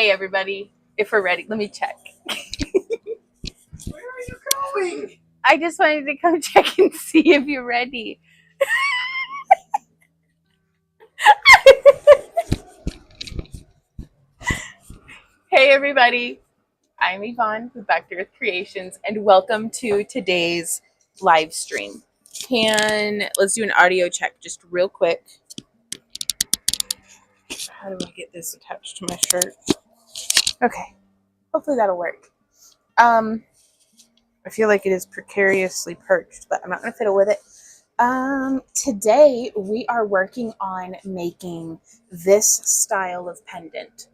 Hey everybody, if we're ready, let me check. Where are you going? I just wanted to come check and see if you're ready. Hey everybody, I'm Yvonne with Back to Earth Creations and welcome to today's live stream. Let's do an audio check just real quick. How do I get this attached to my shirt? Okay, hopefully that'll work. I feel like it is precariously perched, but I'm not going to fiddle with it. Today we are working on making this style of pendant.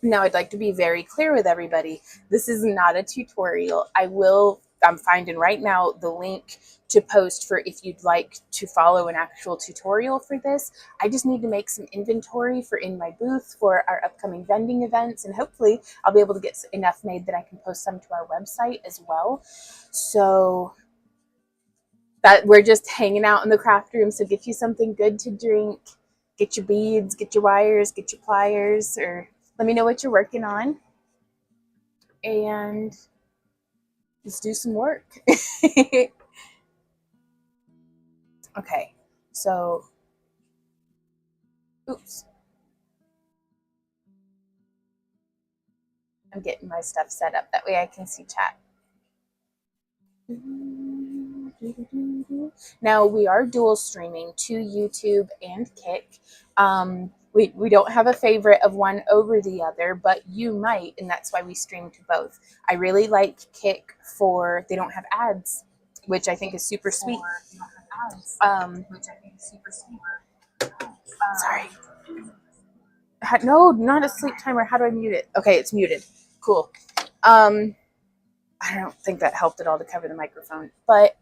Now, I'd like to be very clear with everybody. This is not a tutorial. I'm finding right now the link to post for if you'd like to follow an actual tutorial for this. I just need to make some inventory for in my booth for our upcoming vending events, and hopefully I'll be able to get enough made that I can post some to our website as well. So that we're just hanging out in the craft room, so get you something good to drink, get your beads, get your wires, get your pliers, or let me know what you're working on, and let's do some work. Okay, so, oops. I'm getting my stuff set up, that way I can see chat. Now, we are dual streaming to YouTube and Kick. We don't have a favorite of one over the other, but you might, and that's why we stream to both. I really like Kick for they don't have ads, which I think is super sweet. Sorry. No, not a sleep timer. How do I mute it? Okay, it's muted. Cool. I don't think that helped at all to cover the microphone, but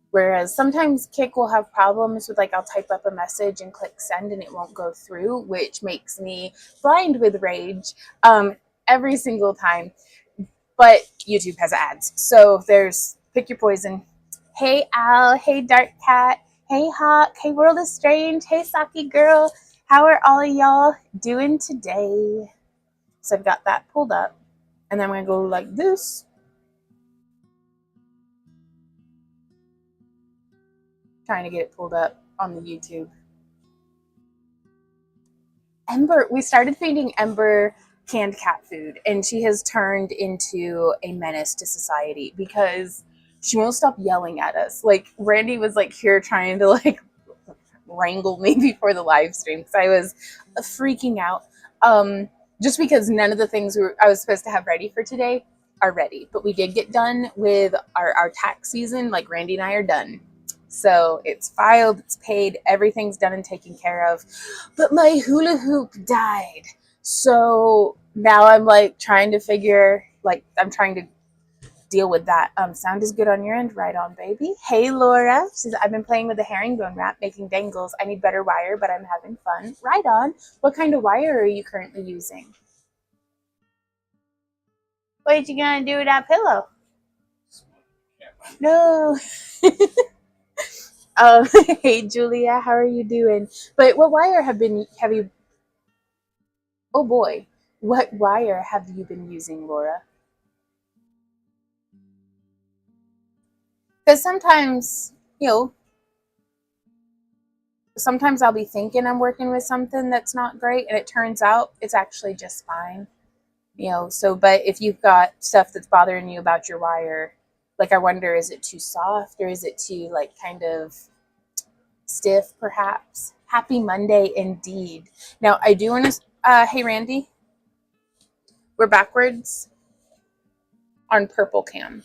whereas sometimes Kick will have problems with, like, I'll type up a message and click send and it won't go through, which makes me blind with rage every single time. But YouTube has ads, so there's pick your poison. Hey Al, hey Dark Cat, hey Hawk, hey World is Strange, hey Saki Girl. How are all of y'all doing today? So I've got that pulled up, and then I'm gonna go like this. Trying to get it pulled up on the YouTube. Ember, we started feeding Ember canned cat food, and she has turned into a menace to society because she won't stop yelling at us. Like, Randy was like here trying to like wrangle me before the live stream because I was freaking out. Just because none of the things I was supposed to have ready for today are ready, but we did get done with our tax season. Like, Randy and I are done. So it's filed, it's paid, everything's done and taken care of. But my hula hoop died. So now I'm like trying to figure, like, I'm trying to deal with that. Sound is good on your end. Right on, baby. Hey, Laura. She says, I've been playing with the herringbone wrap, making dangles. I need better wire, but I'm having fun. Right on. What kind of wire are you currently using? What you gonna do with that pillow? No. Hey Julia, how are you doing? But what wire have you? Oh boy, what wire have you been using, Laura? Because sometimes, sometimes I'll be thinking I'm working with something that's not great, and it turns out it's actually just fine. So, but if you've got stuff that's bothering you about your wire, like, I wonder, is it too soft or is it too, like, kind of stiff, perhaps? Happy Monday indeed. Now, I do want to, hey, Randy, we're backwards on purple cam.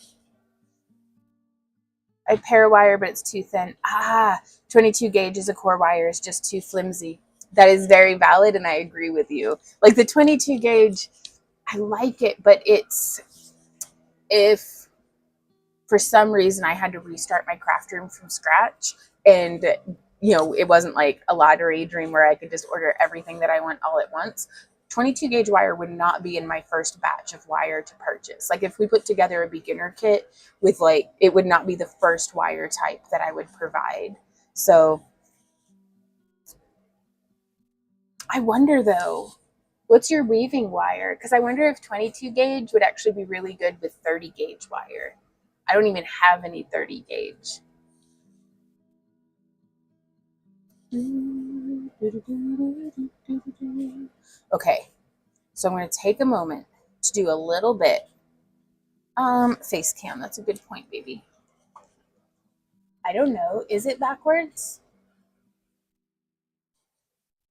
I pair wire, but it's too thin. 22 gauge is a core wire, is just too flimsy. That is very valid, and I agree with you. Like, the 22 gauge, I like it, but if for some reason I had to restart my craft room from scratch, and it wasn't like a lottery dream where I could just order everything that I want all at once, 22 gauge wire would not be in my first batch of wire to purchase. Like, if we put together a beginner kit with, like, it would not be the first wire type that I would provide. So I wonder though, What's your weaving wire? Because I wonder if 22 gauge would actually be really good with 30 gauge wire. I don't even have any 30 gauge. Okay, so I'm going to take a moment to do a little bit. Face cam, that's a good point, baby. I don't know. Is it backwards?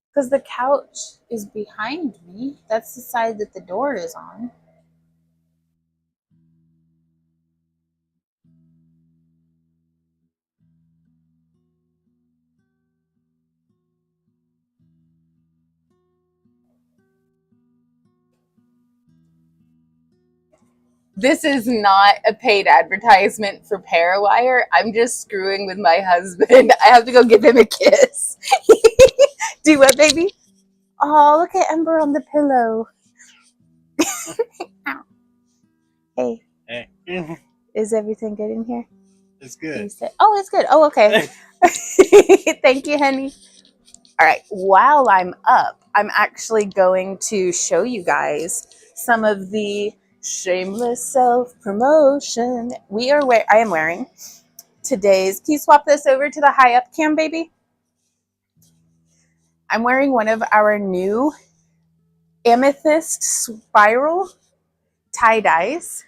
Because the couch is behind me. That's the side that the door is on. This is not a paid advertisement for Parawire. I'm just screwing with my husband. I have to go give him a kiss. Do what, baby? Oh, look at Ember on the pillow. Hey. Hey. Is everything good in here? It's good. Oh, it's good. Oh, okay. Thank you, honey. All right. While I'm up, I'm actually going to show you guys some of the shameless self-promotion I am wearing today's. Can you swap this over to the high up cam, baby? I'm wearing one of our new amethyst spiral tie-dyes.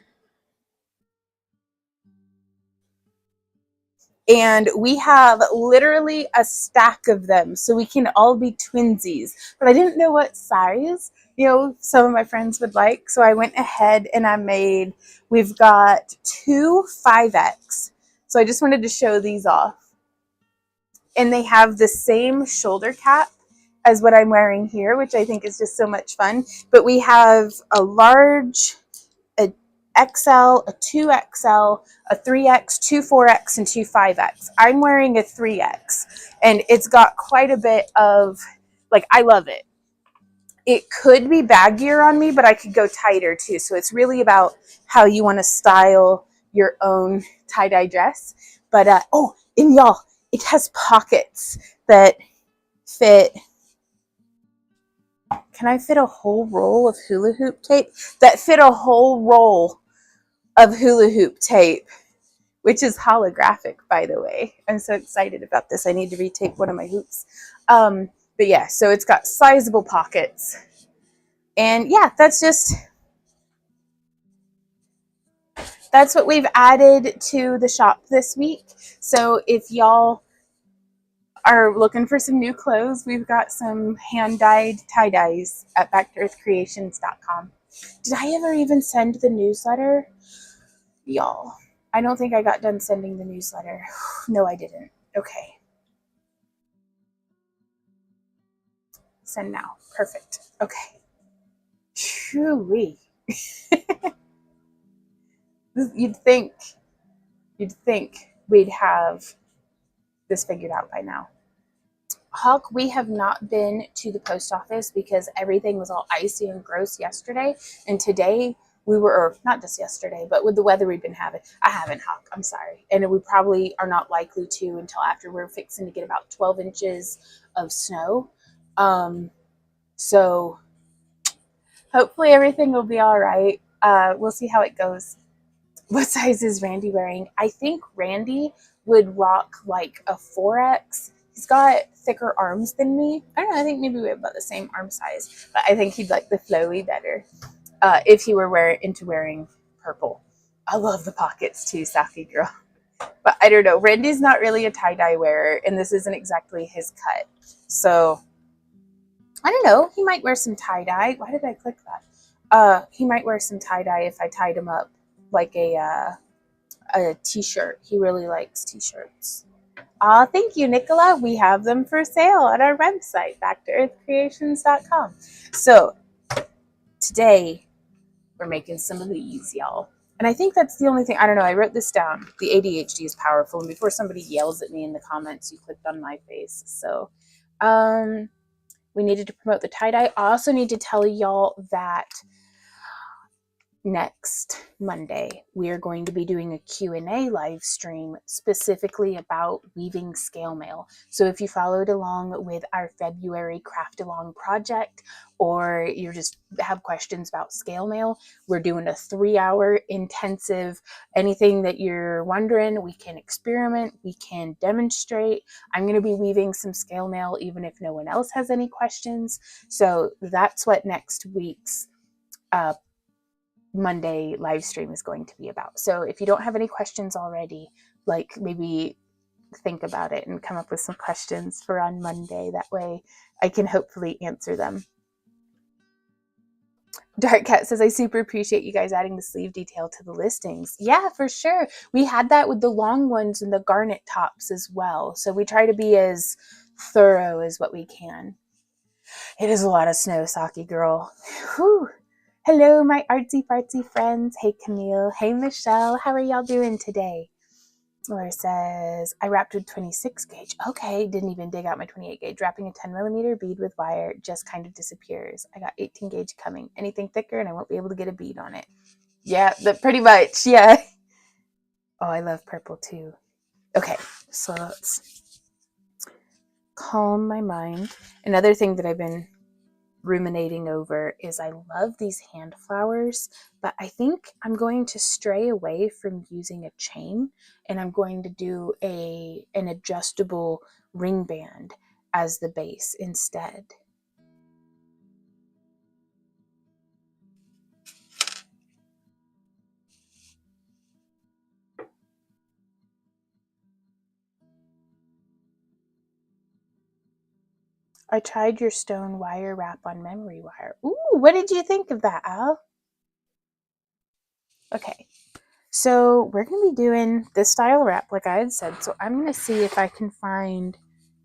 And we have literally a stack of them, so we can all be twinsies. But I didn't know what size, some of my friends would like. So I went ahead and we've got two 5X. So I just wanted to show these off. And they have the same shoulder cap as what I'm wearing here, which I think is just so much fun. But we have a large, a XL, a 2XL, a 3X, two 4X, and two 5X. I'm wearing a 3X, and it's got quite a bit of, I love it. It could be baggier on me, but I could go tighter too. So it's really about how you want to style your own tie-dye dress. But, and y'all, it has pockets that fit. Can I fit a whole roll of hula hoop tape? That fit a whole roll of hula hoop tape, which is holographic, by the way. I'm so excited about this. I need to retape one of my hoops. But yeah, so it's got sizable pockets. And yeah, that's what we've added to the shop this week. So if y'all are looking for some new clothes, we've got some hand-dyed tie-dyes at backtoearthcreations.com. Did I ever even send the newsletter? Y'all, I don't think I got done sending the newsletter. No, I didn't. Okay. Send now. Perfect. Okay. Truly. You'd think we'd have this figured out by now. Hawk, we have not been to the post office because everything was all icy and gross yesterday. And today or not just yesterday, but with the weather we've been having, I haven't, Hawk, I'm sorry. And we probably are not likely to until after we're fixing to get about 12 inches of snow. So hopefully everything will be all right. We'll see how it goes. What size is Randy wearing? I think Randy would rock like a 4X. He's got thicker arms than me. I don't know. I think maybe we have about the same arm size, but I think he'd like the flowy better if he were into wearing purple. I love the pockets too, Saki girl. But I don't know. Randy's not really a tie-dye wearer, and this isn't exactly his cut. So I don't know. He might wear some tie-dye. Why did I click that? He might wear some tie-dye if I tied him up like a t-shirt. He really likes t-shirts. Thank you, Nicola. We have them for sale at our website, backtoearthcreations.com. So today we're making some of these, y'all. And I think that's the only thing. I don't know. I wrote this down. The ADHD is powerful. And before somebody yells at me in the comments, you clicked on my face. So we needed to promote the tie-dye. I also need to tell y'all that next Monday, we are going to be doing a Q&A live stream specifically about weaving scale mail. So if you followed along with our February craft along project, or you just have questions about scale mail, we're doing a 3-hour intensive. Anything that you're wondering, we can experiment, we can demonstrate. I'm going to be weaving some scale mail even if no one else has any questions. So that's what next week's Monday live stream is going to be about. So if you don't have any questions already, like maybe think about it and come up with some questions for on Monday. That way I can hopefully answer them. Dark Cat says, I super appreciate you guys adding the sleeve detail to the listings. Yeah, for sure. We had that with the long ones and the garnet tops as well. So we try to be as thorough as what we can. It is a lot of snow, Saki girl. Whew. Hello, my artsy fartsy friends. Hey, Camille. Hey, Michelle. How are y'all doing today? Laura says, I wrapped with 26 gauge. Okay, didn't even dig out my 28 gauge. Wrapping a 10 millimeter bead with wire just kind of disappears. I got 18 gauge coming. Anything thicker and I won't be able to get a bead on it. Yeah, pretty much. Yeah. Oh, I love purple too. Okay, so let's calm my mind. Another thing that I've been ruminating over is I love these hand flowers, but I think I'm going to stray away from using a chain, and I'm going to do an adjustable ring band as the base instead. I tried your stone wire wrap on memory wire. Ooh, what did you think of that, Al? Okay, so we're going to be doing this style wrap, like I had said. So I'm going to see if I can find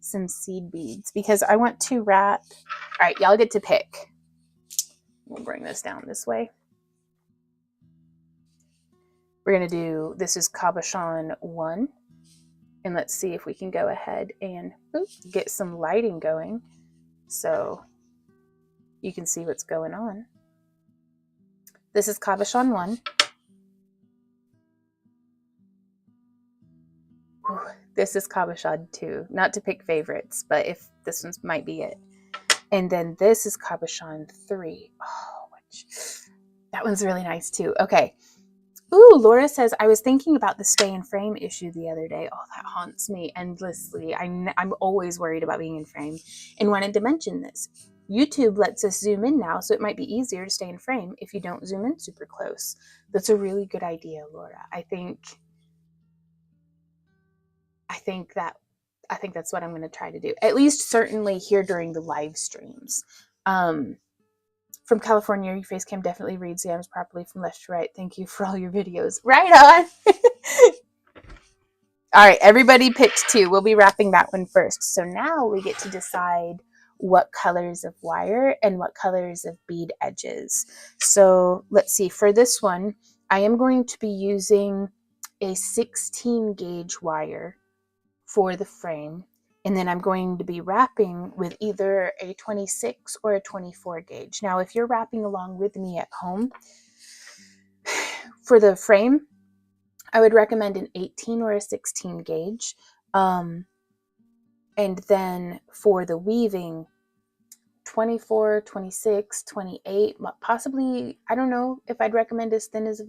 some seed beads because I want to wrap. All right, y'all get to pick. We'll bring this down this way. We're going to do, this is Cabochon 1. And let's see if we can go ahead and get some lighting going so you can see what's going on. This is Cabochon 1. Ooh, this is Cabochon 2. Not to pick favorites, but if this one might be it. And then this is Cabochon 3. Oh, that one's really nice too. Okay. Ooh, Laura says, I was thinking about the stay in frame issue the other day. Oh, that haunts me endlessly. I'm always worried about being in frame and wanted to mention this. YouTube lets us zoom in now, so it might be easier to stay in frame if you don't zoom in super close. That's a really good idea, Laura. I think that's what I'm going to try to do. At least certainly here during the live streams. From California, your face cam definitely reads the items properly from left to right. Thank you for all your videos. Right on. All right, everybody picked 2. We'll be wrapping that one first. So now we get to decide what colors of wire and what colors of bead edges. So let's see. For this one, I am going to be using a 16 gauge wire for the frame. And then I'm going to be wrapping with either a 26 or a 24 gauge. Now, if you're wrapping along with me at home, for the frame, I would recommend an 18 or a 16 gauge. And then for the weaving, 24, 26, 28, possibly, I don't know if I'd recommend as thin as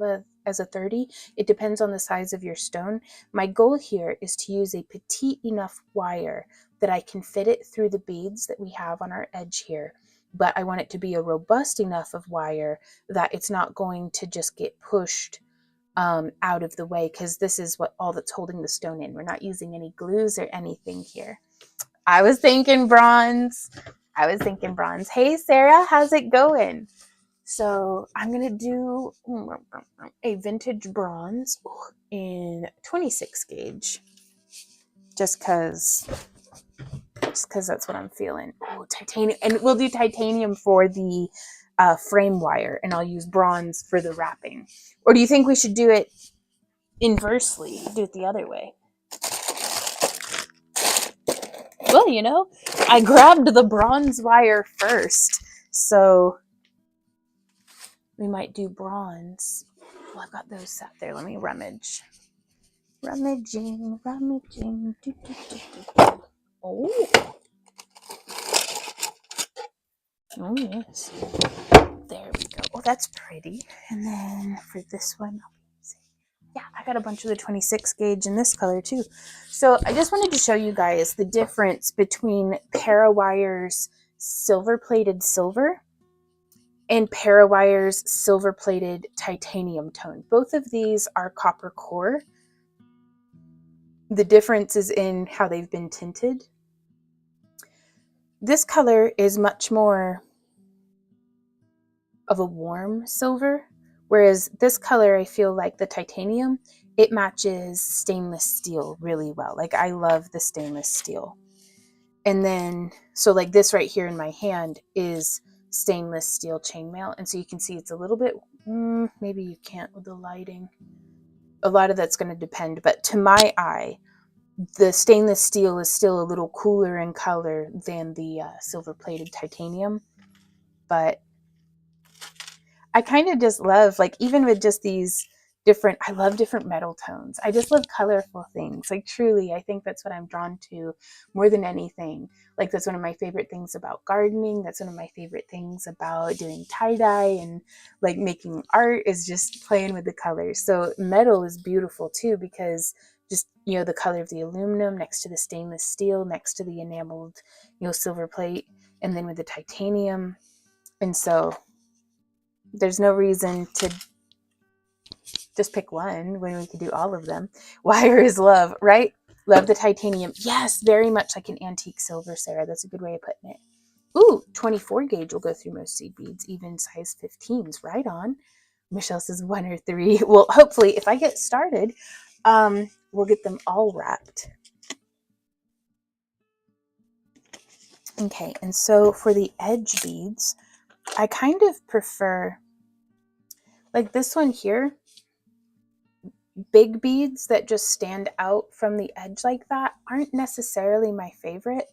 a 30. It depends on the size of your stone. My goal here is to use a petite enough wire that I can fit it through the beads that we have on our edge here. But I want it to be a robust enough of wire that it's not going to just get pushed out of the way, because this is all that's holding the stone in. We're not using any glues or anything here. I was thinking bronze. Hey, Sarah, how's it going? So I'm going to do a vintage bronze in 26 gauge. Just because that's what I'm feeling. Oh, titanium. And we'll do titanium for the frame wire, and I'll use bronze for the wrapping. Or do you think we should do it inversely? Do it the other way? Well, I grabbed the bronze wire first, so we might do bronze. Well, I've got those sat there. Let me rummage. Rummaging, rummaging. Do, do, do, do. Oh. Oh, yes. There we go. Oh, that's pretty. And then for this one, yeah, I got a bunch of the 26 gauge in this color too. So I just wanted to show you guys the difference between Parawire's silver plated silver and Parawire's silver plated titanium tone. Both of these are copper core. The difference is in how they've been tinted. This color is much more of a warm silver, whereas this color, I feel like the titanium, it matches stainless steel really well. Like I love the stainless steel. And then, so like this right here in my hand is stainless steel chainmail. And so you can see it's a little bit, maybe you can't with the lighting. A lot of that's going to depend, but to my eye, the stainless steel is still a little cooler in color than the silver plated titanium. But I kind of just love, like, even with just these different, I love different metal tones. I just love colorful things. Like, truly, I think that's what I'm drawn to more than anything. Like, that's one of my favorite things about gardening. That's one of my favorite things about doing tie-dye and, like, making art is just playing with the colors. So metal is beautiful, too, because just, you know, the color of the aluminum next to the stainless steel, next to the enameled, you know, silver plate, and then with the titanium. And so there's no reason to just pick one when we could do all of them. Wire is love, right? Love the titanium. Yes, very much like an antique silver, Sarah. That's a good way of putting it. Ooh, 24 gauge will go through most seed beads, even size 15s. Right on. Michelle says 1 or 3. Well, hopefully, if I get started, we'll get them all wrapped. Okay, and so for the edge beads, I kind of prefer, like this one here, big beads that just stand out from the edge like that aren't necessarily my favorite.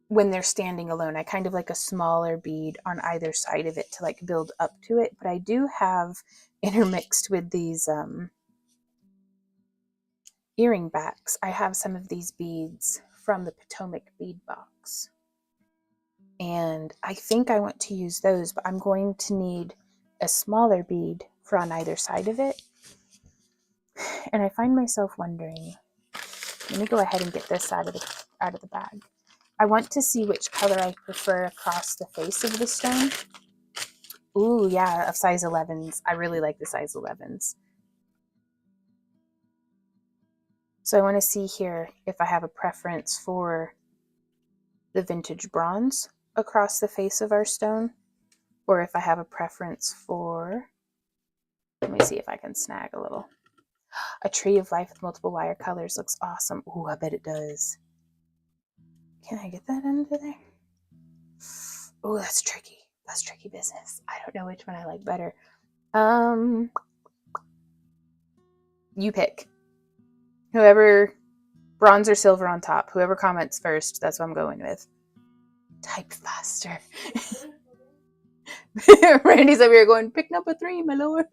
When they're standing alone, I kind of like a smaller bead on either side of it to like build up to it. But I do have intermixed with these earring backs. I have some of these beads from the Potomac bead box. And I think I want to use those, but I'm going to need a smaller bead for on either side of it. And I find myself wondering, let me go ahead and get this out of the bag. I want to see which color I prefer across the face of the stone. Ooh, yeah, of size 11s. I really like the size 11s. So I want to see here if I have a preference for the vintage bronze across the face of our stone, or if I have a preference for, let me see if I can snag a little. A tree of life with multiple wire colors looks awesome. Ooh, I bet it does. Can I get that under there? Oh, that's tricky. That's tricky business. I don't know which one I like better. You pick. Whoever, bronze or silver on top. Whoever comments first, that's what I'm going with. Type faster. Randy's over here going, pick number 3, my lord.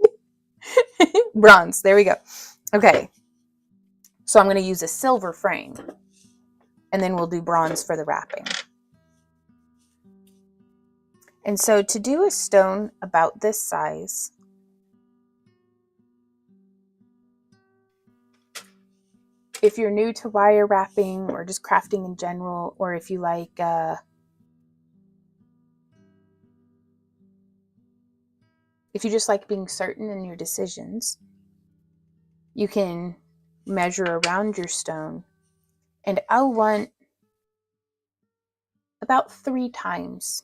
Bronze. There we go. Okay. So I'm going to use a silver frame. And then we'll do bronze for the wrapping. And so to do a stone about this size, if you're new to wire wrapping or just crafting in general, or if you like if you just like being certain in your decisions, you can measure around your stone. And I'll want about 3 times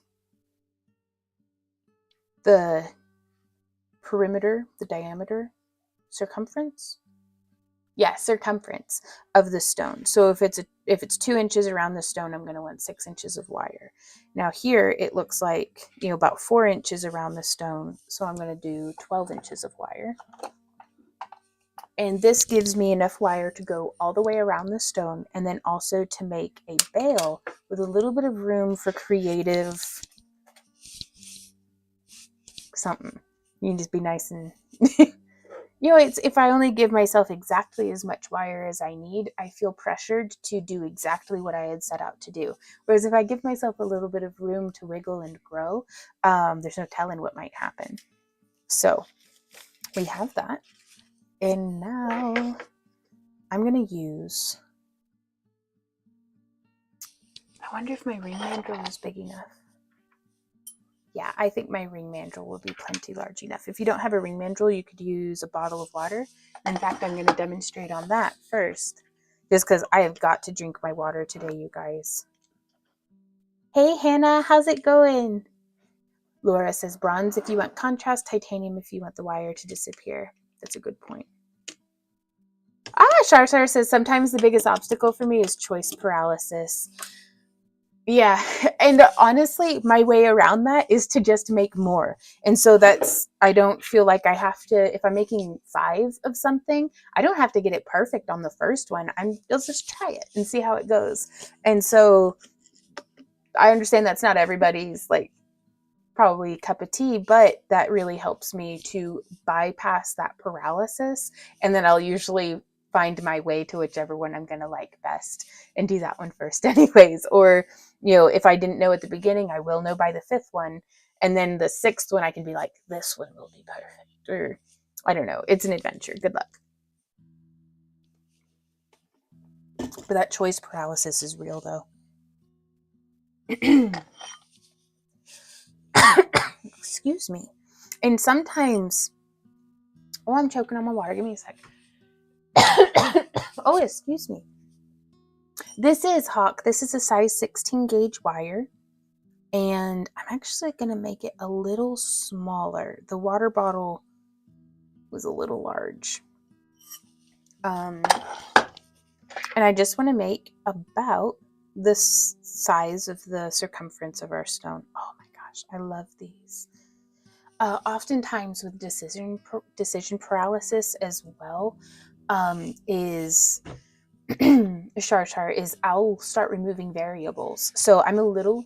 the perimeter, the diameter, circumference. Yeah, circumference of the stone. So if it's 2 inches around the stone, I'm going to want 6 inches of wire. Now here it looks like, you know, about 4 inches around the stone. So I'm going to do 12 inches of wire. And this gives me enough wire to go all the way around the stone and then also to make a bail with with a little bit of room for creative something. You can just be nice and it's if I only give myself exactly as much wire as I need, I feel pressured to do exactly what I had set out to do. Whereas if I give myself a little bit of room to wiggle and grow, there's no telling what might happen. So we have that. And now I'm going to use, I wonder if my ring mandrel is big enough. Yeah, I think my ring mandrel will be plenty large enough. If you don't have a ring mandrel, you could use a bottle of water. In fact, I'm going to demonstrate on that first, just because I have got to drink my water today, you guys. Hey, Hannah, how's it going? Laura says bronze if you want contrast, titanium if you want the wire to disappear. That's a good point. Sharsar says sometimes the biggest obstacle for me is choice paralysis. Yeah, and honestly, my way around that is to just make more. And so I don't feel like I have to, if I'm making 5 of something, I don't have to get it perfect on the first one. I'll just try it and see how it goes. And so I understand that's not everybody's probably cup of tea, but that really helps me to bypass that paralysis. And then I'll usually find my way to whichever one I'm going to like best and do that one first anyways. Or, if I didn't know at the beginning, I will know by the 5th one. And then the 6th one, I can be like, this one will be perfect. Or I don't know. It's an adventure. Good luck. But that choice paralysis is real though. Excuse me. And sometimes, I'm choking on my water. Give me a sec. Oh, excuse me. This is Hawk. This is a size 16 gauge wire. And I'm actually going to make it a little smaller. The water bottle was a little large. And I just want to make about the size of the circumference of our stone. Oh my gosh, I love these. Oftentimes with decision paralysis as well, is I'll start removing variables. So I'm a little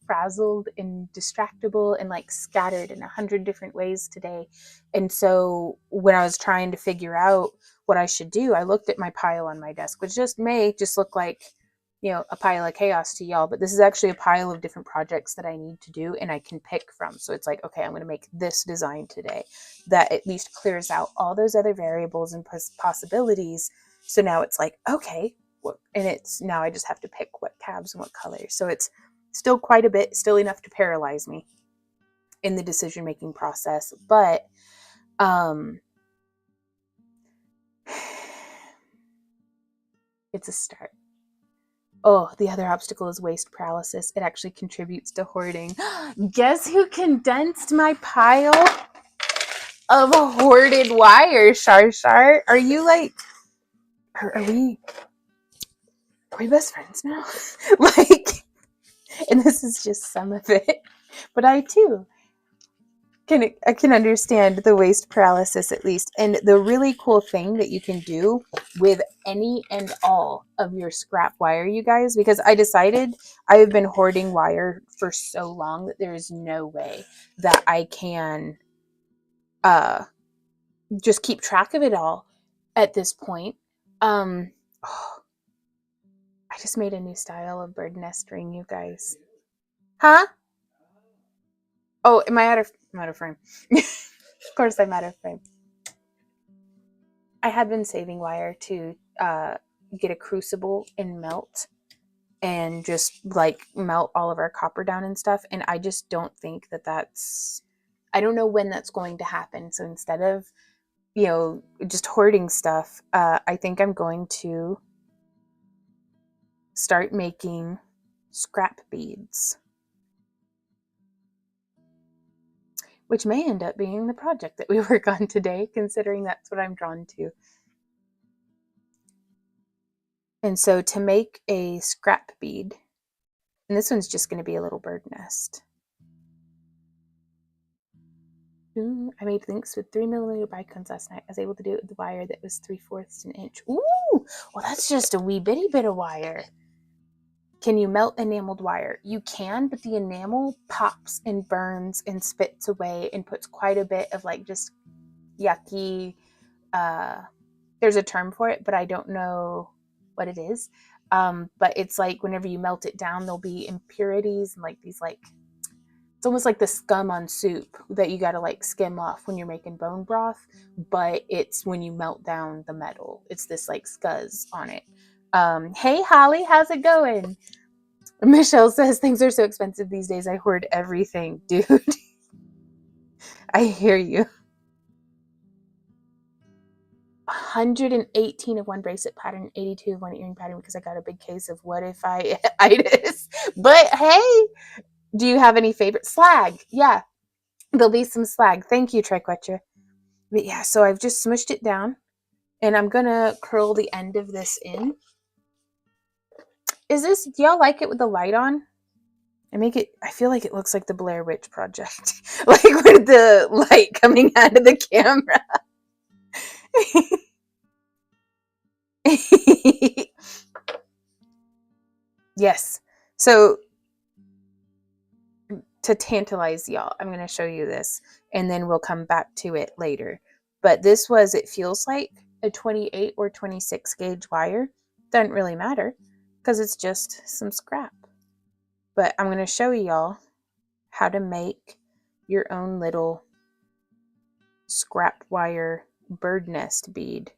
frazzled and distractible and scattered in 100 different ways today. And so when I was trying to figure out what I should do, I looked at my pile on my desk, which may look like, a pile of chaos to y'all, but this is actually a pile of different projects that I need to do and I can pick from. So it's okay, I'm going to make this design today. That at least clears out all those other variables and possibilities. So now it's okay, and it's now I just have to pick what tabs and what colors. So it's still quite a bit, still enough to paralyze me in the decision-making process. But it's a start. Oh, the other obstacle is waste paralysis. It actually contributes to hoarding. Guess who condensed my pile of hoarded wire, Shar? Are you are we best friends now? And this is just some of it. But I too can understand the waste paralysis at least. And the really cool thing that you can do with any and all of your scrap wire, you guys, because I decided I have been hoarding wire for so long that there is no way that I can just keep track of it all at this point. I just made a new style of bird nest ring, you guys. Huh? Oh, am I out of frame? Of course I'm out of frame. I had been saving wire to get a crucible and melt and just melt all of our copper down and stuff. And I just don't think I don't know when that's going to happen. So instead of, just hoarding stuff, I think I'm going to start making scrap beads, which may end up being the project that we work on today, considering that's what I'm drawn to. And so to make a scrap bead, and this one's just going to be a little bird nest. I made links with 3mm bicones last night. I was able to do it with the wire that was 3/4 an inch. Ooh, well, that's just a wee bitty bit of wire. can you melt enameled wire? You can, but the enamel pops and burns and spits away and puts quite a bit of like just yucky, there's a term for it, but I don't know what it is. But it's like whenever you melt it down, there'll be impurities and like these like, it's almost like the scum on soup that you got to like skim off when you're making bone broth, but it's when you melt down the metal. It's this like scuzz on it. Hey Holly, how's it going? Michelle says things are so expensive these days. I hoard everything, dude. I hear you. 118 of one bracelet pattern, 82 of one earring pattern because I got a big case of what if I itis. But hey, do you have any favorite slag? Yeah, there'll be some slag. Thank you, Triquetcher. But yeah, so I've just smushed it down and I'm gonna curl the end of this in. Do y'all like it with the light on? I feel like it looks like the Blair Witch Project. Like with the light coming out of the camera. Yes. So to tantalize y'all, I'm going to show you this and then we'll come back to it later. But it feels like a 28 or 26 gauge wire. Doesn't really matter because it's just some scrap. But I'm going to show y'all how to make your own little scrap wire bird nest bead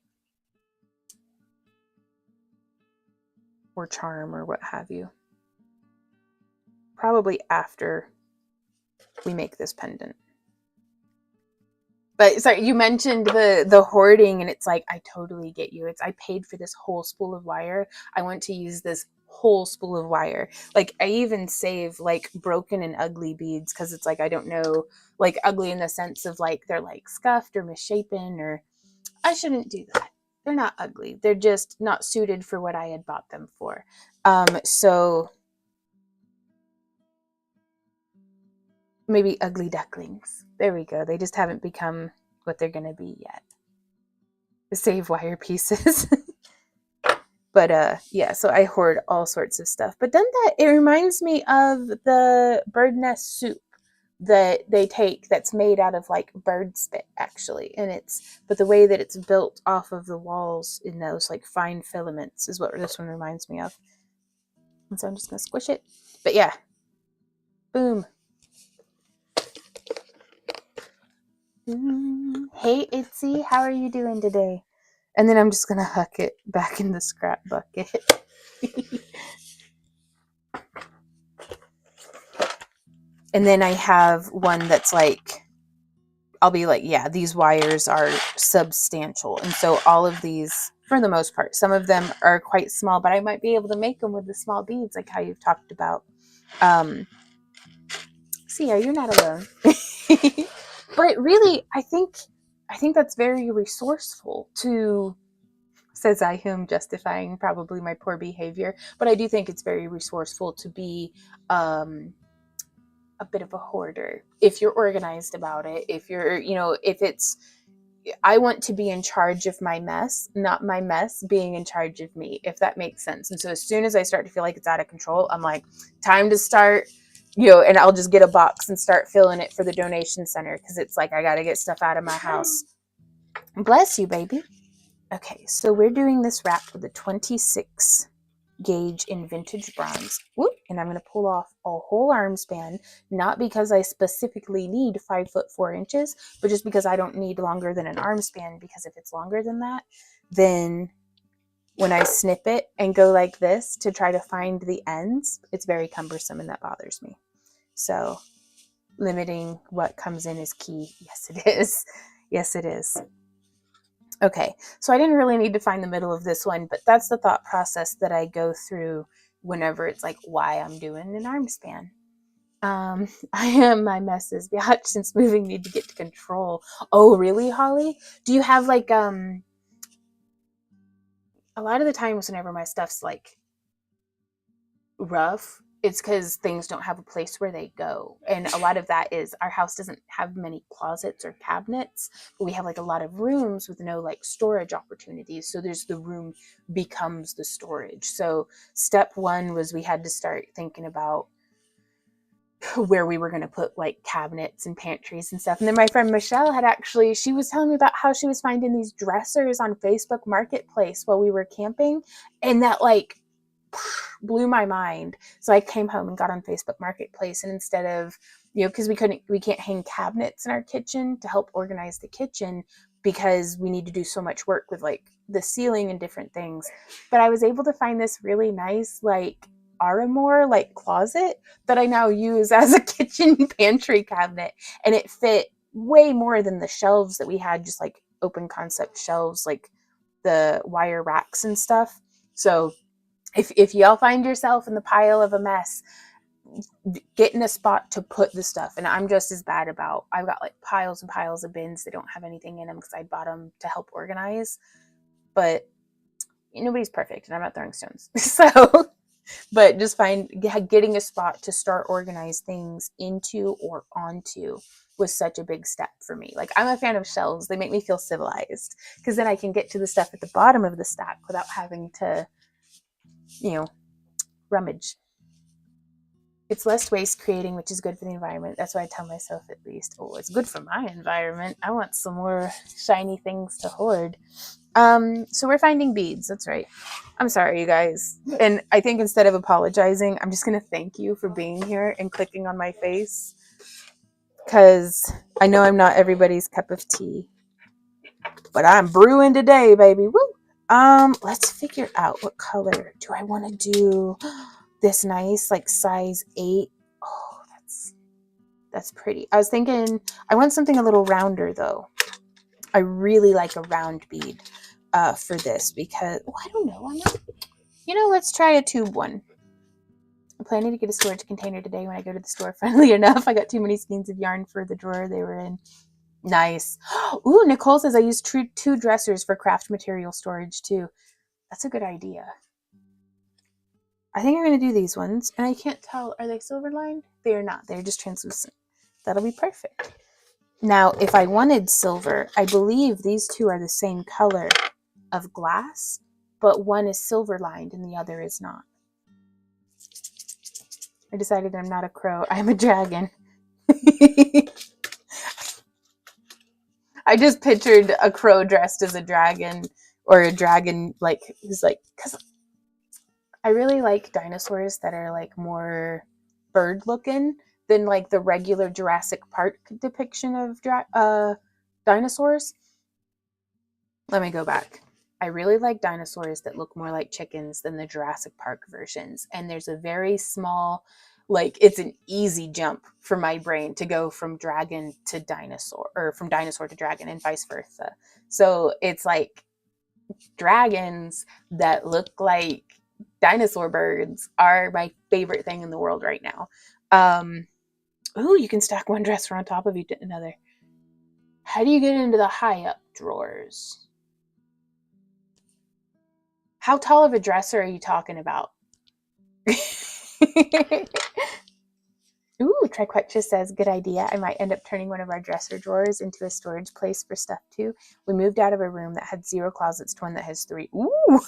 or charm or what have you. Probably after we make this pendant. But sorry, you mentioned the hoarding, and it's like, I totally get you. I paid for this whole spool of wire. I want to use this whole spool of wire. Like I even save like broken and ugly beads because it's like, I don't know, like ugly in the sense of like they're like scuffed or misshapen, or I shouldn't do that. They're not ugly. They're just not suited for what I had bought them for. So maybe ugly ducklings. There we go. They just haven't become what they're going to be yet. The save wire pieces. But yeah, so I hoard all sorts of stuff. But then it reminds me of the bird nest soup that they take that's made out of like bird spit actually. But the way that it's built off of the walls in those like fine filaments is what this one reminds me of. And so I'm just going to squish it. But yeah. Boom. Hey Itzy, how are you doing today? And then I'm just gonna huck it back in the scrap bucket. And then I have one that's like, I'll be like, yeah, these wires are substantial. And so all of these, for the most part, some of them are quite small, but I might be able to make them with the small beads like how you've talked about. Sia, you're not alone. But really, I think that's very resourceful to, says I who am justifying probably my poor behavior, but I do think it's very resourceful to be a bit of a hoarder if you're organized about it. If you're, I want to be in charge of my mess, not my mess being in charge of me, if that makes sense. And so as soon as I start to feel like it's out of control, I'm like, time to start, and I'll just get a box and start filling it for the donation center because it's like I got to get stuff out of my house. Bless you, baby. Okay, so we're doing this wrap with a 26 gauge in vintage bronze. Whoop, and I'm going to pull off a whole arm span, not because I specifically need 5 foot 4 inches, but just because I don't need longer than an arm span, because if it's longer than that, then when I snip it and go like this to try to find the ends, it's very cumbersome and that bothers me. So limiting what comes in is key. Yes, it is. Yes, it is. Okay, so I didn't really need to find the middle of this one, but that's the thought process that I go through whenever it's like why I'm doing an arm span. My mess is biatch since moving need to get to control. Oh, really, Holly? Do you have like a lot of the times whenever my stuff's like rough, it's because things don't have a place where they go. And a lot of that is our house doesn't have many closets or cabinets, but we have like a lot of rooms with no like storage opportunities. So there's the room becomes the storage. So step one was we had to start thinking about where we were going to put like cabinets and pantries and stuff. And then my friend Michelle had actually, she was telling me about how she was finding these dressers on Facebook Marketplace while we were camping. And that like blew my mind. So I came home and got on Facebook Marketplace, and instead of, because we can't hang cabinets in our kitchen to help organize the kitchen because we need to do so much work with like the ceiling and different things. But I was able to find this really nice like armoire like closet that I now use as a kitchen pantry cabinet, and it fit way more than the shelves that we had, just like open concept shelves, like the wire racks and stuff. So if y'all find yourself in the pile of a mess, get in a spot to put the stuff. And I'm just as bad about, I've got like piles and piles of bins that don't have anything in them because I bought them to help organize. But nobody's perfect, and I'm not throwing stones. So, but just getting a spot to start organize things into or onto was such a big step for me. Like, I'm a fan of shelves. They make me feel civilized because then I can get to the stuff at the bottom of the stack without having to rummage. It's less waste creating, which is good for the environment. That's what I tell myself, at least. Oh, it's good for my environment. I want some more shiny things to hoard. So we're finding beads. That's right. I'm sorry, you guys. And I think instead of apologizing, I'm just going to thank you for being here and clicking on my face, because I know I'm not everybody's cup of tea, but I'm brewing today, baby. Woo! Let's figure out what color do I want to do. This nice like size 8. Oh, that's pretty. I was thinking I want something a little rounder though. I really like a round bead for this because I don't know. Let's try a tube one. I'm planning to get a storage container today when I go to the store. Funnily enough, I got too many skeins of yarn for the drawer they were in. Nice. Ooh, Nicole says I use two dressers for craft material storage too. That's a good idea. I think I'm going to do these ones, and I can't tell, are they silver lined? They are not. They're just translucent. That'll be perfect. Now, if I wanted silver, I believe these two are the same color of glass, but one is silver lined and the other is not. I decided I'm not a crow. I'm a dragon. I just pictured a crow dressed as a dragon, or a dragon like who's like, because I really like dinosaurs that are like more bird looking than like the regular Jurassic Park depiction of dinosaurs. Let me go back. I really like dinosaurs that look more like chickens than the Jurassic Park versions. And there's a very small, like, it's an easy jump for my brain to go from dragon to dinosaur, or from dinosaur to dragon, and vice versa. So it's like dragons that look like dinosaur birds are my favorite thing in the world right now. Ooh, you can stack one dresser on top of another. How do you get into the high up drawers? How tall of a dresser are you talking about? Ooh, Triquetcha says, good idea. I might end up turning one of our dresser drawers into a storage place for stuff too. We moved out of a room that had 0 closets to one that has 3. Ooh,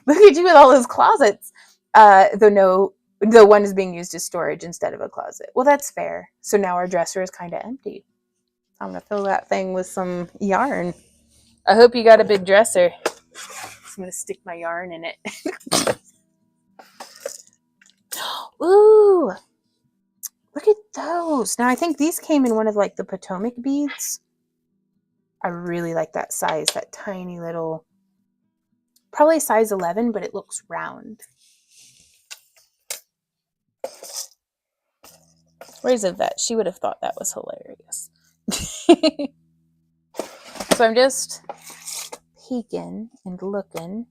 look at you with all those closets. Though the one is being used as storage instead of a closet. Well, that's fair. So now our dresser is kind of empty. I'm going to fill that thing with some yarn. I hope you got a big dresser. I'm going to stick my yarn in it. Ooh, look at those. Now, I think these came in one of like the Potomac beads. I really like that size, that tiny little, probably size 11, but it looks round. Where's Yvette? She would have thought that was hilarious. So I'm just peeking and looking.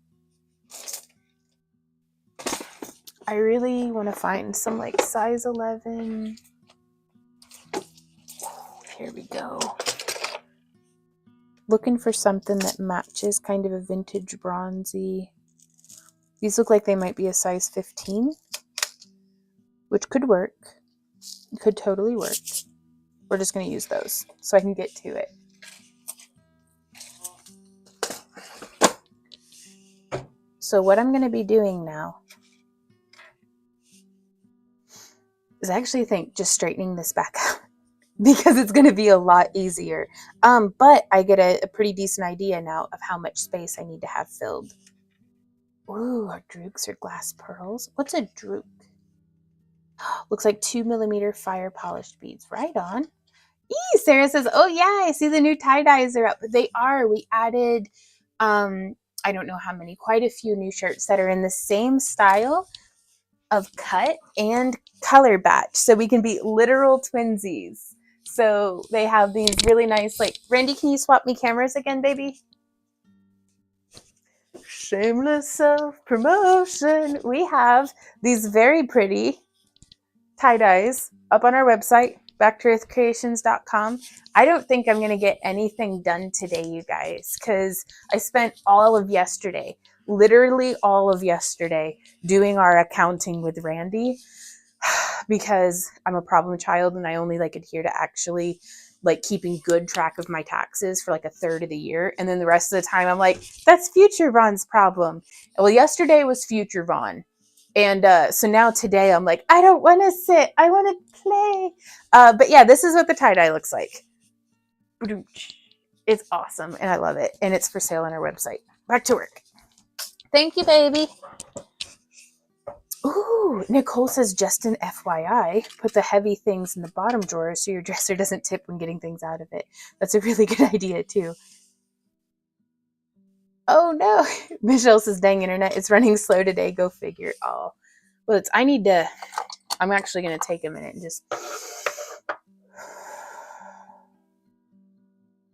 I really want to find some like size 11. Here we go. Looking for something that matches, kind of a vintage bronzy. These look like they might be a size 15. which could work. It could totally work. We're just going to use those so I can get to it. So what I'm going to be doing now is I actually think just straightening this back out because it's going to be a lot easier. But I get a pretty decent idea now of how much space I need to have filled. Ooh, our drooks are glass pearls. What's a drook? Looks like 2mm fire polished beads. Right on. Eee, Sarah says, oh yeah, I see the new tie-dyes are up. They are. We added, I don't know how many, quite a few new shirts that are in the same style of cut and color batch. So we can be literal twinsies. So they have these really nice, like, Randy, can you swap me cameras again, baby? Shameless self-promotion. We have these very pretty tie-dyes up on our website, backtoearthcreations.com. I don't think I'm going to get anything done today, you guys, because I spent all of yesterday, literally all of yesterday, doing our accounting with Randy because I'm a problem child and I only like adhere to actually like keeping good track of my taxes for like a third of the year. And then the rest of the time I'm like, that's future Von's problem. Well, yesterday was future Von. And so now today I'm like, I don't want to sit. I want to play. But yeah, this is what the tie-dye looks like. It's awesome. And I love it. And it's for sale on our website. Back to work. Thank you, baby. Ooh, Nicole says, just an FYI, put the heavy things in the bottom drawer so your dresser doesn't tip when getting things out of it. That's a really good idea, too. Oh, no. Michelle says, dang internet, it's running slow today. Go figure. Oh, well, I'm actually going to take a minute and just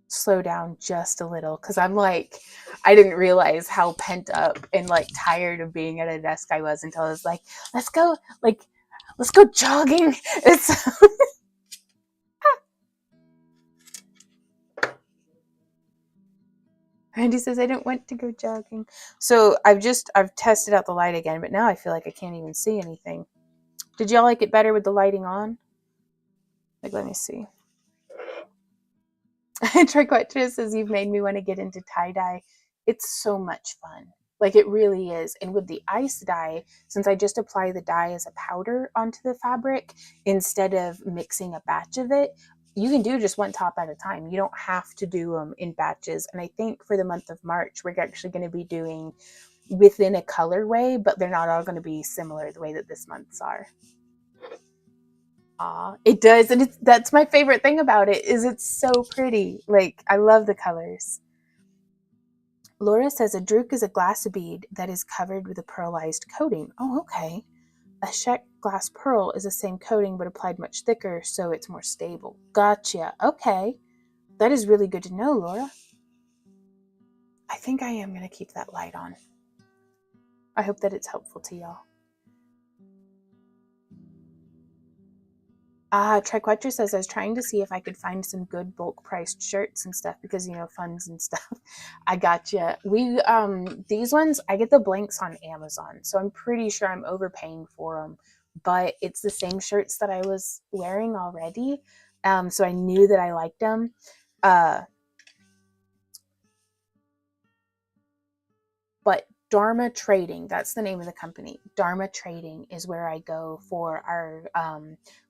slow down just a little because I'm like, I didn't realize how pent up and like tired of being at a desk I was until I was like, let's go jogging. It's Randy says I don't want to go jogging. So I've tested out the light again, but now I feel like I can't even see anything. Did y'all like it better with the lighting on? Like, let me see. Triquetra says, you've made me want to get into tie-dye. It's so much fun. Like, it really is. And with the ice dye, since I just apply the dye as a powder onto the fabric, instead of mixing a batch of it, you can do just one top at a time. You don't have to do them in batches. And I think for the month of March, we're actually going to be doing within a colorway, but they're not all going to be similar the way that this month's are. It does, and that's my favorite thing about it, is it's so pretty. Like, I love the colors. Laura says a drook is a glass bead that is covered with a pearlized coating. Oh, okay. A check glass pearl is the same coating but applied much thicker, so it's more stable. Gotcha. Okay. That is really good to know, Laura. I think I am going to keep that light on. I hope that it's helpful to y'all. Triquetra says, I was trying to see if I could find some good bulk priced shirts and stuff because, you know, funds and stuff. I gotcha. These ones, I get the blanks on Amazon, so I'm pretty sure I'm overpaying for them, but it's the same shirts that I was wearing already. So I knew that I liked them. But Dharma Trading, that's the name of the company. Dharma Trading is where I go for our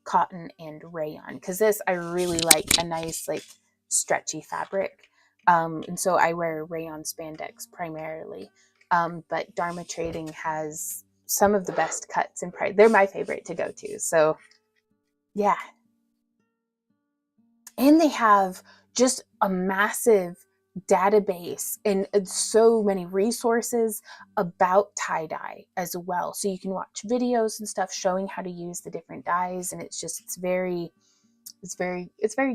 cotton and rayon, because this, I really like a nice, like, stretchy fabric. And so I wear rayon spandex primarily. But Dharma Trading has some of the best cuts and price. They're my favorite to go to. So yeah. And they have just a massive database and so many resources about tie-dye as well. So you can watch videos and stuff showing how to use the different dyes, and it's very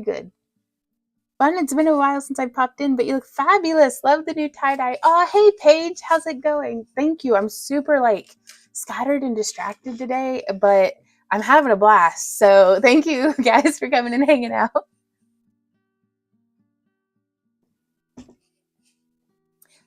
good. Fun. It's been a while since I popped in, but you look fabulous. Love the new tie-dye. Oh, hey Paige, how's it going? Thank you. I'm super like scattered and distracted today, but I'm having a blast. So thank you guys for coming and hanging out.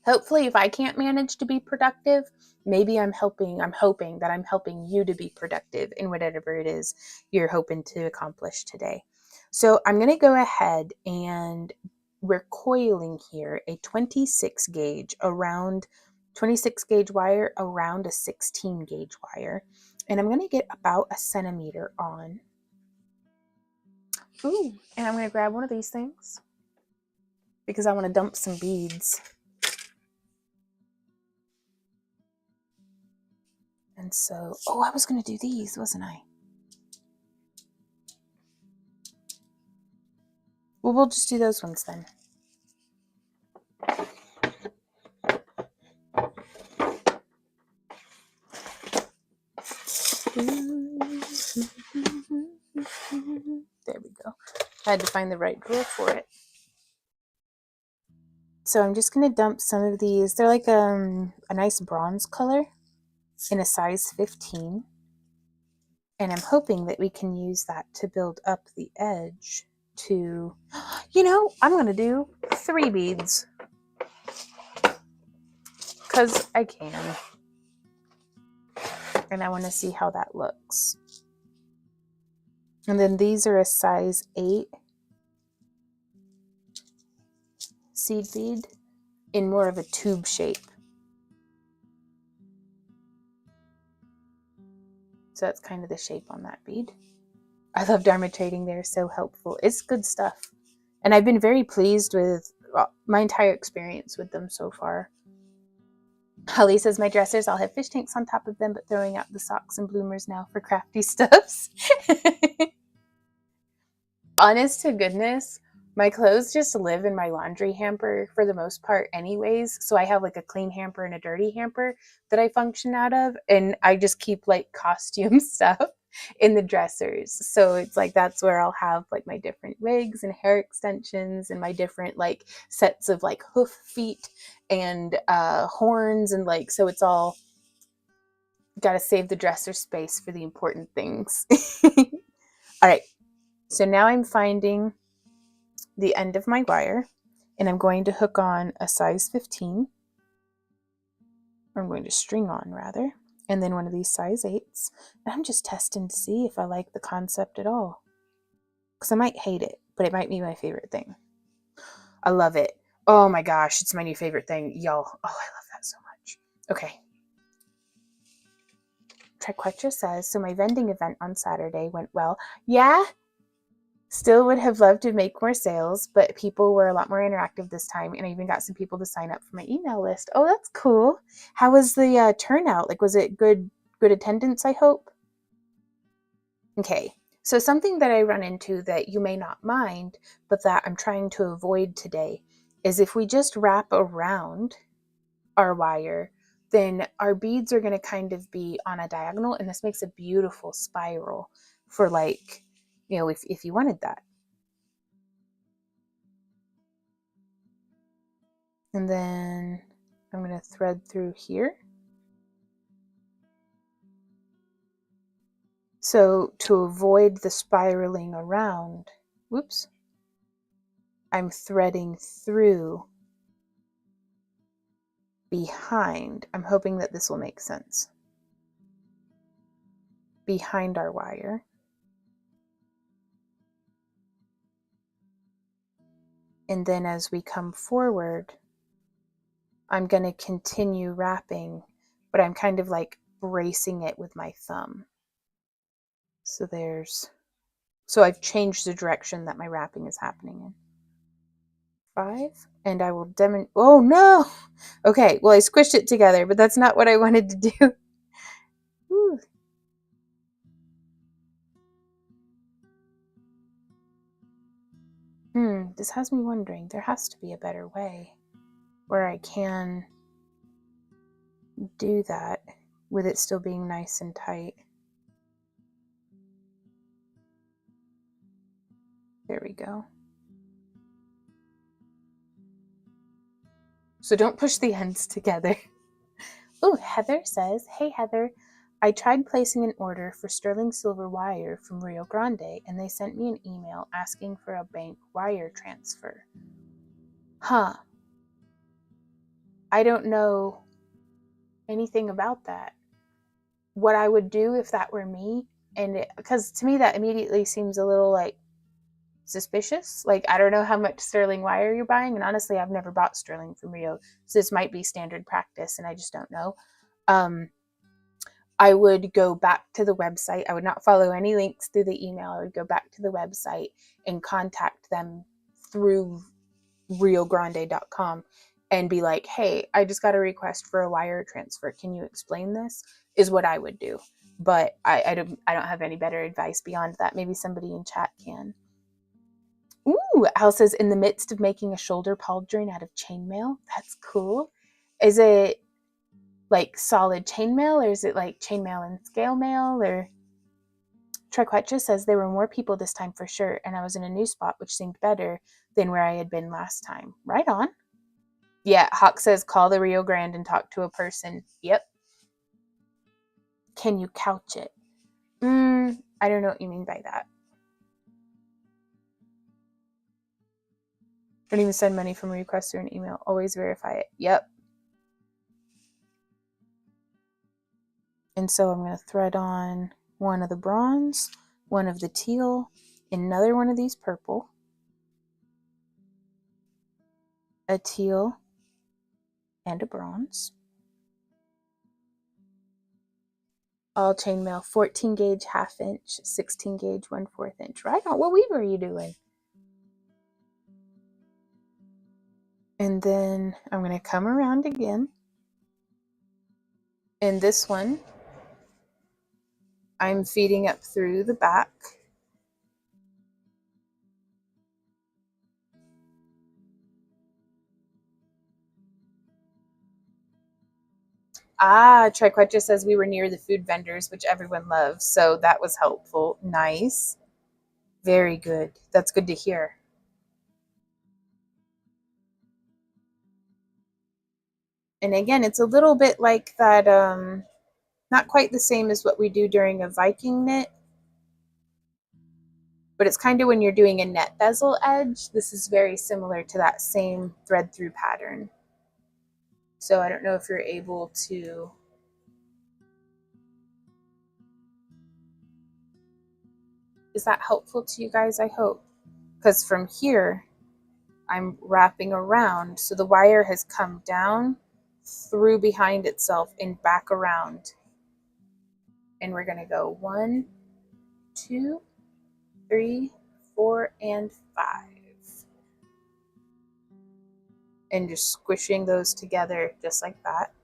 Hopefully, if I can't manage to be productive, maybe I'm hoping that I'm helping you to be productive in whatever it is you're hoping to accomplish today. So I'm going to go ahead and we're coiling here a 26 gauge wire around a 16 gauge wire. And I'm going to get about a centimeter on. Ooh, and I'm going to grab one of these things because I want to dump some beads. And so, I was going to do these, wasn't I? Well, we'll just do those ones then. There we go. I had to find the right drawer for it. So I'm just going to dump some of these. They're like a nice bronze color in a size 15. And I'm hoping that we can use that to build up the edge to, I'm going to do 3 beads. Because I can. And I want to see how that looks. And then these are a size 8 seed bead in more of a tube shape. So that's kind of the shape on that bead. I love Dharma trading. They're so helpful. It's good stuff. And I've been very pleased with my entire experience with them so far. Holly says, my dressers all have fish tanks on top of them, but throwing out the socks and bloomers now for crafty stuffs. Honest to goodness, my clothes just live in my laundry hamper for the most part anyways. So I have like a clean hamper and a dirty hamper that I function out of. And I just keep like costume stuff in the dressers. So it's like that's where I'll have like my different wigs and hair extensions and my different like sets of like hoof feet and horns, and like so it's all got to save the dresser space for the important things. All right, so now I'm finding the end of my wire and I'm going to hook on a size 15, or I'm going to string on rather, and then one of these size 8s. And I'm just testing to see if I like the concept at all, because I might hate it, but it might be my favorite thing. I love it. Oh my gosh, it's my new favorite thing, y'all. Oh, I love that so much. Okay. Triquetra says, so my vending event on Saturday went well. Yeah, still would have loved to make more sales, but people were a lot more interactive this time, and I even got some people to sign up for my email list. Oh, that's cool. How was the turnout? Like, was it good attendance, I hope? Okay, so something that I run into that you may not mind, but that I'm trying to avoid today, is if we just wrap around our wire, then our beads are going to kind of be on a diagonal, and this makes a beautiful spiral for like, if you wanted that. And then I'm going to thread through here. So to avoid the spiraling around, whoops, I'm threading through behind. I'm hoping that this will make sense. Behind our wire. And then as we come forward, I'm going to continue wrapping, but I'm kind of like bracing it with my thumb. So I've changed the direction that my wrapping is happening in. 5, and I will oh no! Okay, well I squished it together, but that's not what I wanted to do. Whew. This has me wondering, there has to be a better way where I can do that with it still being nice and tight. There we go. So don't push the ends together. Oh, Heather says, hey Heather, I tried placing an order for sterling silver wire from Rio Grande, and they sent me an email asking for a bank wire transfer. Huh. I don't know anything about that. What I would do if that were me, and because to me that immediately seems a little like suspicious. Like, I don't know how much sterling wire you're buying, and honestly, I've never bought sterling from Rio, so this might be standard practice, and I just don't know. I would go back to the website. I would not follow any links through the email. I would go back to the website and contact them through riogrande.com and be like, hey, I just got a request for a wire transfer. Can you explain this? Is what I would do. But I don't have any better advice beyond that. Maybe somebody in chat can. Ooh, Al says, in the midst of making a shoulder pauldron out of chainmail. That's cool. Is it like solid chainmail, or is it like chainmail and scale mail? Or Triquetra says there were more people this time for sure, and I was in a new spot, which seemed better than where I had been last time. Right on. Yeah, Hawk says call the Rio Grande and talk to a person. Yep. Can you couch it? I don't know what you mean by that. Don't even send money from a request through an email. Always verify it. Yep. And so I'm going to thread on one of the bronze, one of the teal, another one of these purple, a teal, and a bronze. All chainmail, 14 gauge ½ inch, 16 gauge 1/4 inch. Right on. What weave are you doing? And then I'm going to come around again. And this one, I'm feeding up through the back. Triquetra says we were near the food vendors, which everyone loves. So that was helpful. Nice. Very good. That's good to hear. And again, it's a little bit like that, not quite the same as what we do during a Viking knit, but it's kind of when you're doing a net bezel edge. This is very similar to that same thread through pattern. So I don't know if you're able to. Is that helpful to you guys? I hope. Because from here, I'm wrapping around. So the wire has come down through behind itself and back around. And we're going to go 1, 2, 3, 4, and 5. And just squishing those together just like that.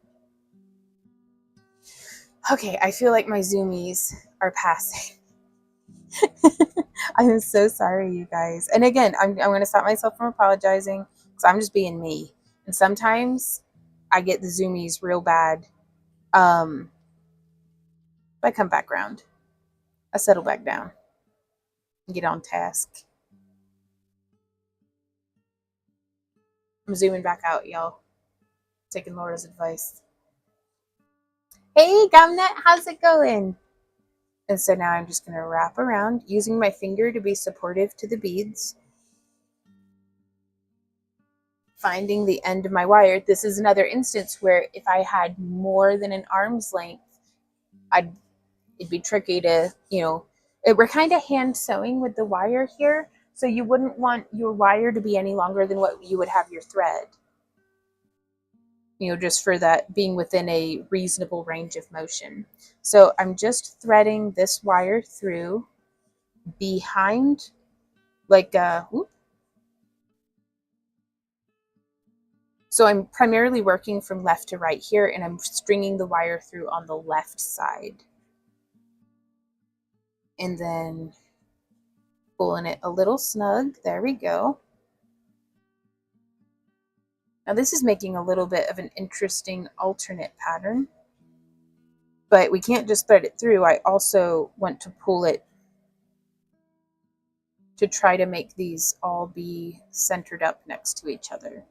Okay, I feel like my zoomies are passing. I'm so sorry, you guys. And again, I'm going to stop myself from apologizing because I'm just being me. And sometimes I get the zoomies real bad. But I come back around. I settle back down and get on task. I'm zooming back out, y'all. Taking Laura's advice. Hey, Gumnet, how's it going? And so now I'm just going to wrap around using my finger to be supportive to the beads. Finding the end of my wire. This is another instance where if I had more than an arm's length, it'd be tricky to, we're kind of hand sewing with the wire here. So you wouldn't want your wire to be any longer than what you would have your thread. Just for that being within a reasonable range of motion. So I'm just threading this wire through behind, like whoop. So I'm primarily working from left to right here, and I'm stringing the wire through on the left side. And then pulling it a little snug. There we go. Now this is making a little bit of an interesting alternate pattern. But we can't just thread it through. I also want to pull it to try to make these all be centered up next to each other.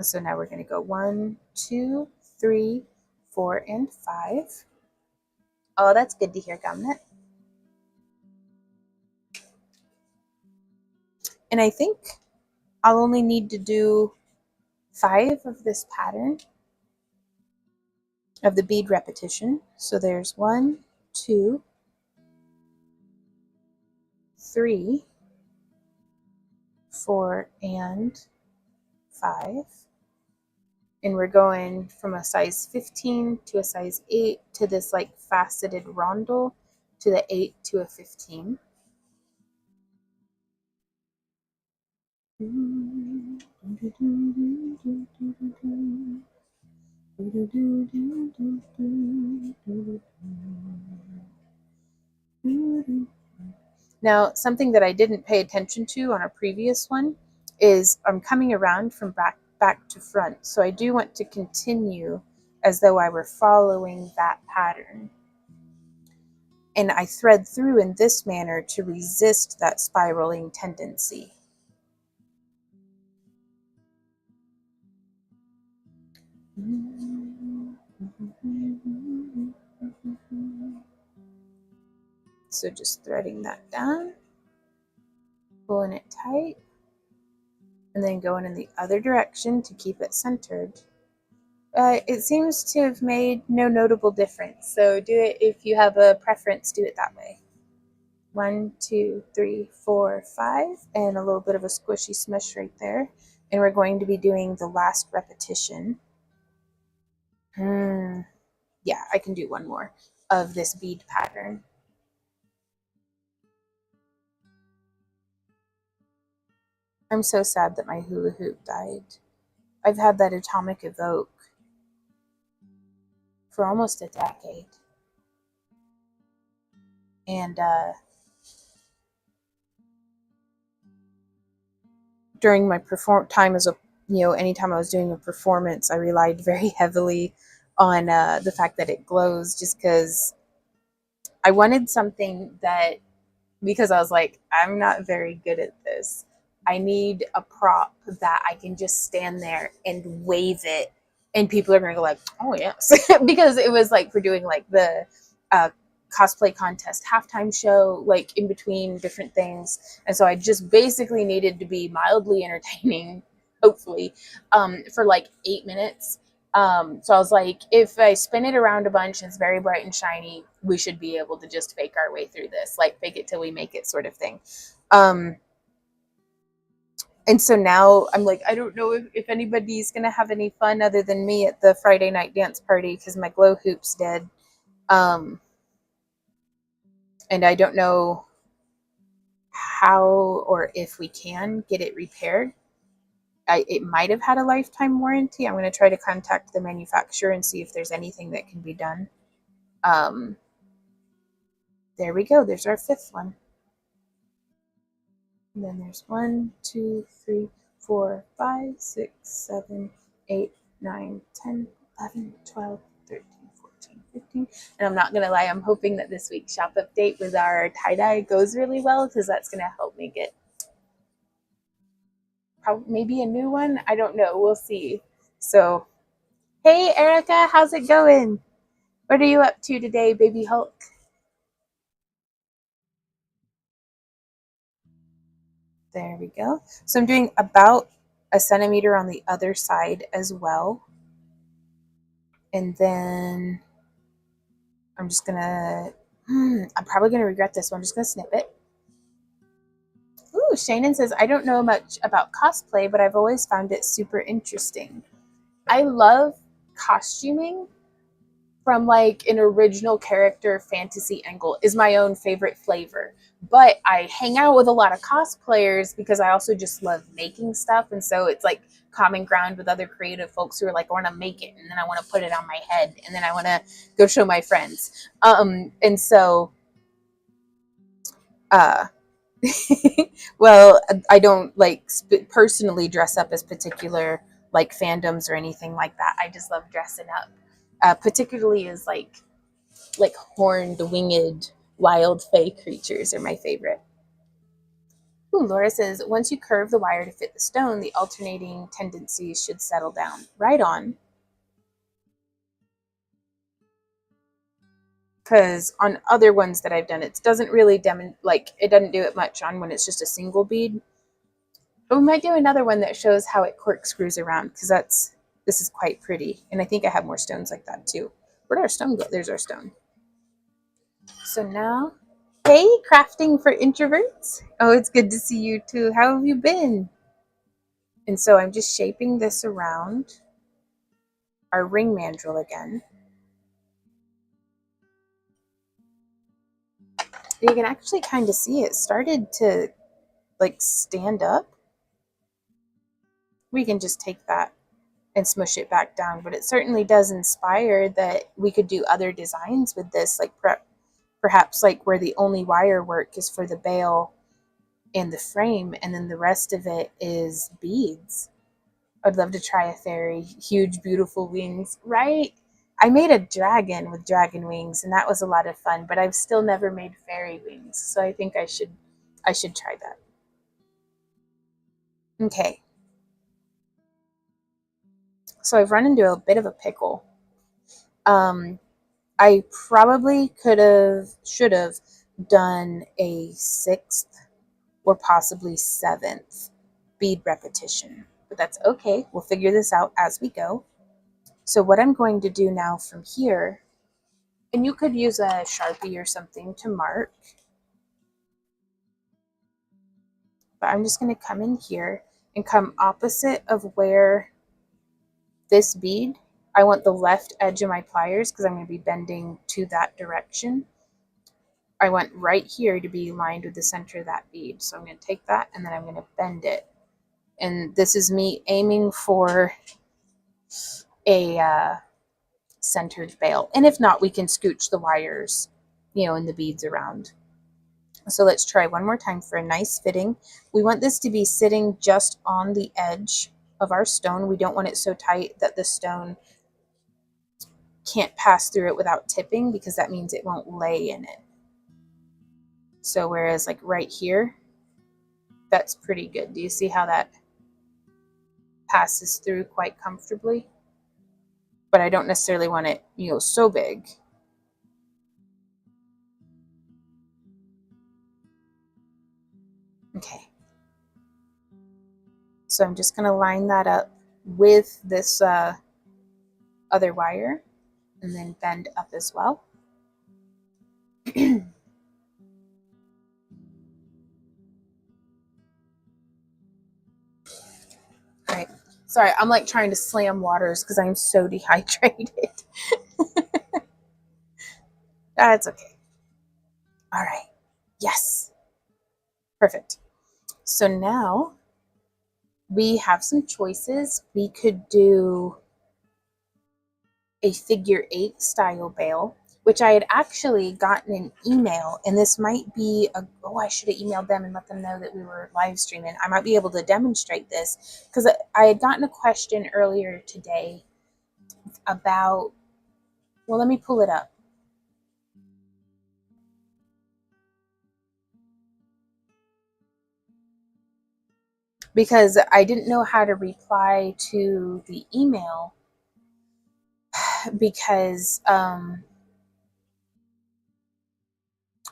So now we're going to go 1, 2, 3, 4, and 5. Oh, that's good to hear, Gumnet. And I think I'll only need to do 5 of this pattern of the bead repetition. So there's 1, 2, 3, 4, and 5. And we're going from a size 15 to a size 8 to this like faceted rondel to the 8 to a 15. Now, something that I didn't pay attention to on a previous one is I'm coming around from back to front. So I do want to continue as though I were following that pattern. And I thread through in this manner to resist that spiraling tendency. So just threading that down, pulling it tight, and then going in the other direction to keep it centered. It seems to have made no notable difference. So do it if you have a preference, do it that way. 1, 2, 3, 4, 5, and a little bit of a squishy smush right there. And we're going to be doing the last repetition. Yeah, I can do one more of this bead pattern. I'm so sad that my hula hoop died. I've had that Atomic Evoke for almost a decade. And during my time as a, anytime I was doing a performance, I relied very heavily on the fact that it glows, just because I wanted something that, because I was like, I'm not very good at this. I need a prop that I can just stand there and wave it, and people are going to go like, oh yes, because it was like for doing like the cosplay contest halftime show, like in between different things. And so I just basically needed to be mildly entertaining, hopefully, for like 8 minutes. So I was like, if I spin it around a bunch and it's very bright and shiny, we should be able to just fake our way through this, like fake it till we make it sort of thing. And so now I'm like, I don't know if anybody's going to have any fun other than me at the Friday night dance party, because my glow hoop's dead. And I don't know how or if we can get it repaired. It might have had a lifetime warranty. I'm going to try to contact the manufacturer and see if there's anything that can be done. There we go. There's our 5th one. And then there's 1, 2, 3, 4, 5, 6, 7, 8, 9, 10, 11, 12, 13, 14, 15. And I'm not going to lie, I'm hoping that this week's shop update with our tie-dye goes really well, because that's going to help me get maybe a new one. I don't know. We'll see. So, hey, Erica, how's it going? What are you up to today, baby Hulk? There we go. So I'm doing about a centimeter on the other side as well. And then I'm just gonna, I'm probably gonna regret this one. I'm just gonna snip it. Ooh, Shannon says, I don't know much about cosplay, but I've always found it super interesting. I love costuming from like an original character fantasy angle is my own favorite flavor. But I hang out with a lot of cosplayers because I also just love making stuff. And so it's like common ground with other creative folks who are like, I want to make it, and then I want to put it on my head, and then I want to go show my friends. And so, well, I don't like personally dress up as particular like fandoms or anything like that. I just love dressing up, particularly as like horned, winged, wild fey creatures are my favorite. Ooh, Laura says, once you curve the wire to fit the stone, the alternating tendencies should settle down. Right on. Because on other ones that I've done, it doesn't really it doesn't do it much on when it's just a single bead. But we might do another one that shows how it corkscrews around, because this is quite pretty. And I think I have more stones like that too. Where'd our stone go? There's our stone. So now, hey, crafting for introverts. Oh, it's good to see you too. How have you been? And so I'm just shaping this around our ring mandrel again. You can actually kind of see it started to like stand up. We can just take that and smush it back down, but it certainly does inspire that we could do other designs with this, like perhaps like where the only wire work is for the bail and the frame, and then the rest of it is beads. I'd love to try a fairy, huge, beautiful wings, right? I made a dragon with dragon wings, and that was a lot of fun, but I've still never made fairy wings, so I think I should try that. Okay. So I've run into a bit of a pickle. I probably should have done a 6th or possibly 7th bead repetition, but that's okay. We'll figure this out as we go. So what I'm going to do now from here, and you could use a Sharpie or something to mark, but I'm just going to come in here and come opposite of where this bead, I want the left edge of my pliers because I'm going to be bending to that direction. I want right here to be lined with the center of that bead. So I'm going to take that and then I'm going to bend it. And this is me aiming for a centered bail. And if not, we can scooch the wires, and the beads around. So let's try one more time for a nice fitting. We want this to be sitting just on the edge of our stone. We don't want it so tight that the stone can't pass through it without tipping, because that means it won't lay in it. So whereas like right here, that's pretty good. Do you see how that passes through quite comfortably? But I don't necessarily want it, so big. Okay. So I'm just going to line that up with this other wire and then bend up as well. All right. Sorry, I'm like trying to slam waters because I'm so dehydrated. That's okay. All right. Yes. Perfect. So now we have some choices. We could do a figure 8 style bail, which I had actually gotten an email, and this might be I should have emailed them and let them know that we were live streaming. I might be able to demonstrate this because I had gotten a question earlier today about, well, let me pull it up. Because I didn't know how to reply to the email because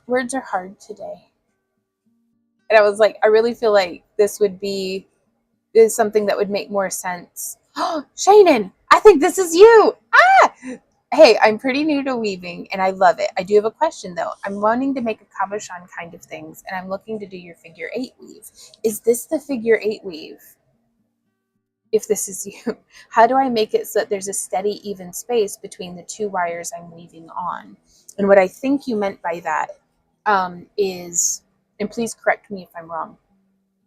words are hard today. And I was like, I really feel like this is something that would make more sense. Oh, Shannon, I think this is you. Ah! Hey, I'm pretty new to weaving and I love it. I do have a question though. I'm wanting to make a cabochon kind of things and I'm looking to do your figure 8 weave. Is this the figure 8 weave? If this is you, how do I make it so that there's a steady, even space between the 2 wires I'm weaving on? And what I think you meant by that is, and please correct me if I'm wrong,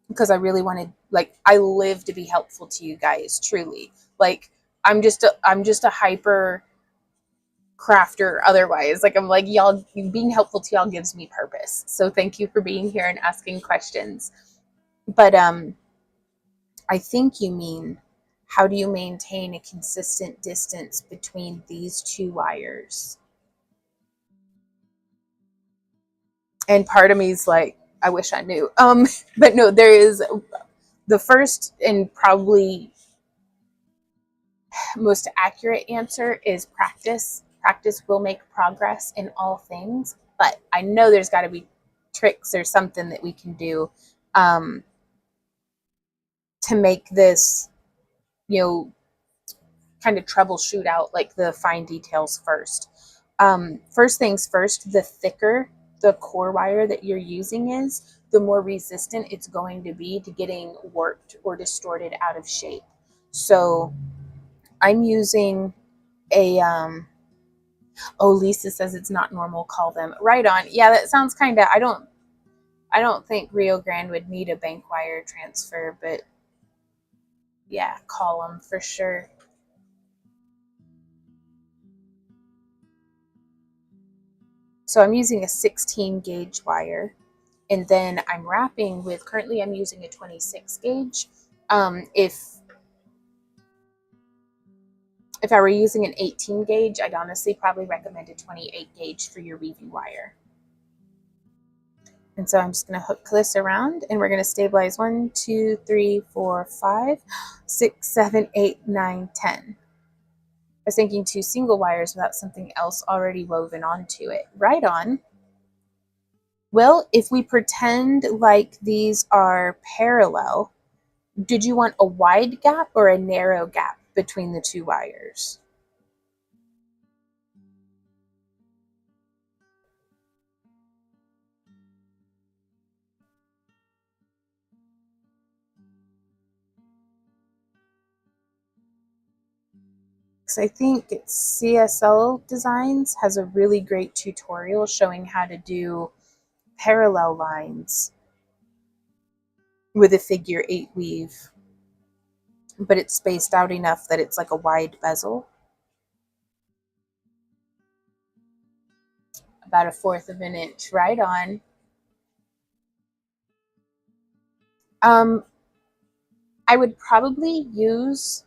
because I really wanted, like, I live to be helpful to you guys, truly. Like, I'm just a hyper crafter otherwise. Like, I'm like, y'all, being helpful to y'all gives me purpose. So thank you for being here and asking questions. But I think you mean, how do you maintain a consistent distance between these 2 wires? And part of me is like, I wish I knew. But no, there is the first and probably most accurate answer is practice. Practice will make progress in all things, but I know there's got to be tricks or something that we can do to make this, you know, kind of troubleshoot out like the fine details first. First things first, the thicker the core wire that you're using is, the more resistant it's going to be to getting warped or distorted out of shape. So I'm using a, oh, Lisa says it's not normal, call them. Right on. Yeah, that sounds kind of, I don't think Rio Grande would need a bank wire transfer, but yeah, call them for sure. So I'm using a 16 gauge wire, and then I'm wrapping with, currently I'm using a 26 gauge. If I were using an 18 gauge, I'd honestly probably recommend a 28 gauge for your weaving wire. And so I'm just going to hook this around, and we're going to stabilize 1, 2, 3, 4, 5, 6, 7, 8, 9, 10. I was thinking 2 single wires without something else already woven onto it. Right on. Well, if we pretend like these are parallel, did you want a wide gap or a narrow gap between the 2 wires? Because I think CSL Designs has a really great tutorial showing how to do parallel lines with a figure 8 weave, but it's spaced out enough that it's like a wide bezel, about 1/4 of an inch. Right on. I would probably use,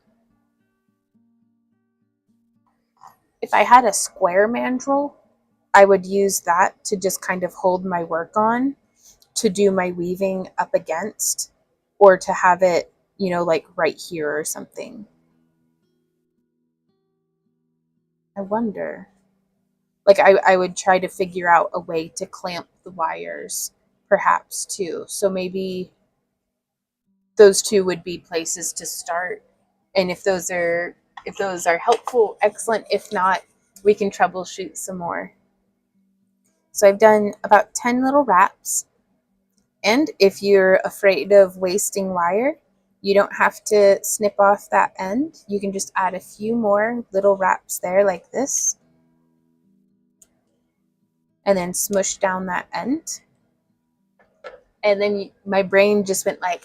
if I had a square mandrel, I would use that to just kind of hold my work on, to do my weaving up against, or to have it, you know, like right here or something. I wonder. Like I would try to figure out a way to clamp the wires, perhaps too. So maybe those 2 would be places to start. And if those are helpful, excellent. If not, we can troubleshoot some more. So I've done about 10 little wraps. And if you're afraid of wasting wire, you don't have to snip off that end. You can just add a few more little wraps there like this, and then smush down that end. And then my brain just went like,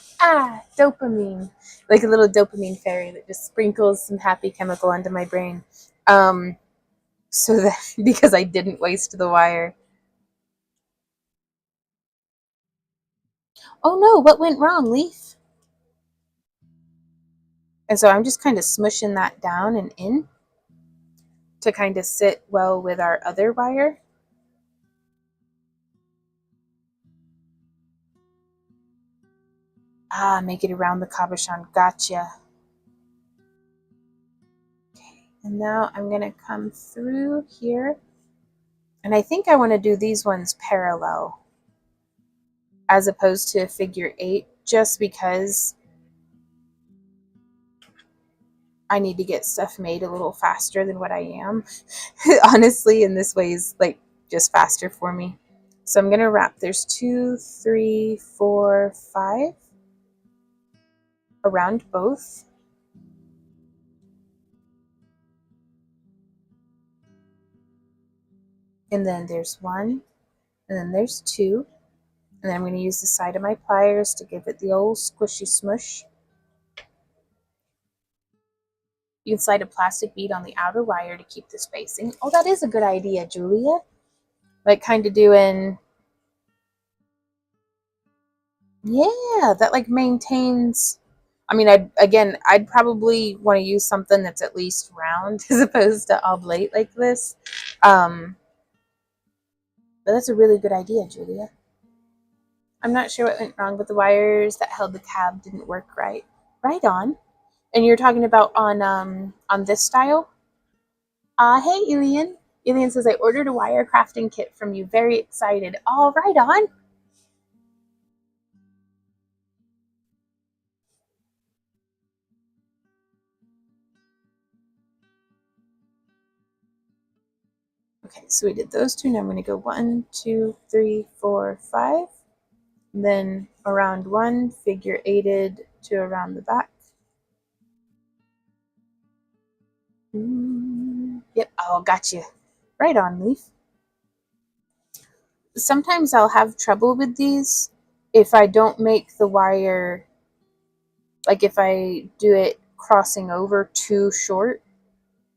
dopamine, like a little dopamine fairy that just sprinkles some happy chemical onto my brain. So that, because I didn't waste the wire. Oh no, what went wrong, Leaf? And so I'm just kind of smushing that down and in to kind of sit well with our other wire. Make it around the cabochon. Gotcha. Okay, and now I'm going to come through here. And I think I want to do these ones parallel as opposed to figure 8, just because I need to get stuff made a little faster than what I am. Honestly, and this way is like just faster for me. So I'm going to wrap, there's 2, 3, 4, 5 around both. And then there's 1, and then there's 2. And then I'm going to use the side of my pliers to give it the old squishy smush. You can slide a plastic bead on the outer wire to keep the spacing. Oh, that is a good idea, Julia. Like kind of doing, yeah, that like maintains. I mean, I'd probably want to use something that's at least round as opposed to oblate like this. But that's a really good idea, Julia. I'm not sure what went wrong, but the wires that held the cab didn't work right. Right on. And you're talking about on this style? Hey, Elian. Elian says, I ordered a wire crafting kit from you. Very excited. All right on. Okay, so we did those two. Now I'm going to go 1, 2, 3, 4, 5. Then around 1, figure eighted to around the back. Yep, oh, got you. Right on, Leaf. Sometimes I'll have trouble with these if I don't make the wire, like if I do it crossing over too short,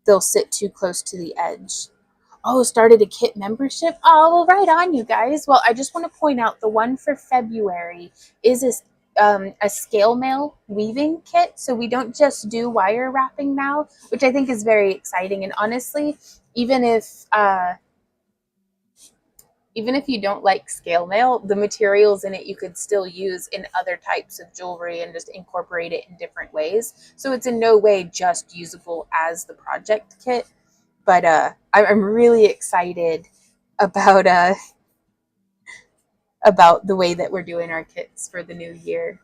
they'll sit too close to the edge. Oh, started a kit membership? Oh, well, right on, you guys. Well, I just want to point out the one for February is a scale mail weaving kit. So we don't just do wire wrapping now, which I think is very exciting. And honestly, even if you don't like scale mail, the materials in it you could still use in other types of jewelry and just incorporate it in different ways. So it's in no way just usable as the project kit. But I'm really excited about the way that we're doing our kits for the new year.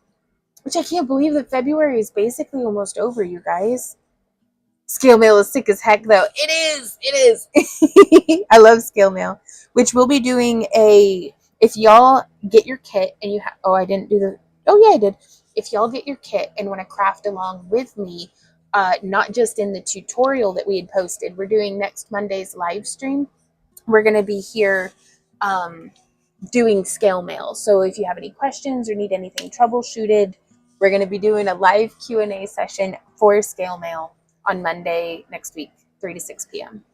Which I can't believe that February is basically almost over, you guys. Scale mail is sick as heck, though. It is. It is. I love scale mail. Which we'll be doing if y'all get your kit and you have. Oh, I didn't do the. Oh yeah, I did. If y'all get your kit and want to craft along with me, not just in the tutorial that we had posted, we're doing next Monday's live stream. We're going to be here doing scale mail. So if you have any questions or need anything troubleshooted, we're going to be doing a live Q&A session for scale mail on Monday next week, 3 to 6 p.m.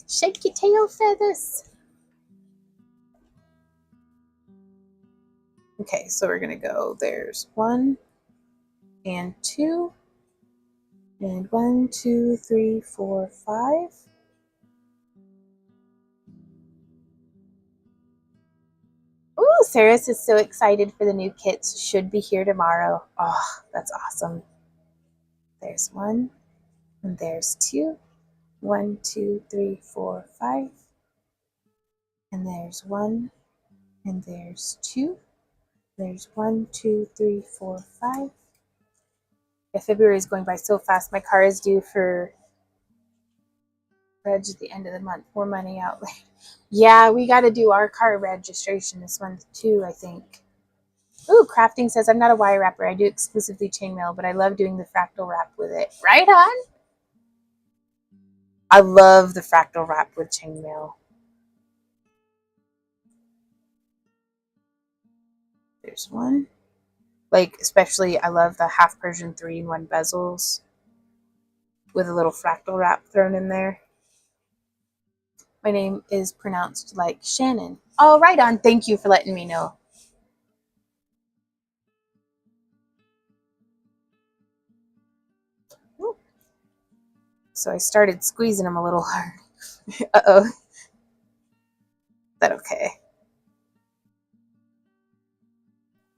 Shake your tail feathers. Okay, so we're going to go, there's 1 and 2, and 1, 2, 3, 4, 5. Ooh, Saris is so excited for the new kits. Should be here tomorrow. Oh, that's awesome. There's 1, and there's 2. 1, 2, 3, 4, 5. And there's 1, and there's 2. There's 1, 2, 3, 4, 5. Yeah, February is going by so fast. My car is due for reg at the end of the month. More money outlay. Yeah, we got to do our car registration this month too, I think. Ooh, Crafting says, I'm not a wire wrapper. I do exclusively chainmail, but I love doing the fractal wrap with it. Right on. I love the fractal wrap with chainmail. There's 1. Like, especially, I love the half Persian 3-in-1 bezels with a little fractal wrap thrown in there. My name is pronounced like Shannon. Oh, right on. Thank you for letting me know. So I started squeezing them a little hard. Uh-oh. Is that okay?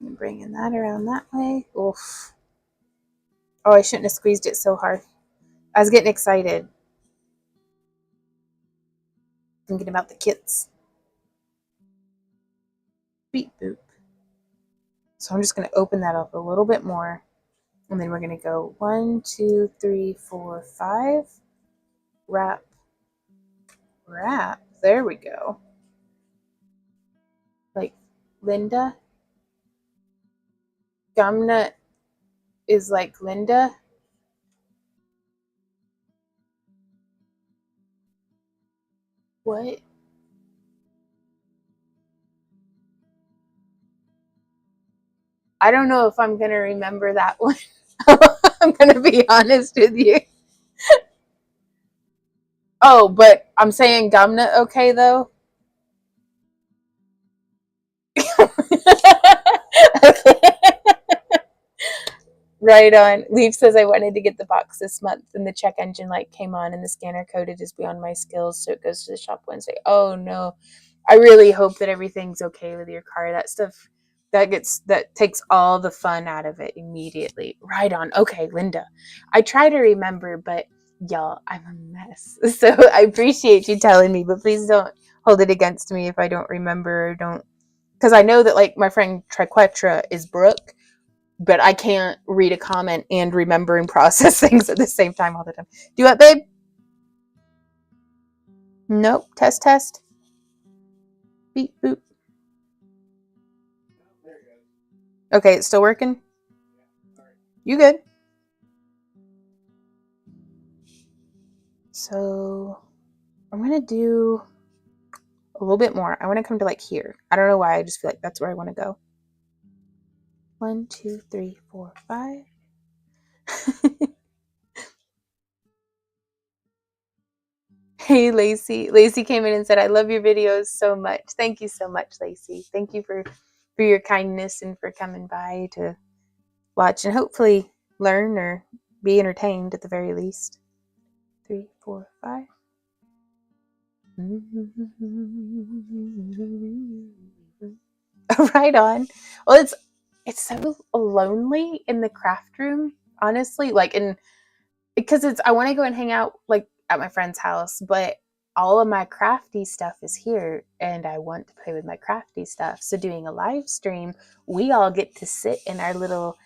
I'm bringing that around that way. Oof. Oh, I shouldn't have squeezed it so hard. I was getting excited. Thinking about the kits. Beep boop. So I'm just going to open that up a little bit more. And then we're going to go 1, 2, 3, 4, 5. Wrap. Wrap. There we go. Like Linda. Gumnut is like Linda. What? I don't know if I'm going to remember that one. I'm going to be honest with you. Oh, but I'm saying Gumnut okay, though? Okay. Right on. Leaf says I wanted to get the box this month and the check engine light came on and the scanner coded is beyond my skills, so it goes to the shop Wednesday. Oh no. I really hope that everything's okay with your car. That stuff that takes all the fun out of it immediately. Right on. Okay, Linda. I try to remember, but y'all, I'm a mess. So I appreciate you telling me, but please don't hold it against me if I don't remember or don't, because I know that like my friend Triquetra is Brooke. but I can't read a comment and remember and process things at the same time all the time. Do what, babe? Nope. Test, test. Beep, boop. Okay, it's still working? You good? So I'm going to do a little bit more. I want to come to like here. I don't know why. I just feel like that's where I want to go. 1, 2, 3, 4, 5. Hey, Lacey. Lacey came in and said, I love your videos so much. Thank you so much, Lacey. Thank you for your kindness and for coming by to watch and hopefully learn or be entertained at the very least. 3, 4, 5. Right on. Well, it's so lonely in the craft room, honestly. Like, because I want to go and hang out like at my friend's house, but all of my crafty stuff is here and I want to play with my crafty stuff. So doing a live stream, we all get to sit in our little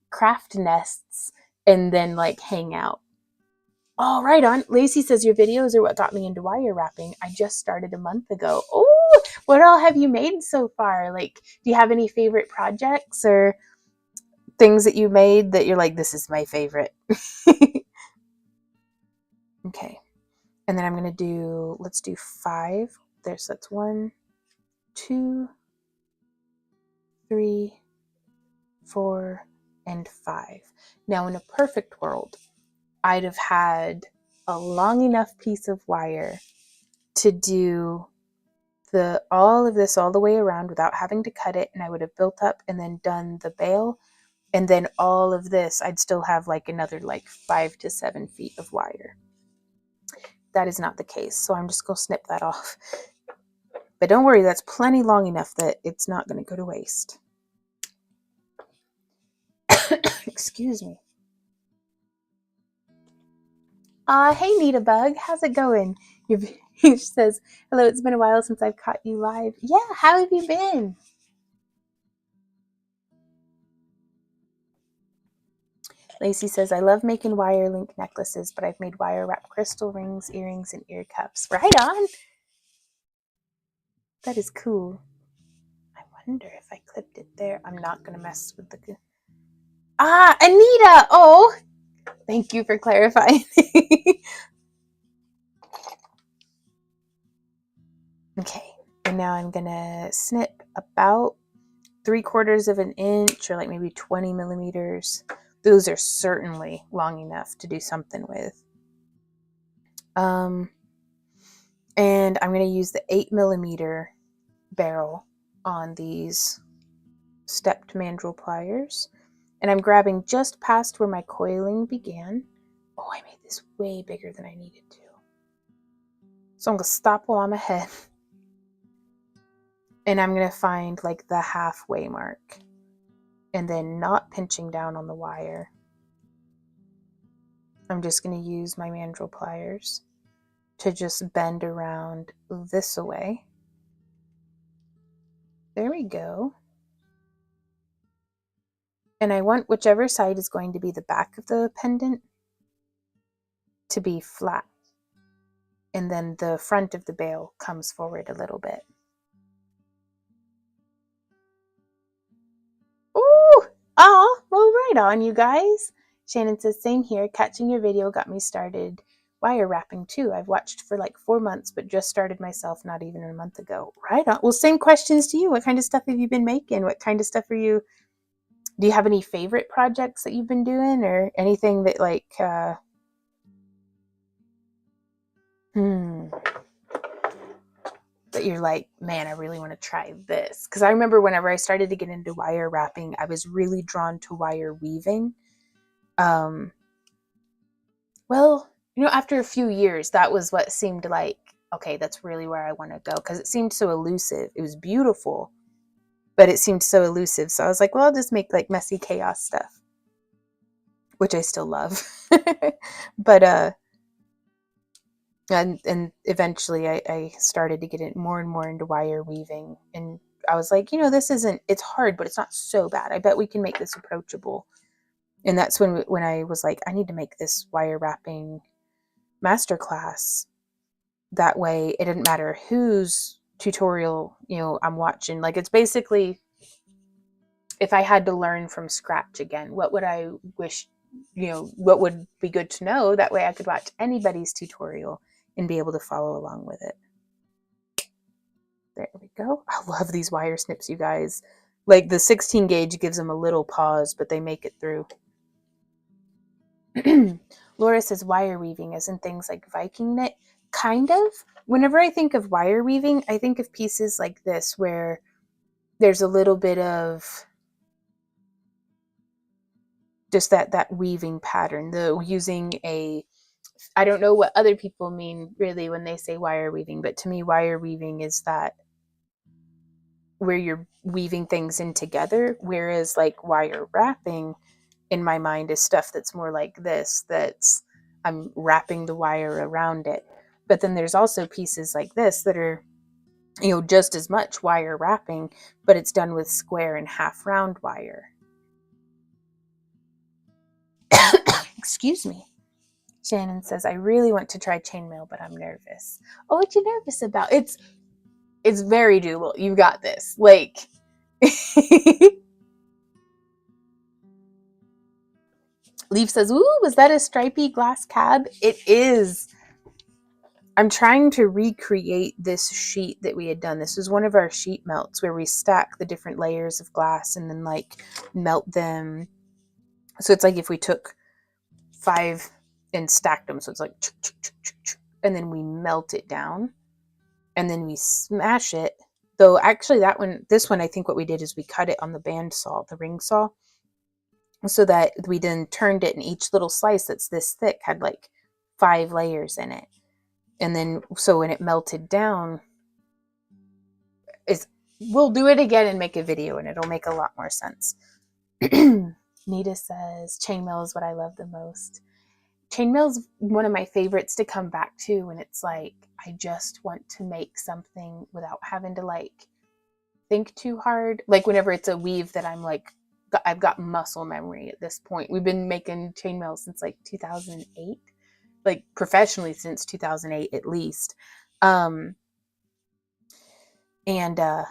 craft nests and then like hang out. Oh, right on. Lacey says your videos are what got me into wire wrapping. I just started a month ago. Oh, what all have you made so far? Like, do you have any favorite projects or things that you made that you're like, this is my favorite? Okay. And then I'm going to let's do 5. So that's 1, 2, 3, 4, and 5. Now, in a perfect world, I'd have had a long enough piece of wire to do all of this all the way around without having to cut it, and I would have built up and then done the bail, and then all of this, I'd still have like another like 5 to 7 feet of wire. That is not the case, so I'm just going to snip that off. But don't worry, that's plenty long enough that it's not going to go to waste. Excuse me. Hey, Nita Bug, how's it going? He says, hello, it's been a while since I've caught you live. Yeah, how have you been? Lacey says, I love making wire link necklaces, but I've made wire wrap crystal rings, earrings, and ear cups. Right on. That is cool. I wonder if I clipped it there. I'm not going to mess with the... Anita! Oh, thank you for clarifying. Okay, and now I'm going to snip about 3/4 of an inch or like maybe 20 millimeters. Those are certainly long enough to do something with. And I'm going to use the 8mm barrel on these stepped mandrel pliers. And I'm grabbing just past where my coiling began. Oh, I made this way bigger than I needed to. So I'm going to stop while I'm ahead. And I'm going to find like the halfway mark. And then not pinching down on the wire. I'm just going to use my mandrel pliers to just bend around this way. There we go. And I want whichever side is going to be the back of the pendant to be flat. And then the front of the bail comes forward a little bit. Ooh! Oh, well, right on, you guys. Shannon says, same here. Catching your video got me started wire wrapping too. I've watched for like 4 months, but just started myself not even a month ago. Right on. Well, same questions to you. What kind of stuff have you been making? What kind of stuff are you... Do you have any favorite projects that you've been doing or anything that like... that you're like, man, I really want to try this? Because I remember whenever I started to get into wire wrapping, I was really drawn to wire weaving. Well, after a few years, that was what seemed like, okay, that's really where I want to go, because it seemed so elusive. It was beautiful, but it seemed so elusive. So I was like, well, I'll just make like messy chaos stuff, which I still love. But and eventually I started to get it more and more into wire weaving, and I was like, it's hard, but it's not so bad. I bet we can make this approachable. And that's when I was like, I need to make this wire wrapping masterclass. That way it didn't matter whose tutorial, I'm watching. Like, it's basically, if I had to learn from scratch again, what would I wish, what would be good to know? That way I could watch anybody's tutorial and be able to follow along with it. There we go. I love these wire snips, you guys. Like, the 16 gauge gives them a little pause, but they make it through. Laura says wire weaving isn't things like Viking knit. Kind of. Whenever I think of wire weaving, I think of pieces like this where there's a little bit of just that weaving pattern. I don't know what other people mean really when they say wire weaving, but to me, wire weaving is that where you're weaving things in together, whereas like wire wrapping in my mind is stuff that's more like this, that's I'm wrapping the wire around it. But then there's also pieces like this that are, just as much wire wrapping, but it's done with square and half round wire. Excuse me. Shannon says, I really want to try chainmail, but I'm nervous. Oh, what you nervous about? It's very doable. You got this. Like, Leaf says, ooh, was that a stripy glass cab? It is. I'm trying to recreate this sheet that we had done. This was one of our sheet melts where we stack the different layers of glass and then like melt them. So it's like if we took 5 and stacked them. So it's like, and then we melt it down and then we smash it. Though actually this one, I think what we did is we cut it on the band saw, the ring saw, so that we then turned it, and each little slice that's this thick had like 5 layers in it. And then, so when it melted down, we'll do it again and make a video and it'll make a lot more sense. Nita says, chainmail is what I love the most. Chainmail is one of my favorites to come back to when it's like, I just want to make something without having to like think too hard. Like whenever it's a weave that I'm like, I've got muscle memory at this point. We've been making chainmail since like 2008. Like professionally since 2008 at least. And I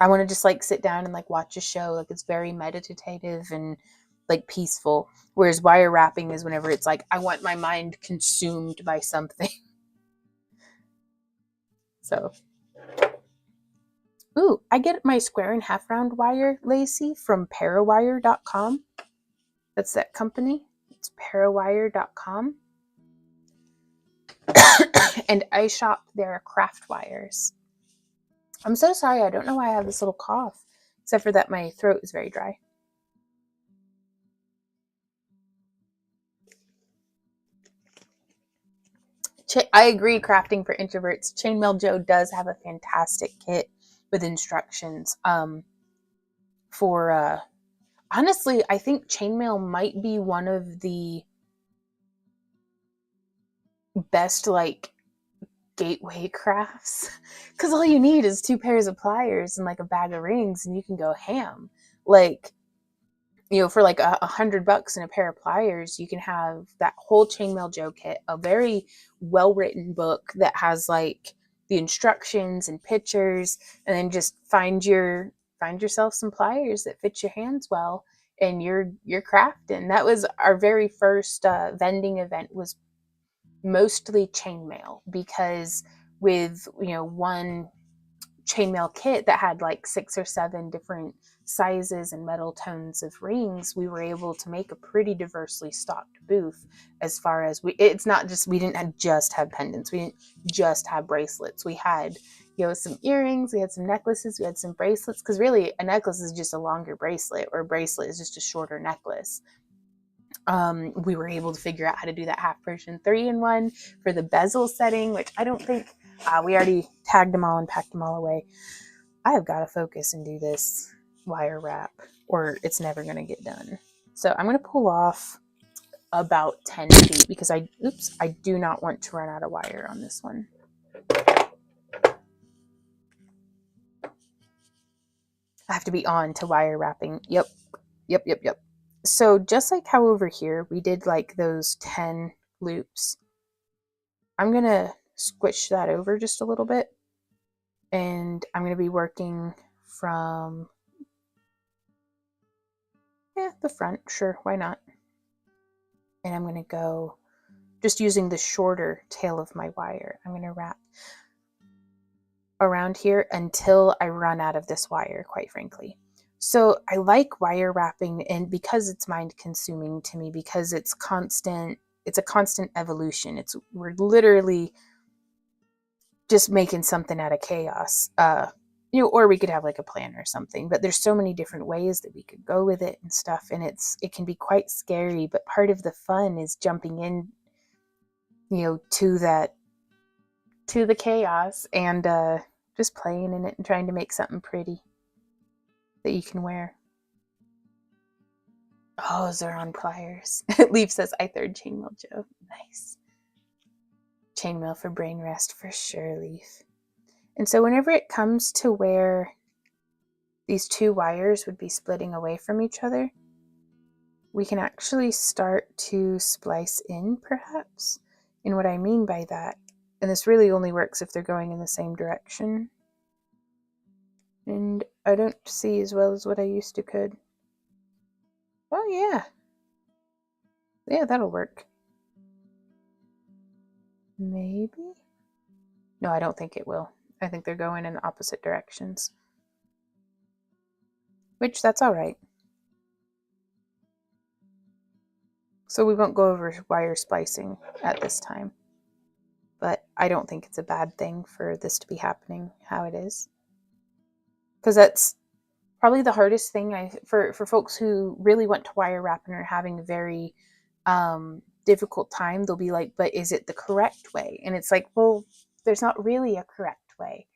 want to just like sit down and like watch a show. Like it's very meditative and like peaceful. Whereas wire wrapping is whenever it's like, I want my mind consumed by something. So, ooh, I get my square and half round wire, Lacey, from parawire.com. That's that company. It's parawire.com. And I shop their craft wires. I'm so sorry. I don't know why I have this little cough, except for that my throat is very dry. I agree, crafting for introverts. Chainmail Joe does have a fantastic kit with instructions. Honestly, I think chainmail might be one of the best like gateway crafts, because all you need is 2 pairs of pliers and like a bag of rings and you can go ham. Like, for like $100 and a pair of pliers, you can have that whole Chainmail Joe kit, a very well-written book that has like the instructions and pictures, and then just find yourself some pliers that fit your hands well, and you're crafting. That was our very first vending event, was mostly chainmail, because with one chainmail kit that had like 6 or 7 different sizes and metal tones of rings, we were able to make a pretty diversely stocked booth. As far as it's not just, we didn't just have pendants, we didn't just have bracelets, we had some earrings, we had some necklaces, we had some bracelets, because really a necklace is just a longer bracelet, or a bracelet is just a shorter necklace. We were able to figure out how to do that half Persian 3-in-1 for the bezel setting, which I don't think we already tagged them all and packed them all away. I have got to focus and do this wire wrap, or it's never going to get done. So I'm going to pull off about 10 feet because I do not want to run out of wire on this one. I have to be on to wire wrapping. Yep. So just like how over here we did like those 10 loops, I'm going to squish that over just a little bit. And I'm going to be working from, the front. Sure, why not? And I'm going to go just using the shorter tail of my wire. I'm going to wrap around here until I run out of this wire, quite frankly. So I like wire wrapping, and because it's mind consuming to me, because it's a constant evolution. We're literally just making something out of chaos. Or we could have like a plan or something, but there's so many different ways that we could go with it and stuff, and it can be quite scary, but part of the fun is jumping in, to the chaos and just playing in it and trying to make something pretty that you can wear. Oh, Zeron pliers. Leaf says, I third chainmail Joe. Nice. Chainmail for brain rest for sure, Leaf. And so whenever it comes to where these two wires would be splitting away from each other, we can actually start to splice in, perhaps. And what I mean by that, and this really only works if they're going in the same direction. And I don't see as well as what I used to could. Oh, yeah. Yeah, that'll work. Maybe? No, I don't think it will. I think they're going in opposite directions. Which, that's all right. So we won't go over wire splicing at this time. But I don't think it's a bad thing for this to be happening how it is. Because that's probably the hardest thing for folks who really want to wire wrap and are having a very difficult time. They'll be like, but is it the correct way? And it's like, well, there's not really a correct way.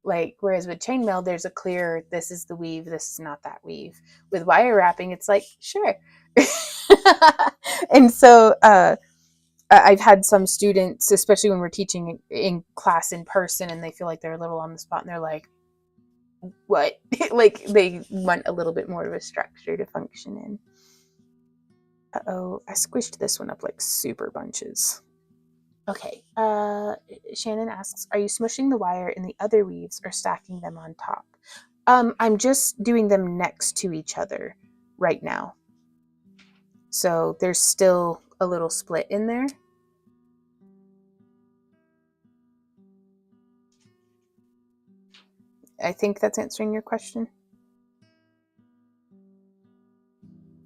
Like, whereas with chainmail, there's a clear, this is the weave, this is not that weave. With wire wrapping, it's like, sure. And so I've had some students, especially when we're teaching in class in person, and they feel like they're a little on the spot, and they're like, what? Like, they want a little bit more of a structure to function in. Uh-oh, I squished this one up like super bunches. Okay, Shannon asks, are you smushing the wire in the other weaves or stacking them on top? I'm just doing them next to each other right now. So there's still a little split in there. I think that's answering your question.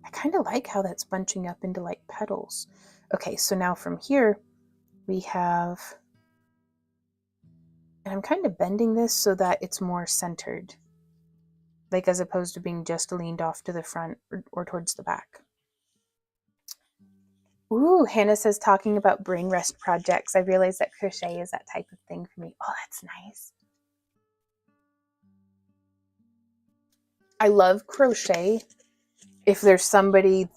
I kind of like how that's bunching up into like petals. Okay, so now from here we have, and I'm kind of bending this so that it's more centered, like as opposed to being just leaned off to the front or towards the back. Ooh, Hannah says, talking about brain rest projects, I realized that crochet is that type of thing for me. Oh, that's nice. I love crochet if there's somebody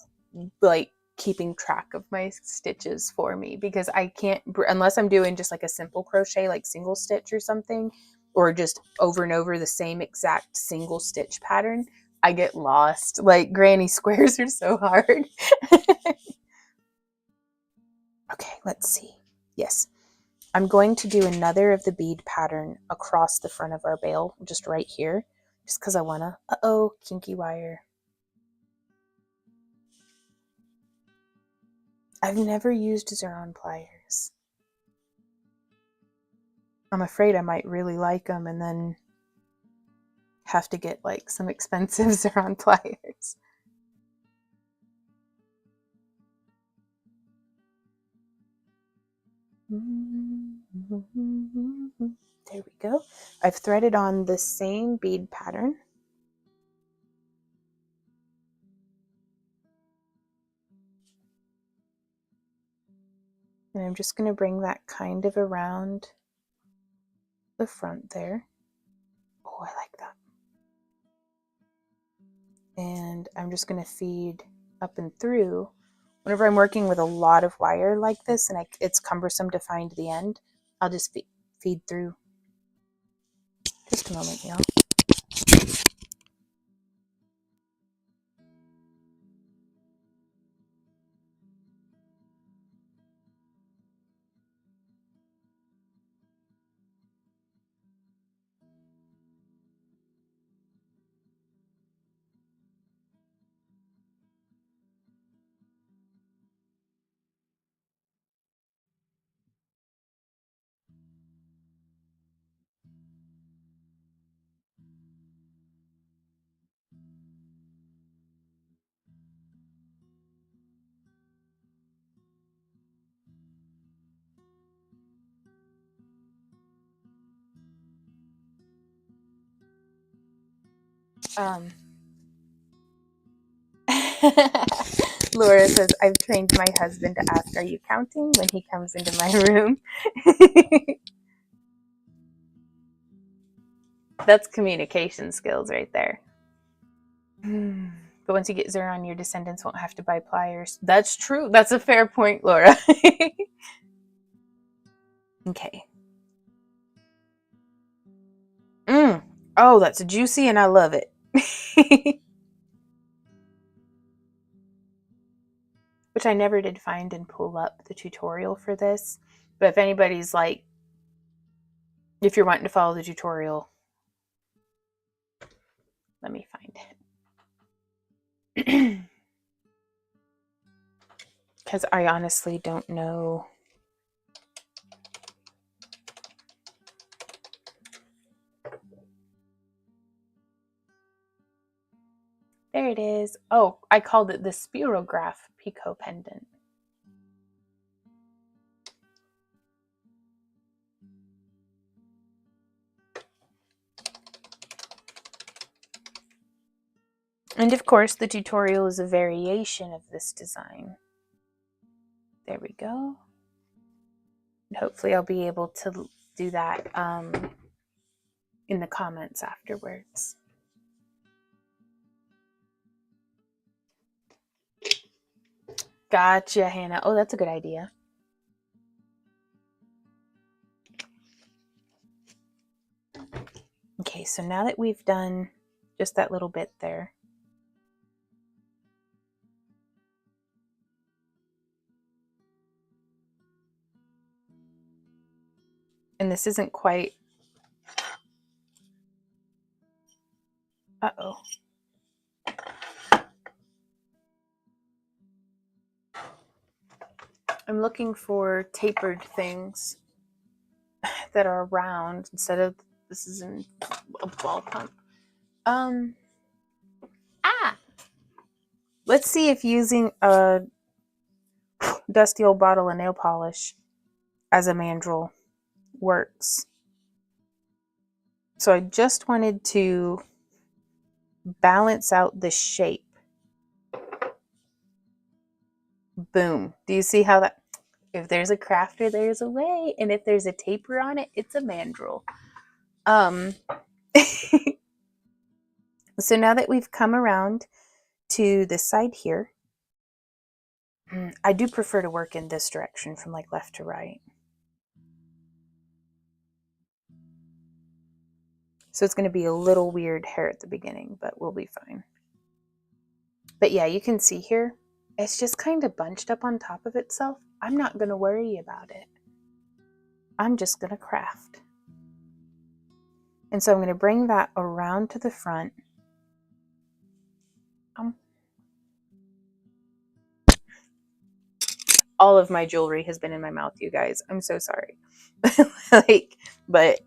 like keeping track of my stitches for me, because I can't, unless I'm doing just like a simple crochet, like single stitch or something, or just over and over the same exact single stitch pattern, I get lost. Like, granny squares are so hard. Okay, let's see. Yes, I'm going to do another of the bead pattern across the front of our bale, just right here, just because I want to. Uh-oh, kinky wire. I've never used Zeron pliers. I'm afraid I might really like them and then have to get like some expensive Zeron pliers. There we go. I've threaded on the same bead pattern. And I'm just going to bring that kind of around the front there. Oh, I like that. And I'm just going to feed up and through. Whenever I'm working with a lot of wire like this and it's cumbersome to find the end, I'll just feed through. Just a moment, y'all. Laura says, I've trained my husband to ask, are you counting when he comes into my room? That's communication skills right there. But once you get Xeron, your descendants won't have to buy pliers. That's true. That's a fair point, Laura. Okay. Oh, that's juicy and I love it. Which I never did find and pull up the tutorial for this. But if anybody's like, if you're wanting to follow the tutorial, let me find it. Because I honestly don't know. There it is. Oh, I called it the spirograph picot pendant. And of course, the tutorial is a variation of this design. There we go. And hopefully I'll be able to do that in the comments afterwards. Gotcha, Hannah. Oh, that's a good idea. Okay, so now that we've done just that little bit there, and this isn't quite, uh-oh. I'm looking for tapered things that are round instead of, this is in a ball pump. Let's see if using a dusty old bottle of nail polish as a mandrel works. So I just wanted to balance out the shape. Boom. Do you see how that, if there's a crafter, there's a way. And if there's a taper on it, it's a mandrel. So now that we've come around to this side here, I do prefer to work in this direction from like left to right. So it's going to be a little weird hair at the beginning, but we'll be fine. But yeah, you can see here, it's just kind of bunched up on top of itself. I'm not going to worry about it. I'm just going to craft. And so I'm going to bring that around to the front. All of my jewelry has been in my mouth, you guys. I'm so sorry. But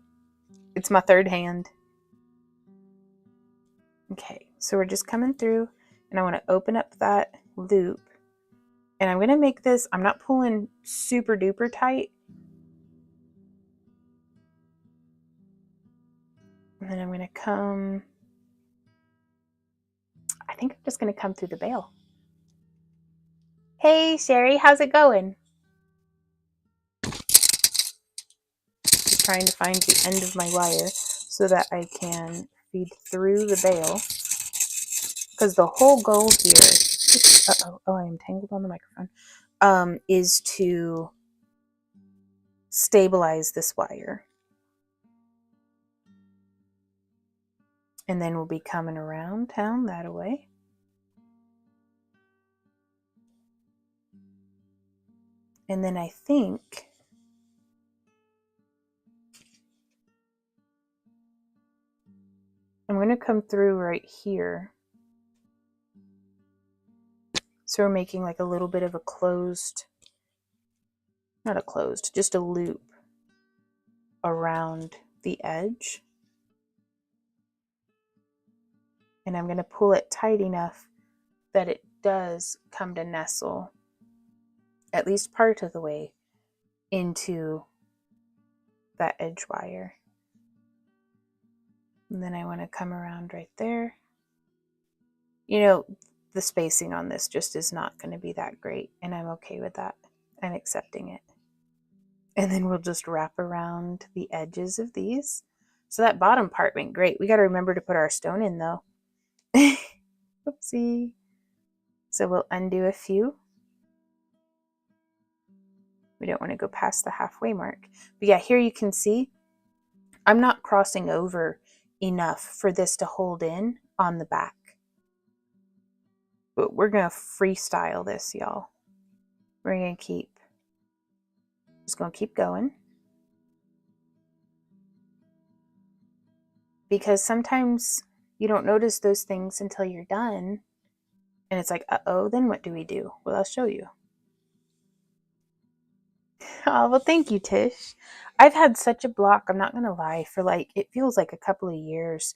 it's my third hand. Okay, so we're just coming through and I want to open up that loop. And I'm going to make this, I'm not pulling super duper tight. And then I'm going to come, I think I'm just going to come through the bail. Hey, Sherry, how's it going? Just trying to find the end of my wire so that I can feed through the bail. Because the whole goal here, I am tangled on the microphone, is to stabilize this wire. And then we'll be coming around town that way. And then I think I'm going to come through right here. So we're making like a little bit of a closed, not a closed, just a loop around the edge. And I'm going to pull it tight enough that it does come to nestle at least part of the way into that edge wire. And then I want to come around right there the spacing on this just is not going to be that great, and I'm okay with that. I'm accepting it. And then we'll just wrap around the edges of these. So that bottom part went great. We got to remember to put our stone in though. Oopsie. So we'll undo a few. We don't want to go past the halfway mark. But yeah, here you can see I'm not crossing over enough for this to hold in on the back. But we're going to freestyle this, y'all. We're going to keep going. Because sometimes you don't notice those things until you're done. And it's like, uh-oh, then what do we do? Well, I'll show you. Oh, well, thank you, Tish. I've had such a block, I'm not going to lie, for it feels like a couple of years.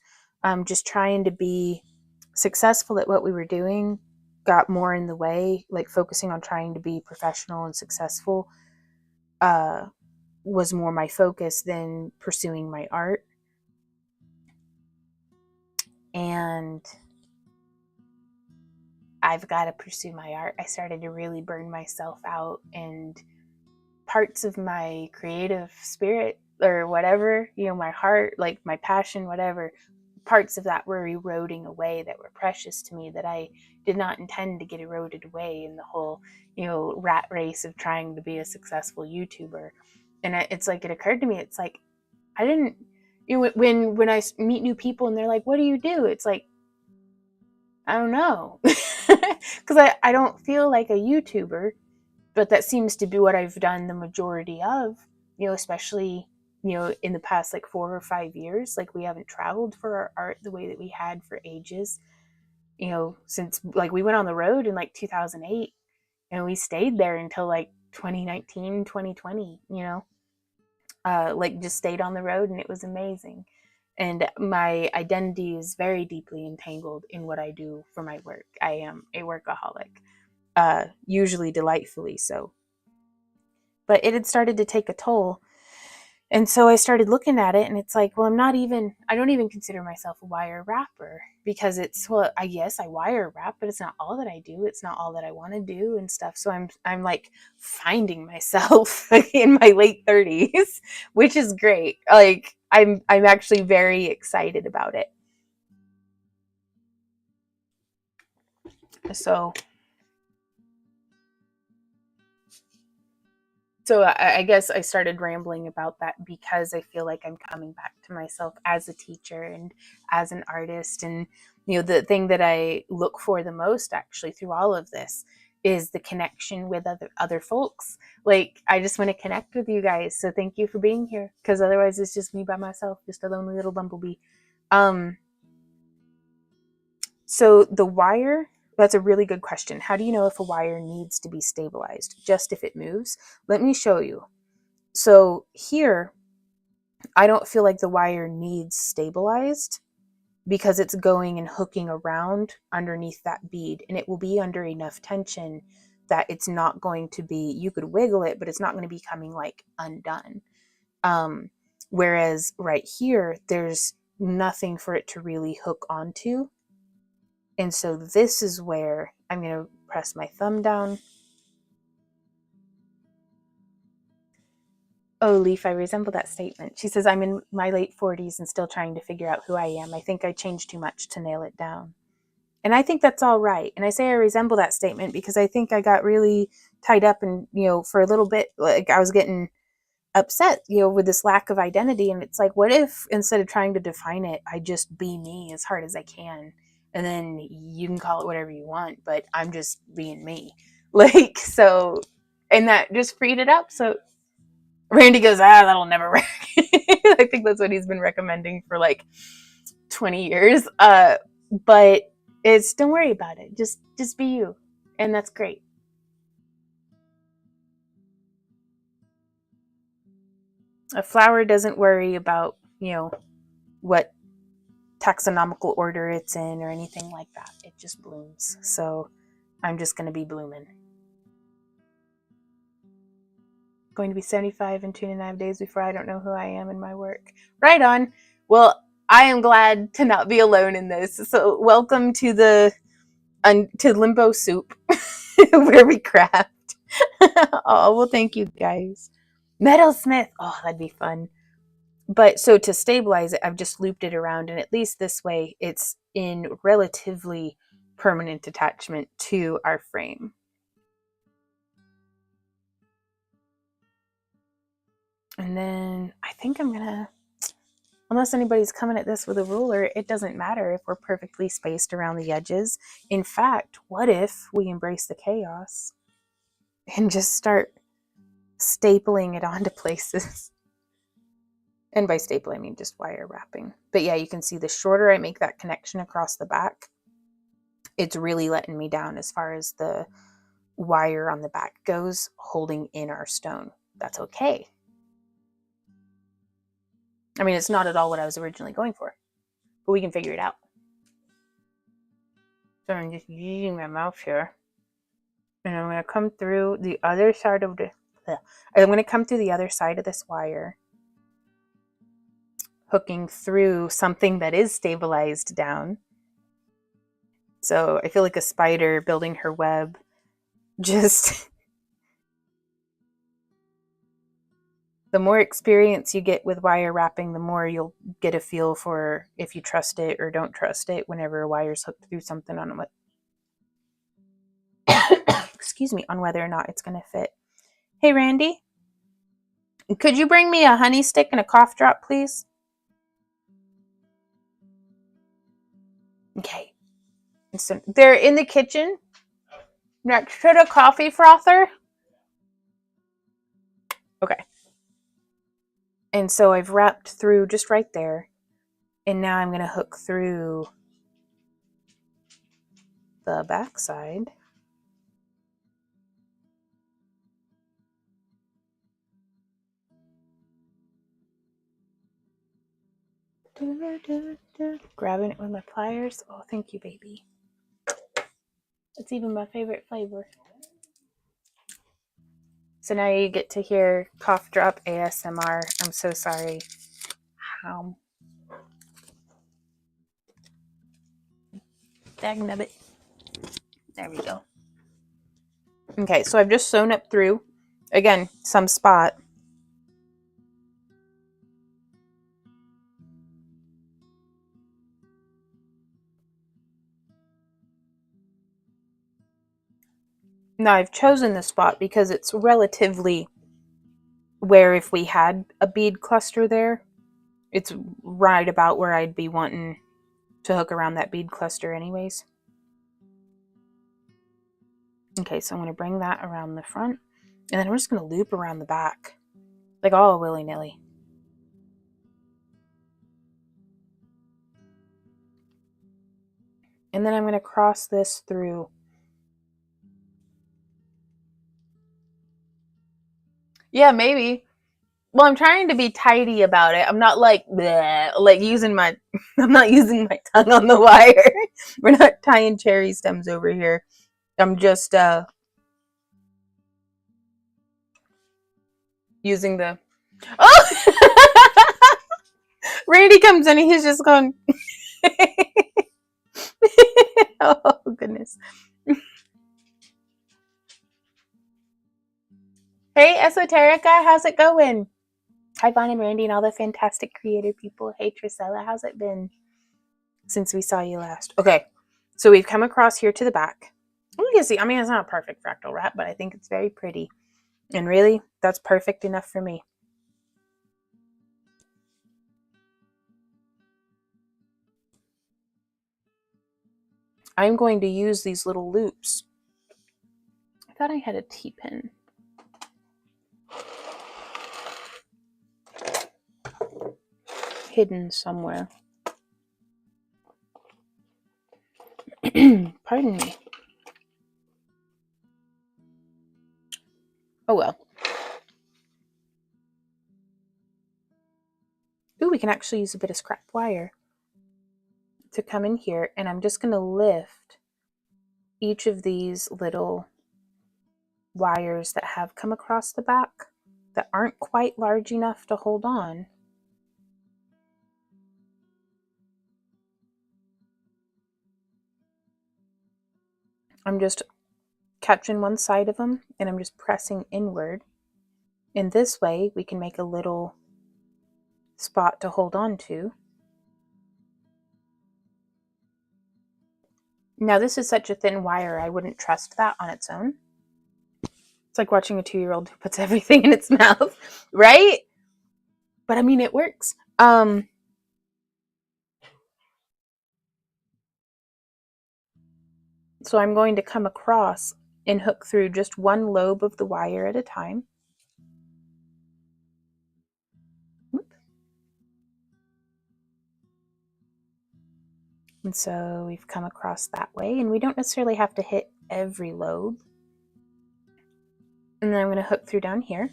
Just trying to be successful at what we were doing got more in the way, focusing on trying to be professional and successful was more my focus than pursuing my art. And I've got to pursue my art. I started to really burn myself out, and parts of my creative spirit or whatever, my heart, my passion, whatever, parts of that were eroding away that were precious to me that I did not intend to get eroded away in the whole, rat race of trying to be a successful YouTuber. And it's it occurred to me, it's I didn't, when I meet new people and they're like, what do you do? It's I don't know. Because I don't feel like a YouTuber, but that seems to be what I've done the majority of, especially, in the past 4 or 5 years. We haven't traveled for our art the way that we had for ages, since we went on the road in 2008 and we stayed there until 2019, 2020, just stayed on the road, and it was amazing. And my identity is very deeply entangled in what I do for my work. I am a workaholic, usually delightfully so. But it had started to take a toll. And so I started looking at it, and it's well, I don't even consider myself a wire wrapper, because yes, I wire wrap, but it's not all that I do. It's not all that I want to do and stuff. So I'm finding myself in my late 30s, which is great. I'm actually very excited about it. So I guess I started rambling about that because I feel like I'm coming back to myself as a teacher and as an artist. And, the thing that I look for the most actually through all of this is the connection with other folks. I just want to connect with you guys. So thank you for being here, because otherwise it's just me by myself, just a lonely little bumblebee. So the wire, that's a really good question. How do you know if a wire needs to be stabilized? Just if it moves? Let me show you. So here, I don't feel like the wire needs stabilized because it's going and hooking around underneath that bead, and it will be under enough tension that it's not going to be, you could wiggle it, but it's not going to be coming undone. Whereas right here, there's nothing for it to really hook onto. And so this is where I'm going to press my thumb down. Oh, Leaf, I resemble that statement. She says, I'm in my late 40s and still trying to figure out who I am. I think I changed too much to nail it down. And I think that's all right. And I say I resemble that statement because I think I got really tied up and, for a little bit, I was getting upset, with this lack of identity. And it's what if instead of trying to define it, I just be me as hard as I can? And then you can call it whatever you want, but I'm just being me. So, and that just freed it up. So Randy goes, that'll never work. I think that's what he's been recommending for 20 years. But don't worry about it. Just be you. And that's great. A flower doesn't worry about, what taxonomical order it's in or anything like that. It just blooms. So I'm just going to be blooming. Going to be 75 in 2.5 days before I don't know who I am in my work. Right on. Well, I am glad to not be alone in this. So welcome to the to limbo soup where we craft. Oh, well, thank you guys. Metalsmith. Oh, that'd be fun. But so to stabilize it, I've just looped it around, and at least this way it's in relatively permanent attachment to our frame. And then I think I'm gonna, unless anybody's coming at this with a ruler, it doesn't matter if we're perfectly spaced around the edges. In fact, what if we embrace the chaos and just start stapling it onto places? And by staple, I mean just wire wrapping. But yeah, you can see the shorter I make that connection across the back, it's really letting me down as far as the wire on the back goes, holding in our stone. That's okay. I mean, it's not at all what I was originally going for, but we can figure it out. So I'm just using my mouse here, and I'm going to come through the other side of I'm going to come through the other side of this wire, hooking through something that is stabilized down. So I feel like a spider building her web. Just the more experience you get with wire wrapping, the more you'll get a feel for if you trust it or don't trust it whenever a wire's hooked through something on what excuse me, on whether or not it's going to fit. Hey, Randy, could you bring me a honey stick and a cough drop, please? Okay. So they're in the kitchen next to the coffee frother. Okay. And so I've wrapped through just right there. And now I'm going to hook through the back side. Grabbing it with my pliers. Oh, thank you, baby. It's even my favorite flavor. So now you get to hear cough drop ASMR. I'm so sorry. How? Dagnabbit. There we go. Okay, so I've just sewn up through, again, some spot. Now I've chosen this spot because it's relatively where if we had a bead cluster there, it's right about where I'd be wanting to hook around that bead cluster anyways. Okay, so I'm going to bring that around the front, and then we're just going to loop around the back, like all willy-nilly. And then I'm going to cross this through. Yeah, maybe. Well, I'm trying to be tidy about it. I'm not like bleh, like using my I'm not using my tongue on the wire. We're not tying cherry stems over here. I'm just using the Oh Randy comes in and he's just going oh goodness. Hey Esoterica, how's it going? Hi Vaughn and Randy and all the fantastic creator people. Hey Trisella, how's it been since we saw you last? Okay, so we've come across here to the back. You can see, I mean, it's not a perfect fractal wrap, but I think it's very pretty. And really, that's perfect enough for me. I'm going to use these little loops. I thought I had a T-pin. Hidden somewhere. Pardon me. Oh well. Ooh, we can actually use a bit of scrap wire to come in here, and I'm just going to lift each of these little wires that have come across the back that aren't quite large enough to hold on. I'm just catching one side of them and I'm just pressing inward. In this way, we can make a little spot to hold on to. Now, this is such a thin wire, I wouldn't trust that on its own. It's like watching a 2-year-old who puts everything in its mouth, right? But I mean, it works. So I'm going to come across and hook through just one lobe of the wire at a time. And so we've come across that way, and we don't necessarily have to hit every lobe. And then I'm going to hook through down here.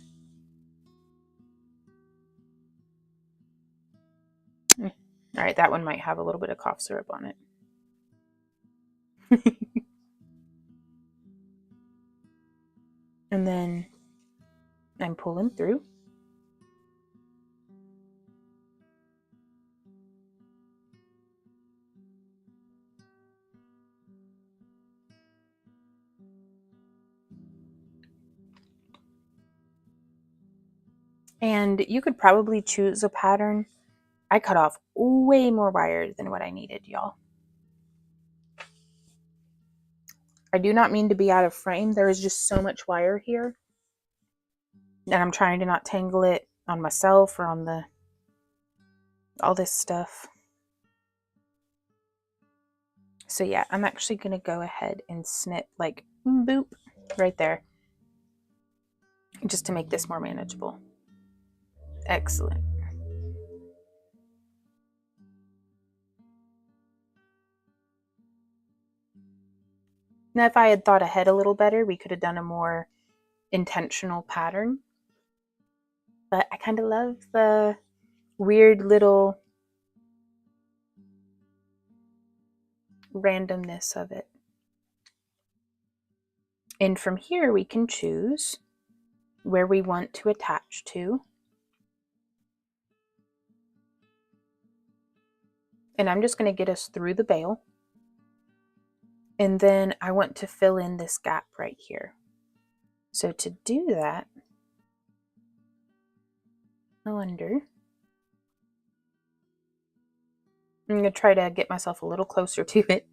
All right, that one might have a little bit of cough syrup on it. And then I'm pulling through. And you could probably choose a pattern. I cut off way more wire than what I needed, y'all. I do not mean to be out of frame. There is just so much wire here. And I'm trying to not tangle it on myself or on all this stuff. So yeah, I'm actually going to go ahead and snip like boop right there, just to make this more manageable. Excellent. Now, if I had thought ahead a little better, we could have done a more intentional pattern. But I kind of love the weird little randomness of it. And from here, we can choose where we want to attach to. And I'm just going to get us through the bail. And then I want to fill in this gap right here. So to do that, I'm going to try to get myself a little closer to it.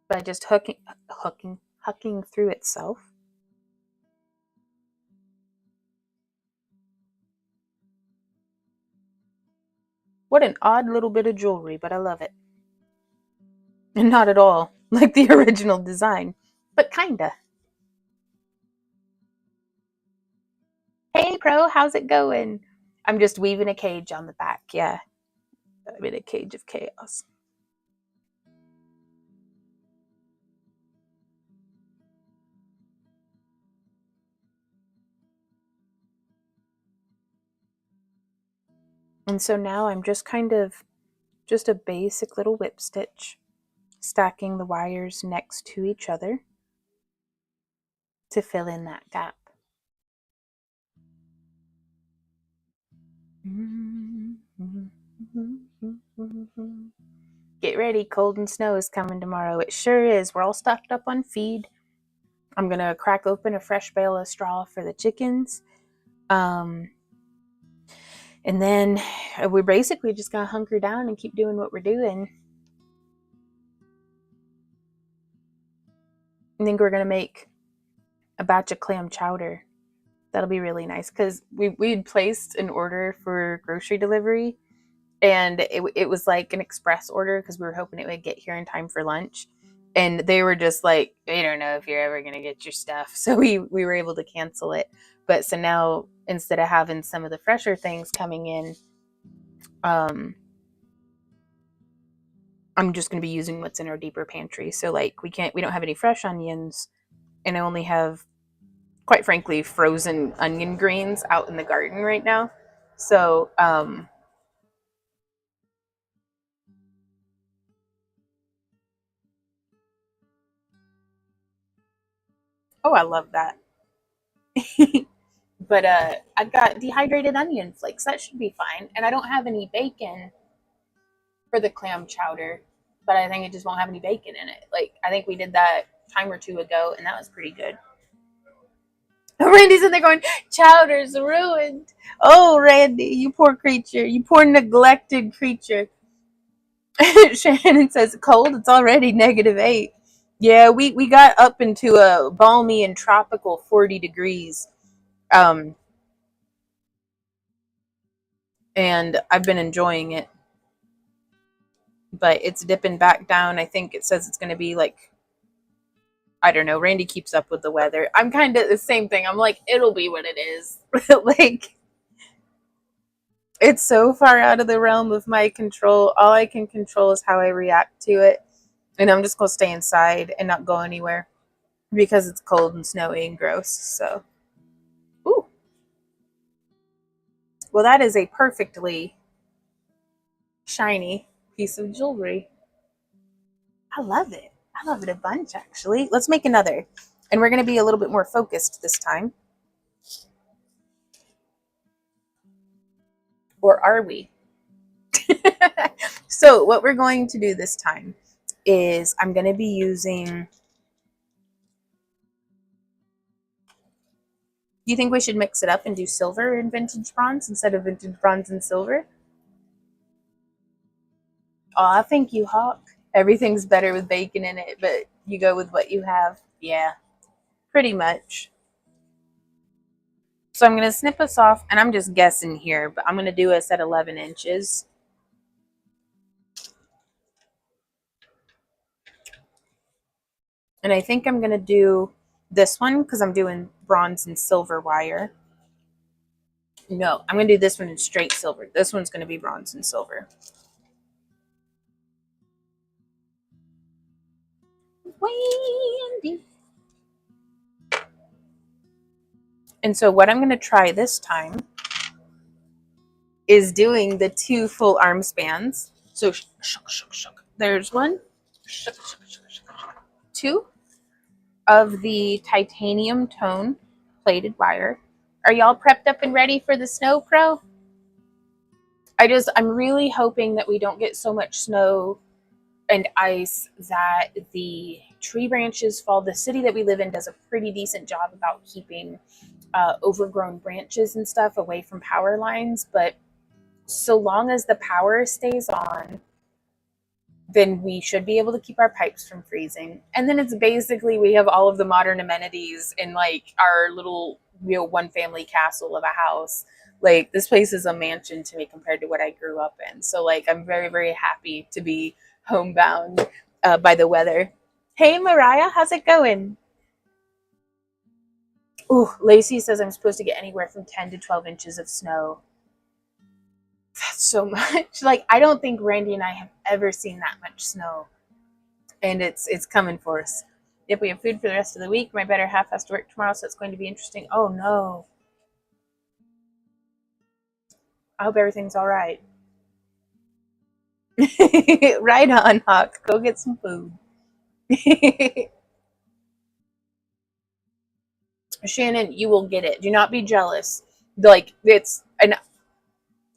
By just hucking through itself. What an odd little bit of jewelry, but I love it. And not at all like the original design, but kinda. Hey, Pro, how's it going? I'm just weaving a cage on the back, yeah. I'm in a cage of chaos. And so now I'm just just a basic little whip stitch, stacking the wires next to each other to fill in that gap. Get ready, cold and snow is coming tomorrow. It sure is. We're all stocked up on feed. I'm gonna crack open a fresh bale of straw for the chickens. And then we're basically just gonna hunker down and keep doing what we're doing. I think we're gonna make a batch of clam chowder. That'll be really nice because we'd placed an order for grocery delivery, and it was like an express order because we were hoping it would get here in time for lunch. And they were just like, we don't know if you're ever gonna get your stuff, so we were able to cancel it. But so now instead of having some of the fresher things coming in, I'm just gonna be using what's in our deeper pantry. So like we don't have any fresh onions, and I only have, quite frankly, frozen onion greens out in the garden right now. So oh, I love that. But I've got dehydrated onion flakes. That should be fine. And I don't have any bacon. for the clam chowder, but I think it just won't have any bacon in it. Like, I think we did that time or two ago, and that was pretty good. Randy's in there going, chowder's ruined. Oh, Randy, you poor creature. You poor neglected creature. Shannon says, cold, it's already -8. Yeah, we got up into a balmy and tropical 40 degrees. And I've been enjoying it. But it's dipping back down. I think it says it's going to be like, I don't know. Randy keeps up with the weather. I'm kind of the same thing. I'm like, it'll be what it is. Like, it's so far out of the realm of my control. All I can control is how I react to it. And I'm just going to stay inside and not go anywhere because it's cold and snowy and gross. So, ooh. Well, that is a perfectly shiny piece of jewelry. I love it. I love it a bunch, actually. Let's make another. And we're going to be a little bit more focused this time. Or are we? So what we're going to do this time is I'm going to be using... Do you think we should mix it up and do silver and vintage bronze instead of vintage bronze and silver? Aw, thank you, Hawk. Everything's better with bacon in it, but you go with what you have. Yeah, pretty much. So I'm going to snip us off, and I'm just guessing here, but I'm going to do us at 11 inches. And I think I'm going to do this one because I'm doing bronze and silver wire. No, I'm going to do this one in straight silver. This one's going to be bronze and silver. Wendy. And so what I'm going to try this time is doing the 2 full arm spans. So there's one. 2 of the titanium tone plated wire. Are y'all prepped up and ready for the snow, Pro? I'm really hoping that we don't get so much snow and ice that the tree branches fall. The city that we live in does a pretty decent job about keeping overgrown branches and stuff away from power lines, but so long as the power stays on, then we should be able to keep our pipes from freezing. And then it's basically, we have all of the modern amenities in like our little, one family castle of a house. Like, this place is a mansion to me compared to what I grew up in. So like, I'm very, very happy to be homebound by the weather. Hey Mariah, how's it going? Ooh, Lacey says I'm supposed to get anywhere from 10 to 12 inches of snow. That's so much. Like, I don't think Randy and I have ever seen that much snow. And it's coming for us. If we have food for the rest of the week, my better half has to work tomorrow, so it's going to be interesting. Oh no. I hope everything's all right. Right on, Hawk. Go get some food. Shannon, you will get it. Do not be jealous. Like,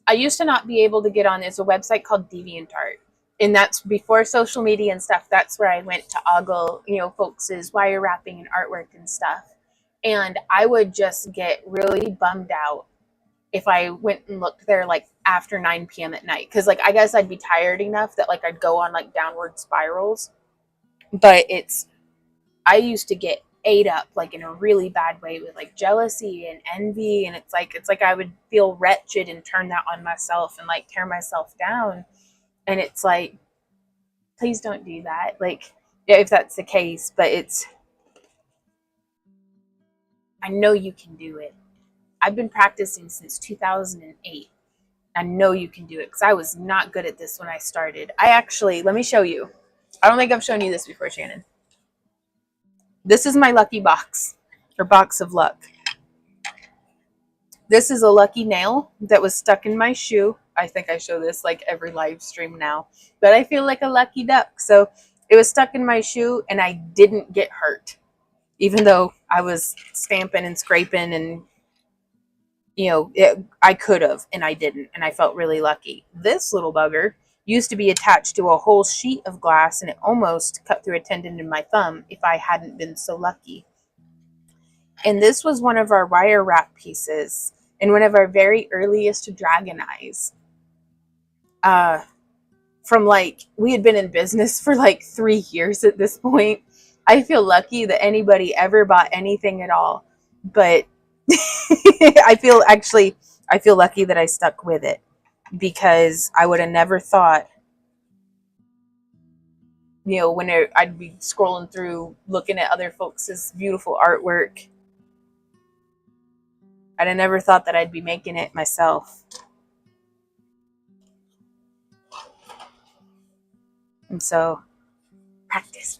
I used to not be able to get on. It's a website called DeviantArt. And that's before social media and stuff. That's where I went to ogle, folks' wire wrapping and artwork and stuff. And I would just get really bummed out if I went and looked there like after 9 p.m. at night. Because like, I guess I'd be tired enough that like I'd go on like downward spirals. But I used to get ate up like in a really bad way with like jealousy and envy. And it's like I would feel wretched and turn that on myself and like tear myself down. And it's like, please don't do that. Like, yeah, if that's the case, but I know you can do it. I've been practicing since 2008. I know you can do it because I was not good at this when I started. Let me show you. I don't think I've shown you this before, Shannon. This is my lucky box, or box of luck. This is a lucky nail that was stuck in my shoe. I think I show this like every live stream now, but I feel like a lucky duck. So it was stuck in my shoe and I didn't get hurt, even though I was stamping and scraping and, I could have, and I didn't. And I felt really lucky. This little bugger used to be attached to a whole sheet of glass, and it almost cut through a tendon in my thumb if I hadn't been so lucky. And this was one of our wire wrap pieces and one of our very earliest dragon eyes. From like, we had been in business for like 3 years at this point. I feel lucky that anybody ever bought anything at all. But I feel lucky that I stuck with it, because I would have never thought, when I'd be scrolling through looking at other folks' beautiful artwork, I'd have never thought that I'd be making it myself. And so practice.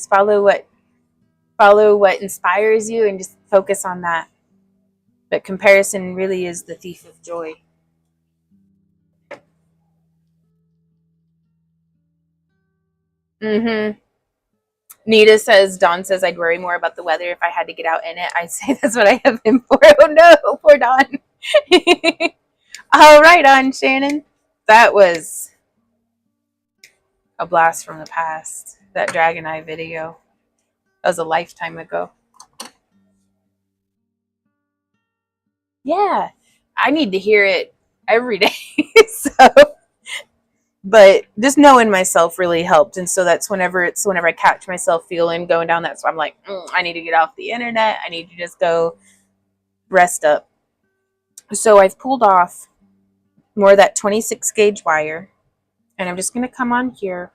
Follow what inspires you and just focus on that. But comparison really is the thief of joy. Mm-hmm. Nita says, Dawn says, I'd worry more about the weather if I had to get out in it. I'd say that's what I have him for. Oh no, poor Dawn. All right on, Shannon. That was a blast from the past. That Dragon Eye video. That was a lifetime ago. Yeah, I need to hear it every day. But just knowing myself really helped. And so that's whenever I catch myself feeling going down that, so I'm like, I need to get off the internet. I need to just go rest up. So I've pulled off more of that 26 gauge wire, and I'm just going to come on here.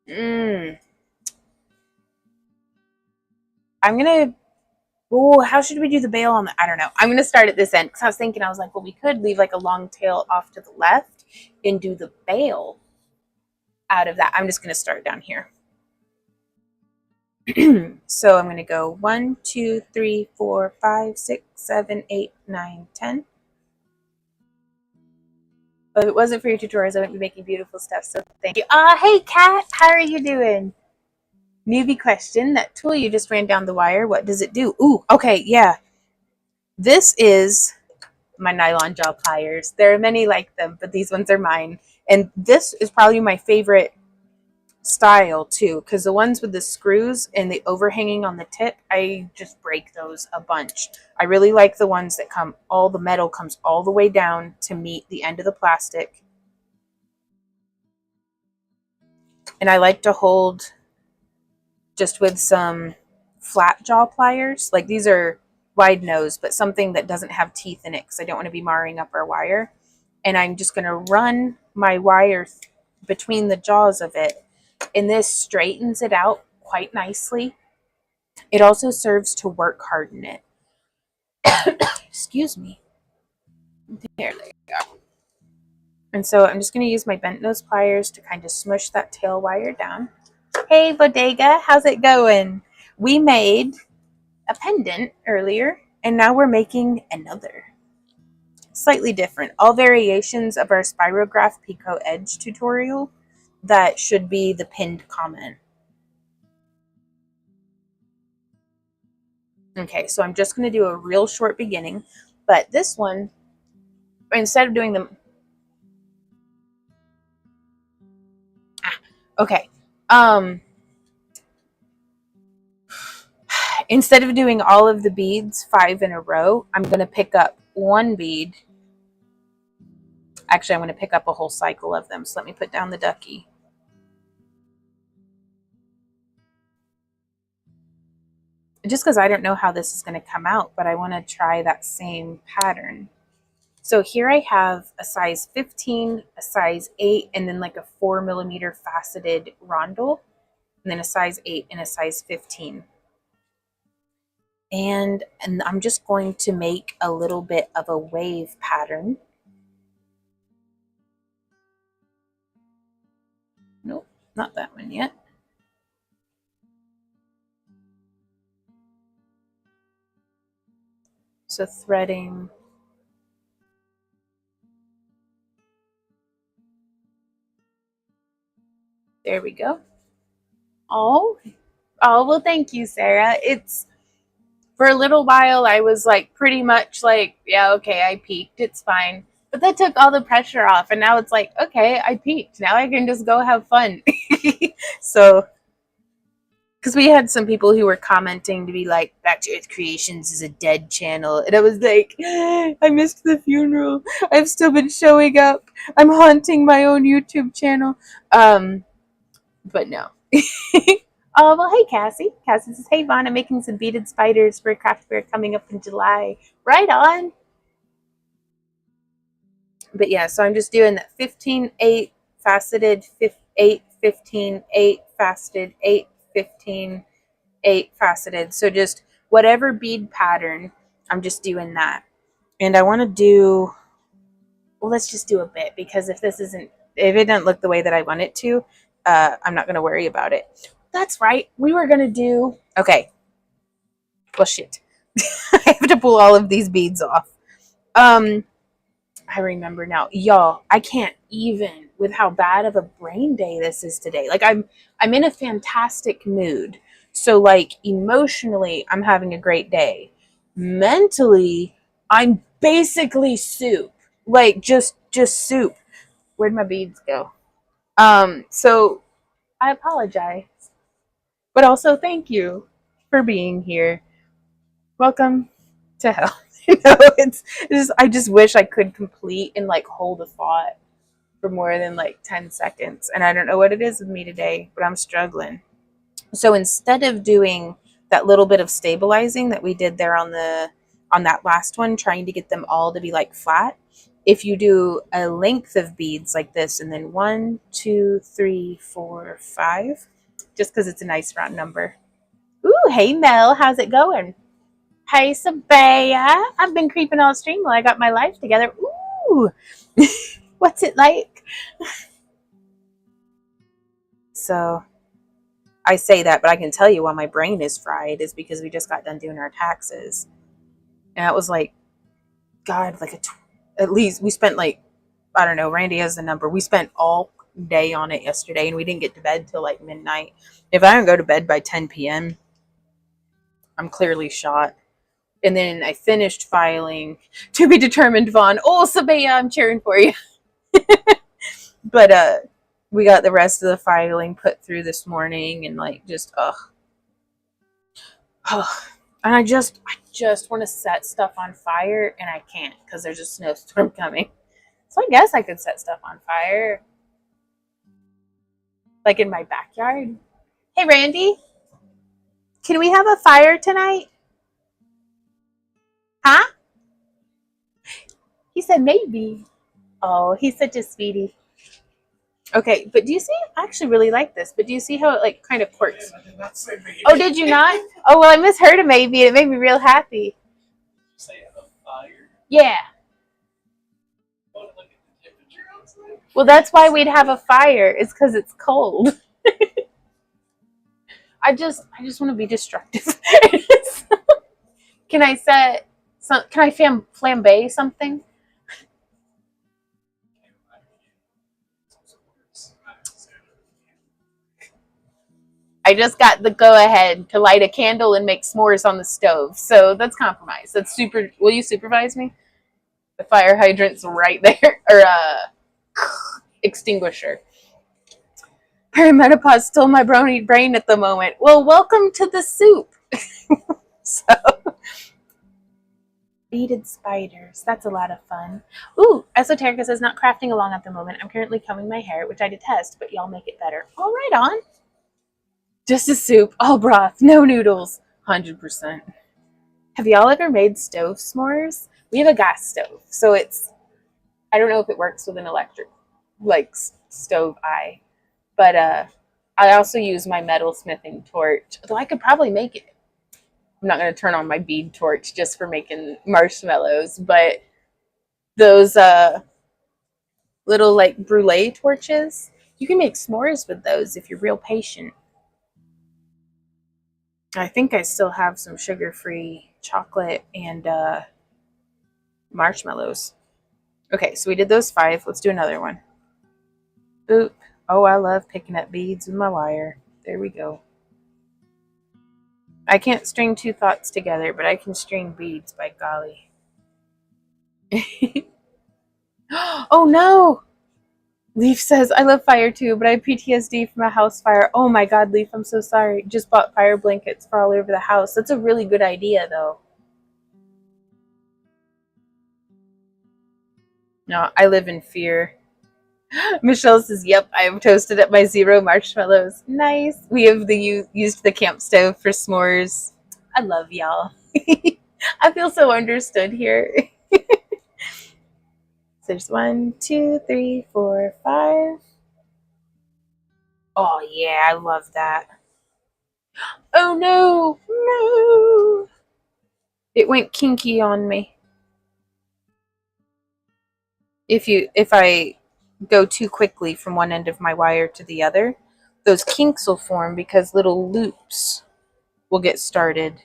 I'm going to, how should we do the bail on the, I don't know. I'm going to start at this end, because I was like, well, we could leave like a long tail off to the left and do the bail out of that. I'm just going to start down here. So I'm going to go 1, 2, 3, 4, 5, 6, 7, 8, 9, 10. But if it wasn't for your tutorials, I wouldn't be making beautiful stuff. So thank you. Hey, Kat, how are you doing? Newbie question. That tool you just ran down the wire, what does it do? Ooh, okay, yeah. This is my nylon jaw pliers. There are many like them, but these ones are mine. And this is probably my favorite style too, because the ones with the screws and the overhanging on the tip, I just break those a bunch. I really like the ones that all the metal comes all the way down to meet the end of the plastic. And I like to hold just with some flat jaw pliers. Like, these are wide nose, but something that doesn't have teeth in it, because I don't want to be marring up our wire. And I'm just going to run my wire between the jaws of it, and this straightens it out quite nicely. It also serves to work harden it. Excuse me. There they go. And so I'm just going to use my bent nose pliers to kind of smush that tail wire down. Hey, Bodega, how's it going? We made a pendant earlier, and now we're making another. Slightly different. All variations of our Spirograph Pico Edge tutorial that should be the pinned comment. Okay, so I'm just going to do a real short beginning, but this one, instead of doing them... okay. Instead of doing all of the beads 5 in a row, I'm going to pick up one bead. Actually, I'm going to pick up a whole cycle of them. So let me put down the ducky. Just because I don't know how this is going to come out, but I want to try that same pattern. So here I have a size 15, a size 8, and then like a 4mm faceted rondel, and then a size 8 and a size 15. And I'm just going to make a little bit of a wave pattern. Nope, not that one yet. So threading. There we go. Oh, well, thank you, Sarah. It's, for a little while, I was like, pretty much like, yeah, okay, I peaked. It's fine. But that took all the pressure off, and now it's like, okay, I peaked. Now I can just go have fun. So, because we had some people who were commenting to be like, Back to Earth Creations is a dead channel. And I was like, I missed the funeral. I've still been showing up. I'm haunting my own YouTube channel. But no. Oh, well, hey, Cassie. Cassie says, hey, Vaughn, I'm making some beaded spiders for a craft fair coming up in July. Right on. But yeah, so I'm just doing that 15, 8, faceted, 8, 15, 8, faceted, 8, 15, 8, faceted. So just whatever bead pattern, I'm just doing that. And I want to do, well, let's just do a bit, because if it doesn't look the way that I want it to, I'm not going to worry about it. That's right. We were going to do, okay. Well, shit. I have to pull all of these beads off. I remember now. Y'all, I can't even with how bad of a brain day this is today. Like I'm in a fantastic mood. So like emotionally, I'm having a great day. Mentally, I'm basically soup. Like just soup. Where'd my beads go? So I apologize. But also thank you for being here. Welcome to hell. It's just I just wish I could complete and like hold a thought for more than like 10 seconds. And I don't know what it is with me today, but I'm struggling. So instead of doing that little bit of stabilizing that we did there on that last one, trying to get them all to be like flat, if you do a length of beads like this, and then 1, 2, 3, 4, 5, just because it's a nice round number. Ooh, hey Mel, how's it going? Hey Sabaya, I've been creeping on stream while I got my life together. Ooh, what's it like? So I say that, but I can tell you why my brain is fried is because we just got done doing our taxes. And that was like, God, like at least we spent like, I don't know, Randy has the number. We spent all day on it yesterday and we didn't get to bed till like midnight. If I don't go to bed by 10 p.m., I'm clearly shot. And then I finished filing to be determined, Vaughn. Oh, Sabaya, I'm cheering for you. But we got the rest of the filing put through this morning and like just and I just want to set stuff on fire and I can't because there's a snowstorm coming. So I guess I could set stuff on fire like in my backyard. Hey Randy, can we have a fire tonight? Huh? He said maybe. Oh, he's such a sweetie. Okay, but do you see? I actually really like this, but do you see how it like kind of quirks? I did not say maybe. Oh, did you not? Oh, well, I misheard a maybe. It made me real happy. Say a fire. Yeah. Want to look at the temperature outside? Well, that's why we'd have a fire. It's because it's cold. I just want to be destructive. Can I set? Can I flambe something? I just got the go ahead to light a candle and make s'mores on the stove. So that's compromise. That's super. Will you supervise me? The fire hydrant's right there, or extinguisher. Perimenopause stole my brain at the moment. Well, welcome to the soup. So, beaded spiders. That's a lot of fun. Ooh, Esoterica says not crafting along at the moment. I'm currently combing my hair, which I detest, but y'all make it better. All right, on. Just a soup, all broth, no noodles. 100%. Have y'all ever made stove s'mores? We have a gas stove, so I don't know if it works with an electric, like, stove eye. But I also use my metal smithing torch, although I could probably make it. I'm not going to turn on my bead torch just for making marshmallows, but those little like brulee torches, you can make s'mores with those if you're real patient. I think I still have some sugar-free chocolate and marshmallows. Okay, so we did those 5. Let's do another one. Boop. Oh, I love picking up beads with my wire. There we go. I can't string 2 thoughts together, but I can string beads, by golly. Oh no! Leaf says, I love fire too, but I have PTSD from a house fire. Oh my god, Leaf, I'm so sorry. Just bought fire blankets for all over the house. That's a really good idea, though. No, I live in fear. Michelle says, yep, I have toasted up my zero marshmallows. Nice. We have used the camp stove for s'mores. I love y'all. I feel so understood here. So there's 1, 2, 3, 4, 5. Oh yeah, I love that. Oh no, no! It went kinky on me. If I go too quickly from one end of my wire to the other, those kinks will form because little loops will get started.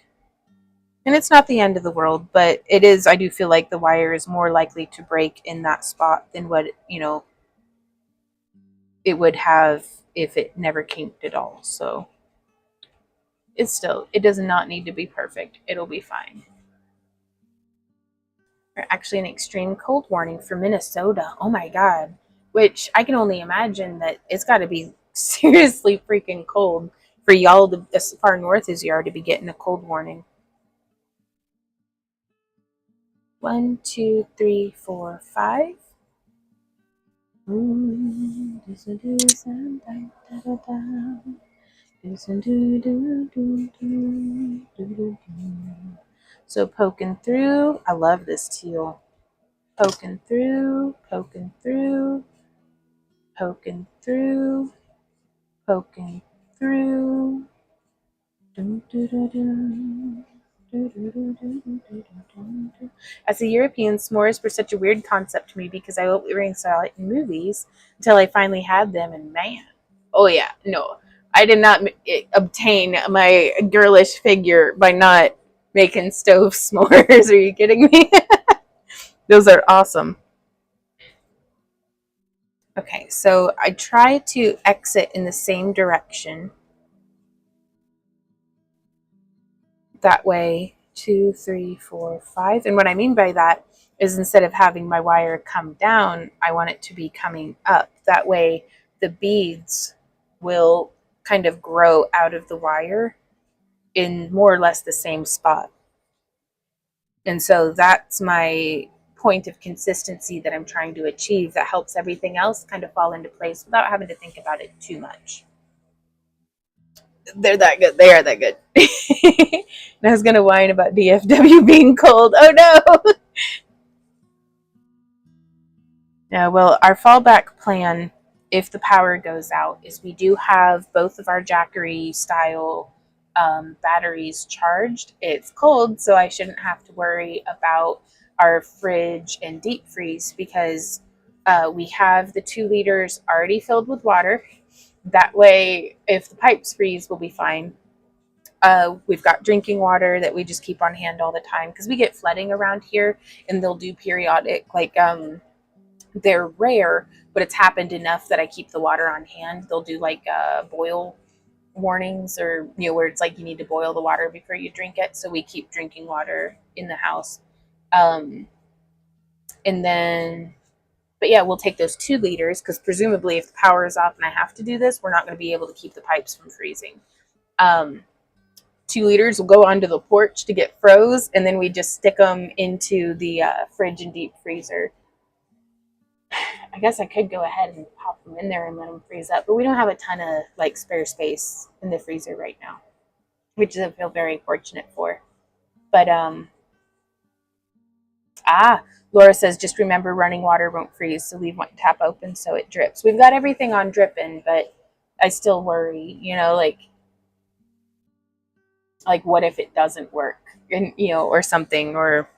And it's not the end of the world, but it is. I do feel like the wire is more likely to break in that spot than what, it would have if it never kinked at all. So it does not need to be perfect. It'll be fine. Actually, an extreme cold warning for Minnesota. Oh my god. Which I can only imagine that it's got to be seriously freaking cold for y'all to, as far north as you are, to be getting a cold warning. 1, 2, 3, 4, 5. So poking through. I love this teal. Poking through, poking through, poking through, poking through. As a European, s'mores were such a weird concept to me because I only saw it in movies until I finally had them, and man, oh yeah, no, I did not obtain my girlish figure by not making stove s'mores. Are you kidding me? Those are awesome. Okay, so I try to exit in the same direction. That way, 2, 3, 4, 5. And what I mean by that is instead of having my wire come down, I want it to be coming up. That way, the beads will kind of grow out of the wire in more or less the same spot. And so that's my point of consistency that I'm trying to achieve that helps everything else kind of fall into place without having to think about it too much. They're that good. They are that good. And I was going to whine about DFW being cold. Oh no. Yeah, well, our fallback plan, if the power goes out, is we do have both of our Jackery style batteries charged. It's cold, so I shouldn't have to worry about our fridge and deep freeze because we have the 2 liters already filled with water. That way, if the pipes freeze, we'll be fine. We've got drinking water that we just keep on hand all the time because we get flooding around here, and they'll do periodic, they're rare, but it's happened enough that I keep the water on hand. They'll do boil warnings, or where it's like you need to boil the water before you drink it. So we keep drinking water in the house, and then. But yeah, we'll take those 2 liters because presumably if the power is off and I have to do this, we're not going to be able to keep the pipes from freezing. 2 liters will go onto the porch to get froze, and then we just stick them into the fridge and deep freezer. I guess I could go ahead and pop them in there and let them freeze up, but we don't have a ton of spare space in the freezer right now, which I feel very fortunate for. But Laura says just remember running water won't freeze, so leave one tap open so it drips. We've got everything on dripping, but I still worry, like what if it doesn't work, and or something, or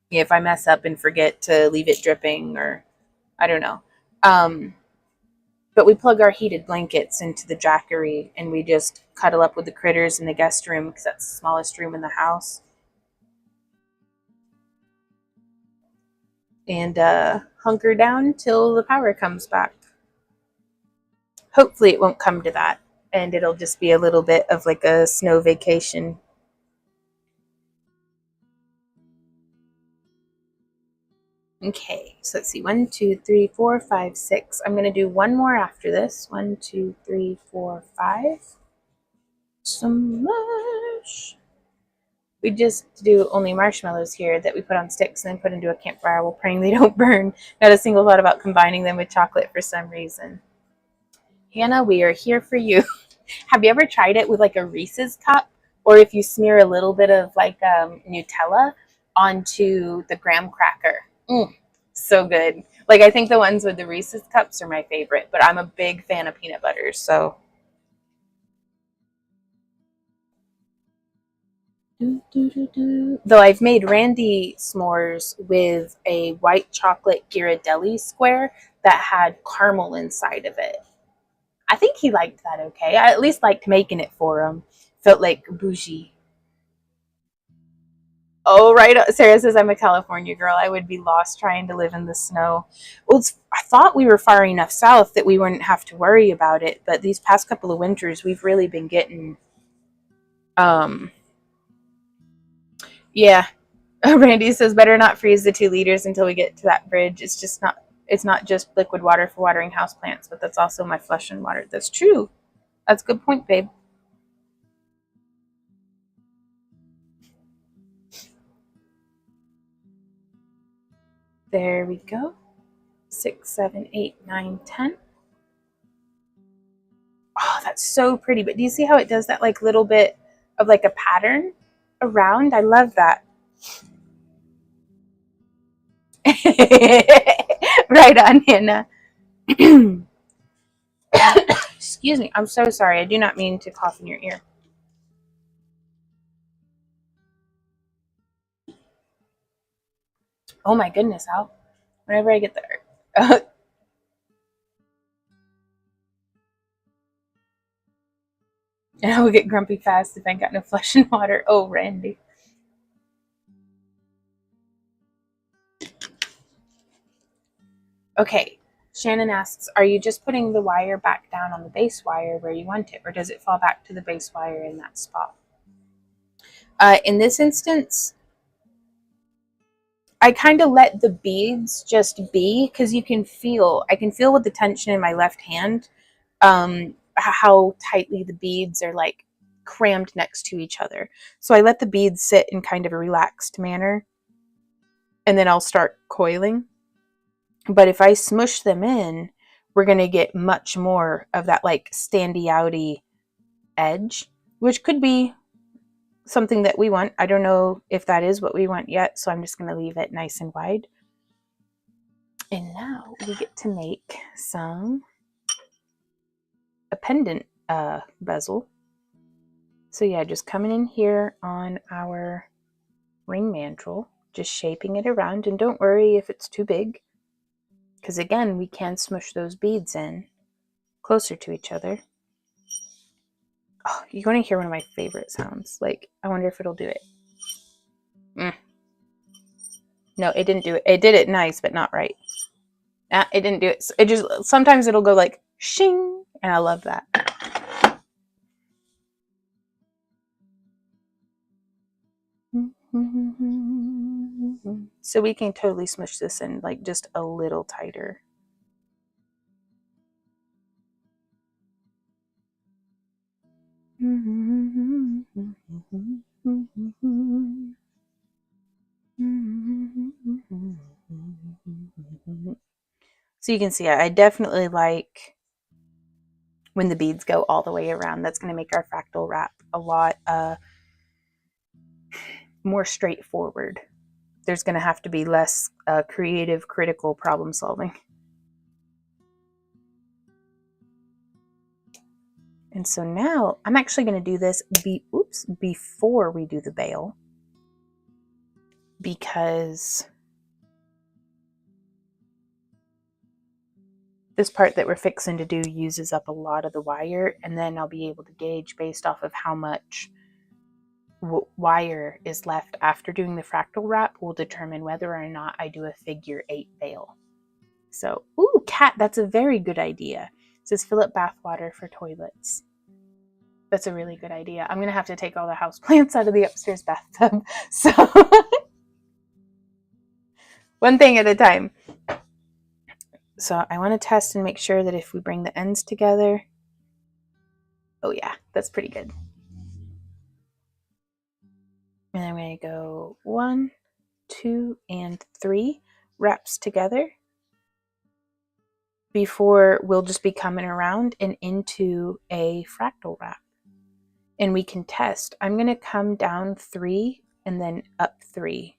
if I mess up and forget to leave it dripping, or I don't know. But we plug our heated blankets into the Jackery and we just cuddle up with the critters in the guest room because that's the smallest room in the house, and hunker down till the power comes back. Hopefully it won't come to that, and it'll just be a little bit of like a snow vacation. Okay, so let's see. 1, 2, 3, 4, 5, 6. I'm going to do one more after this. 1, 2, 3, 4, 5. Some mush. We just do only marshmallows here that we put on sticks and then put into a campfire while praying they don't burn. Not a single thought about combining them with chocolate for some reason. Hannah, we are here for you. Have you ever tried it with like a Reese's cup? Or if you smear a little bit of like Nutella onto the graham cracker? So good. Like I think the ones with the Reese's cups are my favorite, but I'm a big fan of peanut butter, so. Though I've made Randy s'mores with a white chocolate Ghirardelli square that had caramel inside of it. I think he liked that okay. I at least liked making it for him. Felt like bougie. Oh, right. Sarah says I'm a California girl. I would be lost trying to live in the snow. Well, I thought we were far enough south that we wouldn't have to worry about it, but these past couple of winters, we've really been getting, um, yeah. Randy says better not freeze the 2 liters until we get to that bridge. It's not just liquid water for watering houseplants, but that's also my flush and water. That's true. That's a good point, babe. There we go. 6, 7, 8, 9, 10. Oh, that's so pretty. But do you see how it does that like little bit of like a pattern around? I love that. Right on, Hannah. Excuse me. I'm so sorry. I do not mean to cough in your ear. Oh my goodness, Al. Whenever I get there. And I will get grumpy fast if I got no flesh and water. Oh, Randy. Okay. Shannon asks, are you just putting the wire back down on the base wire where you want it, or does it fall back to the base wire in that spot? In this instance, I kind of let the beads just be because I can feel with the tension in my left hand, how tightly the beads are like crammed next to each other. So I let the beads sit in kind of a relaxed manner and then I'll start coiling. But if I smush them in, we're going to get much more of that like standy outy edge, which could be something that we want. I don't know if that is what we want yet, so I'm just going to leave it nice and wide. And now we get to make a pendant bezel. So yeah, just coming in here on our ring mantle, just shaping it around, and don't worry if it's too big, because again, we can smush those beads in closer to each other. Oh, you're going to hear one of my favorite sounds. Like, I wonder if it'll do it. No, it didn't do it. It did it nice, but not right. It didn't do it. It just, sometimes it'll go like, shing, and I love that. So we can totally smush this in like just a little tighter. So you can see I definitely like when the beads go all the way around. That's going to make our fractal wrap a lot more straightforward. There's going to have to be less creative, critical problem solving. And so now I'm actually going to do this before we do the bail, because this part that we're fixing to do uses up a lot of the wire, and then I'll be able to gauge based off of how much wire is left after doing the fractal wrap will determine whether or not I do a figure 8 bail. So, ooh, Kat, that's a very good idea. It says fill up bathwater for toilets. That's a really good idea. I'm going to have to take all the houseplants out of the upstairs bathtub. So One thing at a time. So I want to test and make sure that if we bring the ends together, oh yeah, that's pretty good. And I'm going to go 1, 2, and 3 wraps together before we'll just be coming around and into a fractal wrap. And we can test. I'm going to come down 3 and then up 3.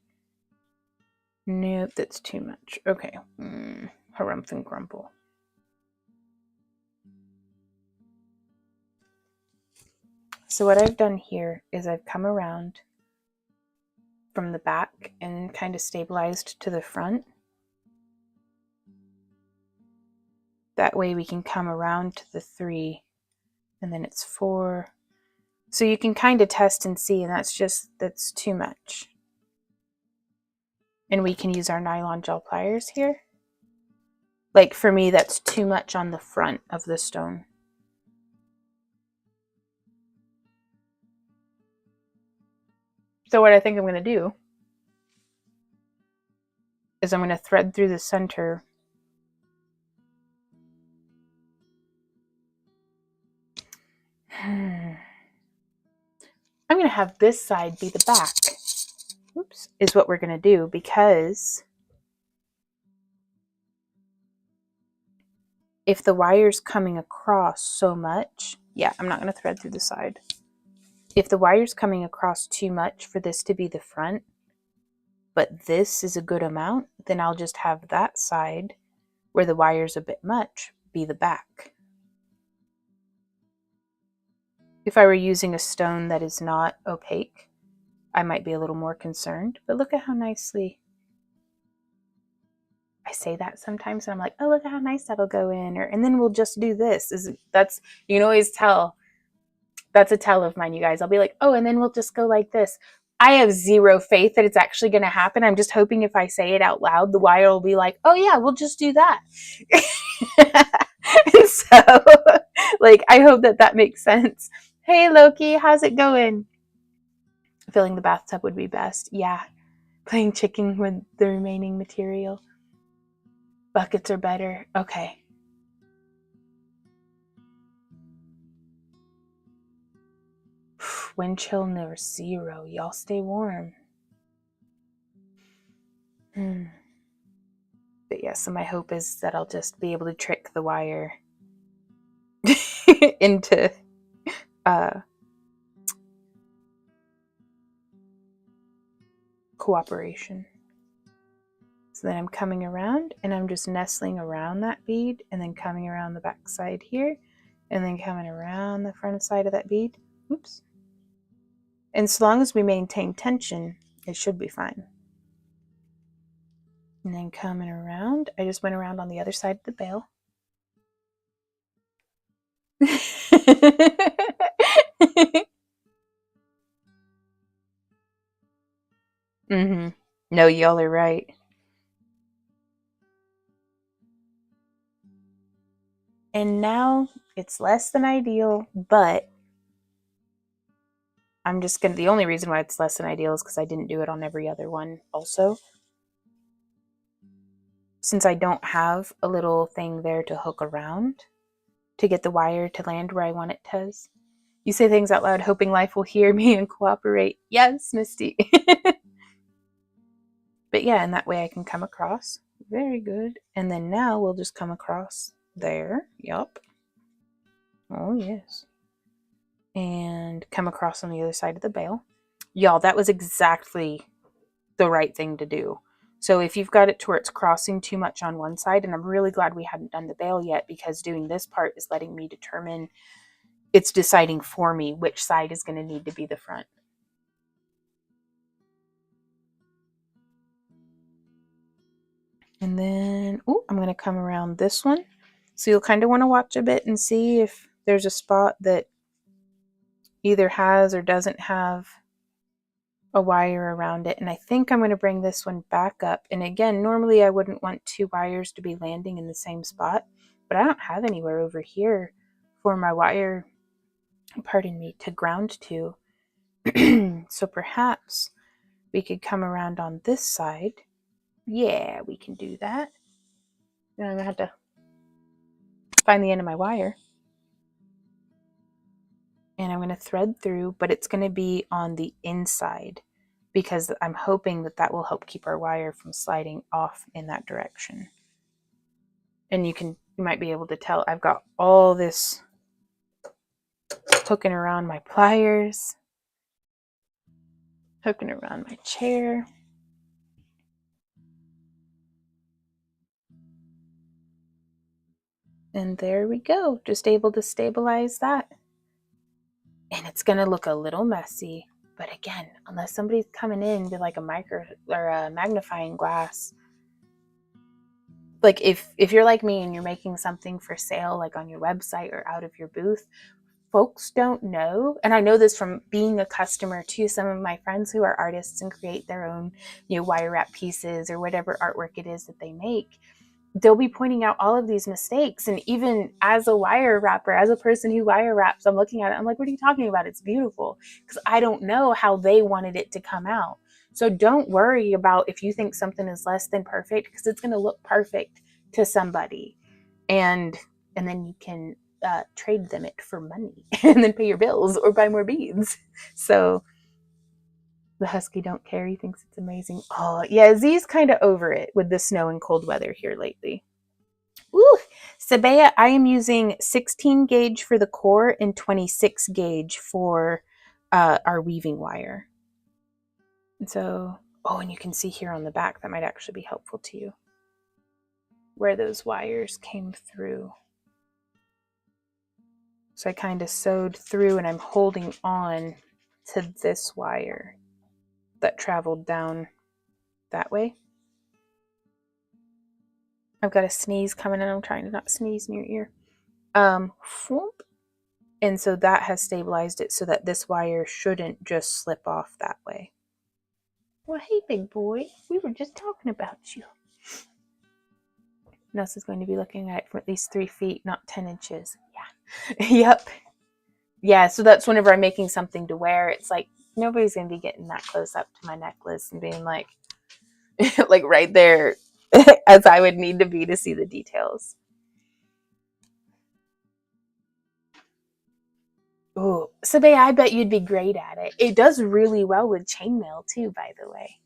Nope, that's too much. Okay. Harumph and grumble. So what I've done here is I've come around from the back and kind of stabilized to the front. That way we can come around to the 3 and then it's 4. So you can kind of test and see, and that's too much. And we can use our nylon gel pliers here. Like for me, that's too much on the front of the stone. So what I think I'm going to do is I'm going to thread through the center. I'm going to have this side be the back. Oops, is what we're going to do, because if the wire's coming across so much, yeah, I'm not going to thread through the side. If the wire's coming across too much for this to be the front, but this is a good amount, then I'll just have that side where the wire's a bit much be the back. If I were using a stone that is not opaque, I might be a little more concerned, but look at how nicely, I say that sometimes and I'm like, oh, look at how nice that'll go in, and then we'll just do this. You can always tell. That's a tell of mine, you guys. I'll be like, oh, and then we'll just go like this. I have zero faith that it's actually going to happen. I'm just hoping if I say it out loud, the wire will be like, oh yeah, we'll just do that. And so, like, I hope that makes sense. Hey, Loki, how's it going? Filling the bathtub would be best. Yeah. Playing chicken with the remaining material. Buckets are better. Okay. Wind chill near 0. Y'all stay warm. But yeah, so my hope is that I'll just be able to trick the wire into cooperation. So then I'm coming around and I'm just nestling around that bead and then coming around the back side here and then coming around the front side of that bead. Oops. And so long as we maintain tension, it should be fine. And then coming around, I just went around on the other side of the bail. No, y'all are right. And now it's less than ideal, but I'm just going to, the only reason why it's less than ideal is because I didn't do it on every other one also. Since I don't have a little thing there to hook around to get the wire to land where I want it to. You say things out loud hoping life will hear me and cooperate. Yes, Misty. But yeah, and that way I can come across. Very good. And then now we'll just come across there. Yup. Oh, yes. And come across on the other side of the bail. Y'all, that was exactly the right thing to do. So if you've got it to where it's crossing too much on one side, and I'm really glad we hadn't done the bail yet, because doing this part is letting me determine, it's deciding for me which side is going to need to be the front. And then, I'm going to come around this one. So you'll kind of want to watch a bit and see if there's a spot that either has or doesn't have a wire around it. And I think I'm going to bring this one back up. And again, normally I wouldn't want 2 wires to be landing in the same spot, but I don't have anywhere over here for my wire, pardon me, to ground to. So perhaps we could come around on this side Yeah, we can do that. Then I'm gonna have to find the end of my wire. And I'm gonna thread through, but it's gonna be on the inside because I'm hoping that that will help keep our wire from sliding off in that direction. And you might be able to tell I've got all this hooking around my pliers, hooking around my chair. And there we go, just able to stabilize that. And it's gonna look a little messy, but again, unless somebody's coming in with like a micro or a magnifying glass, like if you're like me and you're making something for sale, like on your website or out of your booth, folks don't know. And I know this from being a customer to some of my friends who are artists and create their own, wire wrap pieces or whatever artwork it is that they make. They'll be pointing out all of these mistakes. And even as a wire wrapper, as a person who wire wraps, I'm looking at it, I'm like, what are you talking about? It's beautiful. Because I don't know how they wanted it to come out. So don't worry about if you think something is less than perfect, because it's going to look perfect to somebody. And then you can trade them it for money and then pay your bills or buy more beads. So the husky don't care. He thinks it's amazing. Oh, yeah, Z's kind of over it with the snow and cold weather here lately. Ooh, Sabea, I am using 16 gauge for the core and 26 gauge for our weaving wire. And so, and you can see here on the back, that might actually be helpful to you, where those wires came through. So I kind of sewed through and I'm holding on to this wire that traveled down that way. I've got a sneeze coming and I'm trying to not sneeze in your ear. Whoop. And so that has stabilized it so that this wire shouldn't just slip off that way. Well, hey, big boy, we were just talking about you. Ness is going to be looking at it from at least 3 feet, not 10 inches. Yeah. Yep. Yeah, so that's whenever I'm making something to wear, it's like nobody's going to be getting that close up to my necklace and being like, like right there as I would need to be to see the details. Ooh, Sabea, I bet you'd be great at it. It does really well with chainmail too, by the way.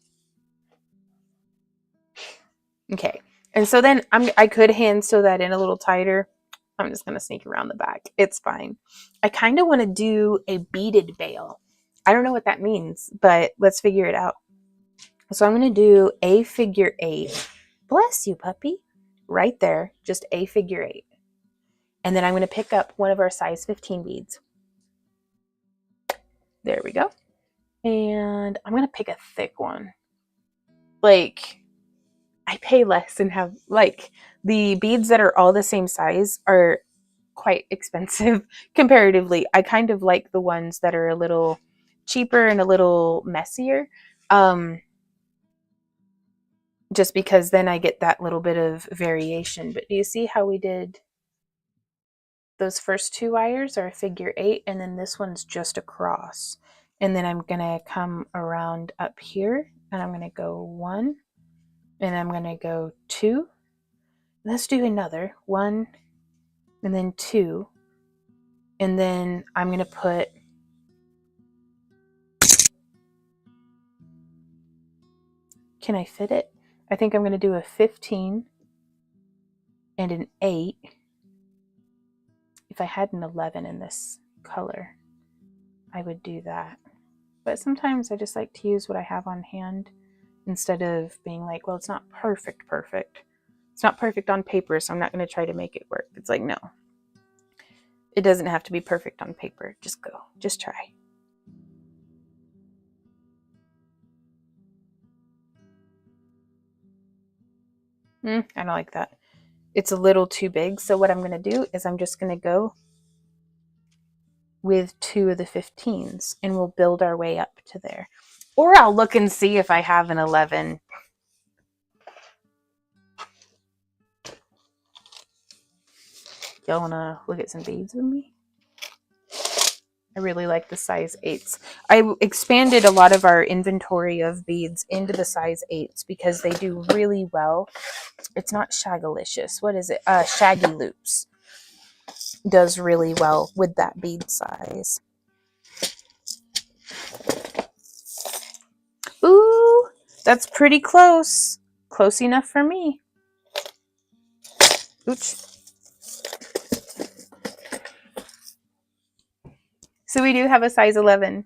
Okay, and so then I could hand sew that in a little tighter. I'm just gonna sneak around the back. It's fine. I kind of want to do a beaded bail. I don't know what that means, but let's figure it out. So I'm gonna do a figure 8. Bless you, puppy. Right there, just a figure 8. And then I'm gonna pick up one of our size 15 beads. There we go. And I'm gonna pick a thick one. Like, I pay less and have, like, the beads that are all the same size are quite expensive comparatively. I kind of like the ones that are a little cheaper and a little messier. Just because then I get that little bit of variation. But do you see how we did those first 2 wires are a figure 8, and then this one's just across. And then I'm gonna come around up here and I'm gonna go 1 and I'm gonna go 2. Let's do another 1 and then 2. And then I'm gonna put can I fit it? I think I'm gonna do a 15 and an 8. If I had an 11 in this color, I would do that. But sometimes I just like to use what I have on hand instead of being like, well, it's not perfect. It's not perfect on paper, so I'm not going to try to make it work. It's like, no. It doesn't have to be perfect on paper. Just go. Just try. I don't like that. It's a little too big. So what I'm going to do is I'm just going to go with 2 of the 15s and we'll build our way up to there. Or I'll look and see if I have an 11. Y'all want to look at some beads with me? I really like the size 8s. I expanded a lot of our inventory of beads into the size 8s because they do really well. It's not Shagalicious. What is it? Shaggy Loops does really well with that bead size. Ooh, that's pretty close. Close enough for me. Ooch. So we do have a size 11.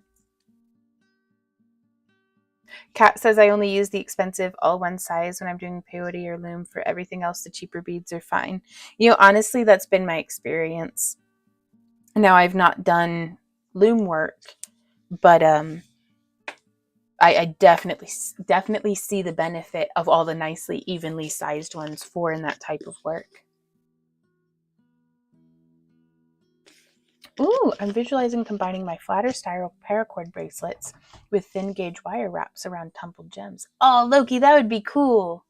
Kat says I only use the expensive all one size when I'm doing peyote or loom. For everything else, the cheaper beads are fine. You know, honestly, that's been my experience. Now I've not done loom work, but I definitely see the benefit of all the nicely evenly sized ones for in that type of work. Ooh, I'm visualizing combining my flatter style paracord bracelets with thin gauge wire wraps around tumbled gems. Oh, Loki, that would be cool.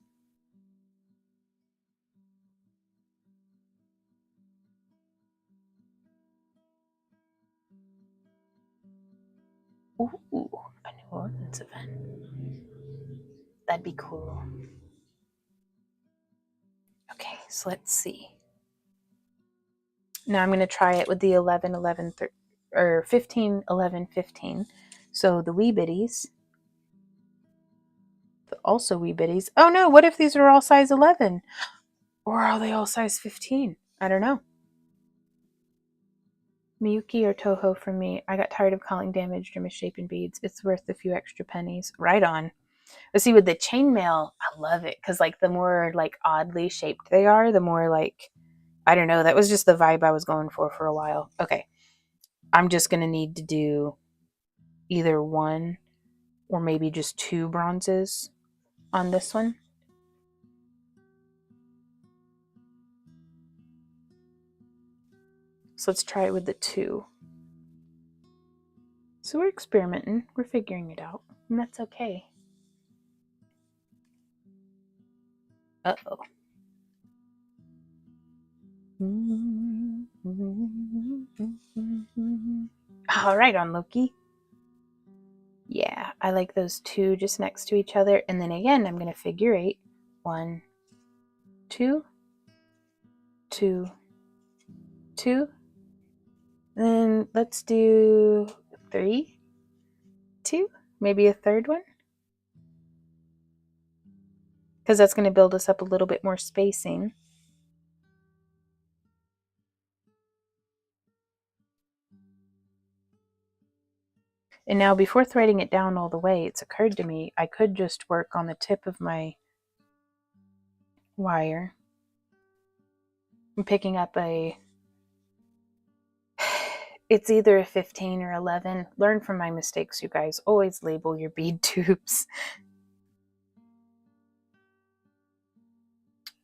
Ooh, a New Orleans event. That'd be cool. Okay, so let's see. Now I'm going to try it with the 11, 11, or 15, 11, 15. So the wee bitties. Also wee bitties. Oh no, what if these are all size 11? Or are they all size 15? I don't know. Miyuki or Toho from me. I got tired of calling damaged or misshapen beads. It's worth a few extra pennies. Right on. But see, with the chainmail, I love it because like the more like oddly shaped they are, the more like, I don't know, that was just the vibe I was going for a while. Okay, I'm just gonna need to do either one or maybe just 2 bronzes on this one. So let's try it with the 2. So we're experimenting, we're figuring it out, and that's okay. Uh-oh. All right, on Loki. Yeah, I like those 2 just next to each other. And then again, I'm going to figure 8. 1, 2, 2, 2. Then let's do 3, 2, maybe a third one. Because that's going to build us up a little bit more spacing. And now before threading it down all the way, it's occurred to me I could just work on the tip of my wire. I'm picking up it's either a 15 or 11. Learn from my mistakes, you guys. Always label your bead tubes.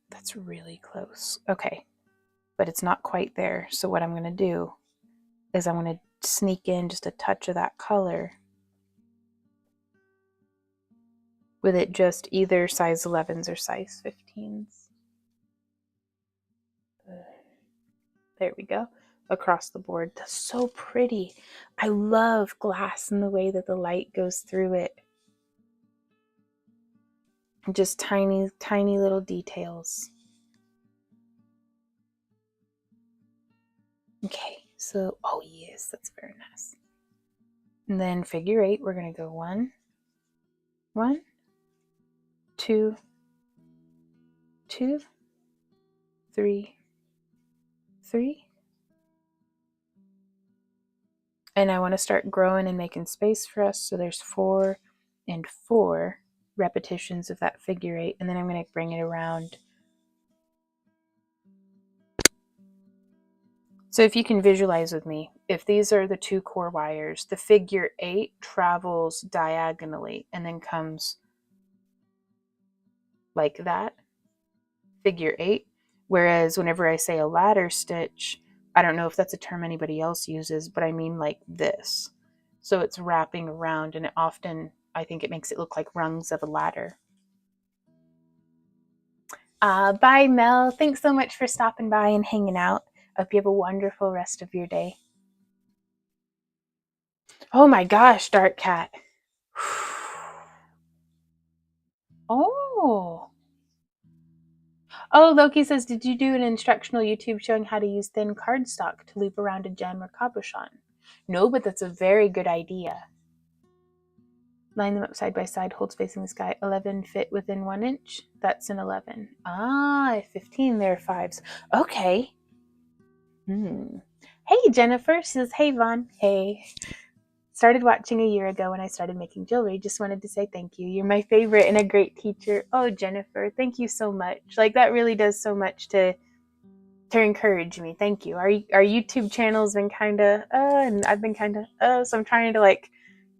That's really close. Okay, but it's not quite there. So what I'm going to do is I'm going to sneak in just a touch of that color with it just either size 11s or size 15s. There we go. Across the board. That's so pretty. I love glass and the way that the light goes through it. Just tiny, tiny little details. Okay, so, oh yes, that's very nice. And then figure 8, we're going to go 1, 1, 2, 2, 3, 3. And I want to start growing and making space for us. So there's 4 and 4 repetitions of that figure 8. And then I'm going to bring it around. So if you can visualize with me, if these are the 2 core wires, the figure 8 travels diagonally and then comes like that, figure 8. Whereas whenever I say a ladder stitch, I don't know if that's a term anybody else uses, but I mean like this. So it's wrapping around, and it often, I think it makes it look like rungs of a ladder. Bye, Mel. Thanks so much for stopping by and hanging out. Hope you have a wonderful rest of your day. Oh my gosh, Dark Cat. Oh. Oh, Loki says, did you do an instructional YouTube showing how to use thin cardstock to loop around a gem or cabochon? No, but that's a very good idea. Line them up side by side, holds facing the sky. 11 fit within 1 inch. That's an 11. Ah, 15, there are 5s. Okay. Hey, Jennifer. She says, hey, Vaughn. Hey. Started watching a year ago when I started making jewelry. Just wanted to say thank you. You're my favorite and a great teacher. Oh, Jennifer, thank you so much. Like, that really does so much to encourage me. Thank you. Our YouTube channel's been kind of, and I've been kind of, so I'm trying to, like,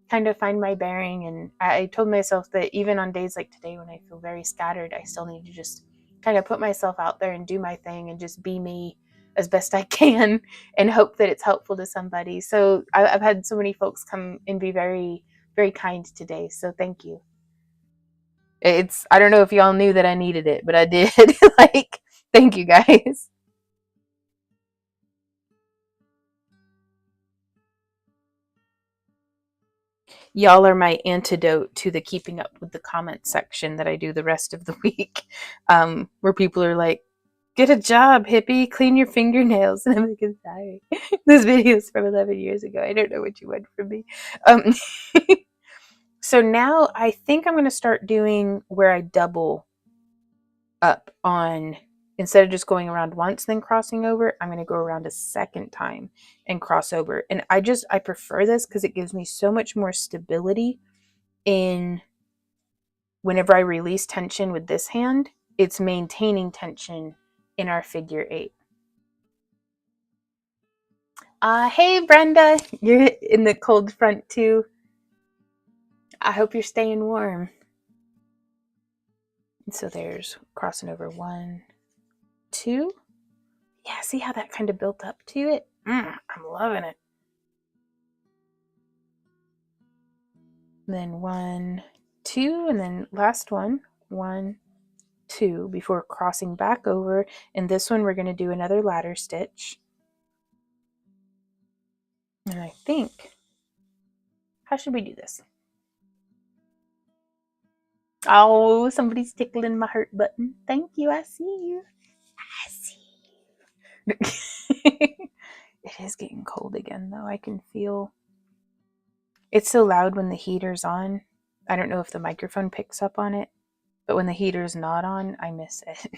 kind of find my bearing. And I told myself that even on days like today when I feel very scattered, I still need to just kind of put myself out there and do my thing and just be me as best I can and hope that it's helpful to somebody. So I've had so many folks come and be very, very kind today. So thank you. I don't know if y'all knew that I needed it, but I did. Like, thank you guys. Y'all are my antidote to the keeping up with the comment section that I do the rest of the week, where people are like, get a job, hippie, clean your fingernails. And I'm like, I'm sorry. This video is from 11 years ago. I don't know what you want from me. So now I think I'm going to start doing where I double up on, instead of just going around once then crossing over, I'm going to go around a second time and cross over. And I prefer this because it gives me so much more stability in whenever I release tension with this hand, it's maintaining tension in our figure 8. Hey Brenda, you're in the cold front too. I hope you're staying warm. So there's crossing over 1, 2. Yeah, see how that kind of built up to it? I'm loving it. Then 1, 2, and then last one, 1, 2, before crossing back over. And this one we're going to do another ladder stitch. And I think, how should we do this? Oh, somebody's tickling my hurt button. Thank you. I see you. I see you. It is getting cold again, though. I can feel it's so loud when the heater's on. I don't know if the microphone picks up on it, but when the heater's not on, I miss it.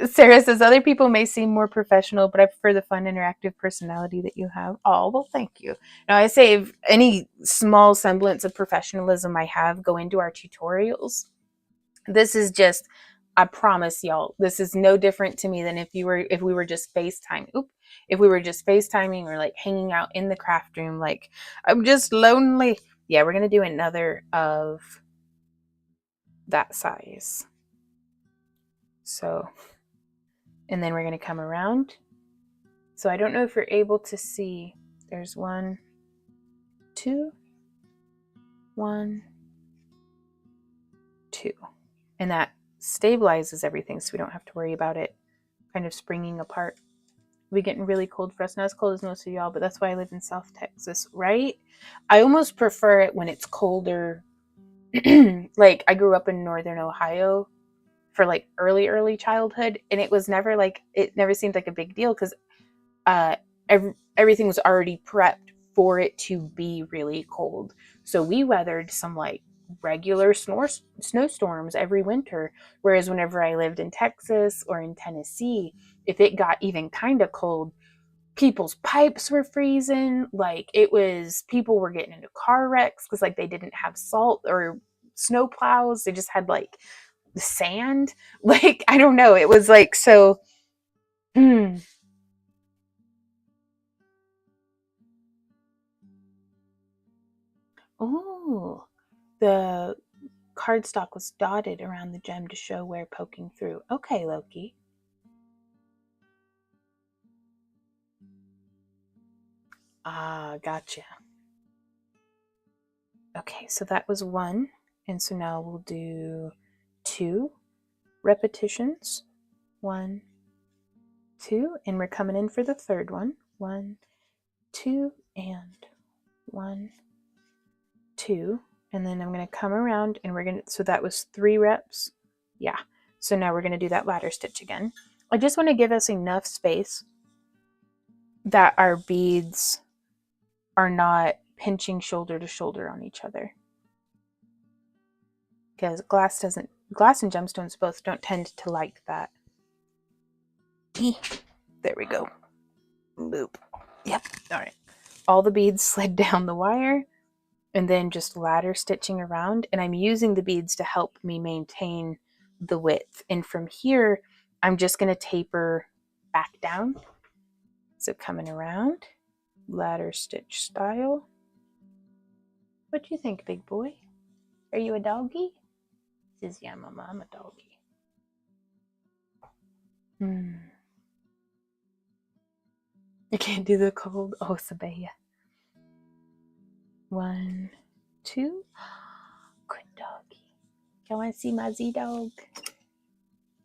Sarah says other people may seem more professional, but I prefer the fun, interactive personality that you have. Oh, well, thank you. Now, I save any small semblance of professionalism I have go into our tutorials. This is just, I promise y'all, this is no different to me than if we were just FaceTime. If we were just FaceTiming or like hanging out in the craft room, like I'm just lonely. Yeah, we're gonna do another of that size. So, and then we're gonna come around. So I don't know if you're able to see. There's 1, 2, 1, 2, and that stabilizes everything, so we don't have to worry about it kind of springing apart. It'll be getting really cold for us, not as cold as most of y'all, but that's why I live in South Texas, right? I almost prefer it when it's colder. Like, I grew up in northern Ohio for like early childhood, and it was never like, it never seemed like a big deal because everything was already prepped for it to be really cold. So we weathered some like regular snowstorms every winter. Whereas whenever I lived in Texas or in Tennessee, if it got even kind of cold, people's pipes were freezing. Like, it was, people were getting into car wrecks because like they didn't have salt or snow plows. They just had like the sand. Like, I don't know. It was like, so, Oh, the cardstock was dotted around the gem to show where poking through. Okay, Loki. Ah, gotcha. Okay, so that was 1. And so now we'll do 2 repetitions. 1, 2. And we're coming in for the third one. 1, 2 and 1, 2, and then I'm going to come around and we're going to, so that was 3 reps. Yeah. So now we're going to do that ladder stitch again. I just want to give us enough space that our beads are not pinching shoulder to shoulder on each other. Because glass and gemstones both don't tend to like that. There we go. Boop. Yep. All right. All the beads slid down the wire and then just ladder stitching around. And I'm using the beads to help me maintain the width. And from here, I'm just going to taper back down. So coming around, ladder stitch style. What do you think, big boy? Are you a doggy? He says, yeah, mama, I'm a doggy. You can't do the cold. Oh, Sabaya. 1, 2. Good doggy. Y'all want to see my Z-dog?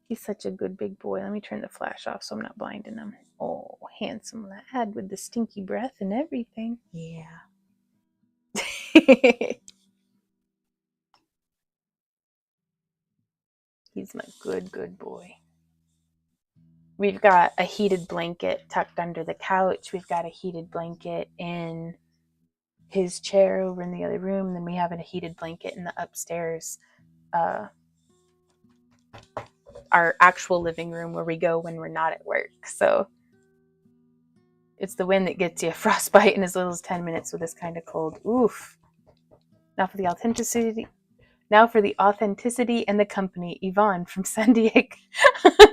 He's such a good big boy. Let me turn the flash off so I'm not blinding him. Oh, handsome lad with the stinky breath and everything. Yeah. He's my good boy. We've got a heated blanket tucked under the couch. We've got a heated blanket in his chair over in the other room. Then we have a heated blanket in the upstairs, our actual living room where we go when we're not at work. So it's the wind that gets you frostbite in as little as 10 minutes with this kind of cold. Oof. Now for the authenticity and the company. Yvonne from San Diego.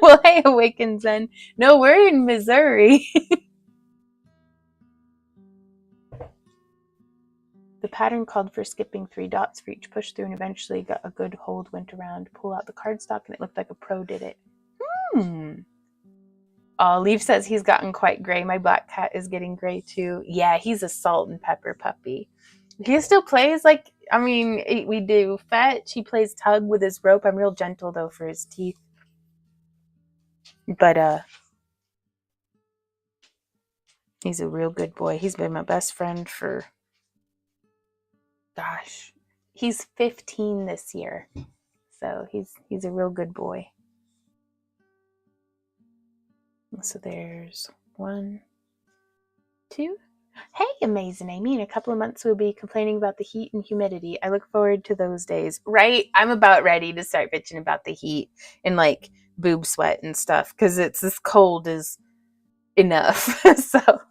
Well, hey, Awaken Zen. No, we're in Missouri. The pattern called for skipping 3 dots for each push through and eventually got a good hold, went around, pull out the cardstock, and it looked like a pro did it. Oh, Leaf says he's gotten quite gray. My black cat is getting gray too. Yeah, he's a salt and pepper puppy. He still plays like, I mean, we do fetch. He plays tug with his rope. I'm real gentle though for his teeth. But he's a real good boy. He's been my best friend for, gosh, he's 15 this year. So he's a real good boy. So there's 1, 2. Hey, amazing Amy. In a couple of months, we'll be complaining about the heat and humidity. I look forward to those days. Right? I'm about ready to start bitching about the heat and like boob sweat and stuff because it's this cold is enough. So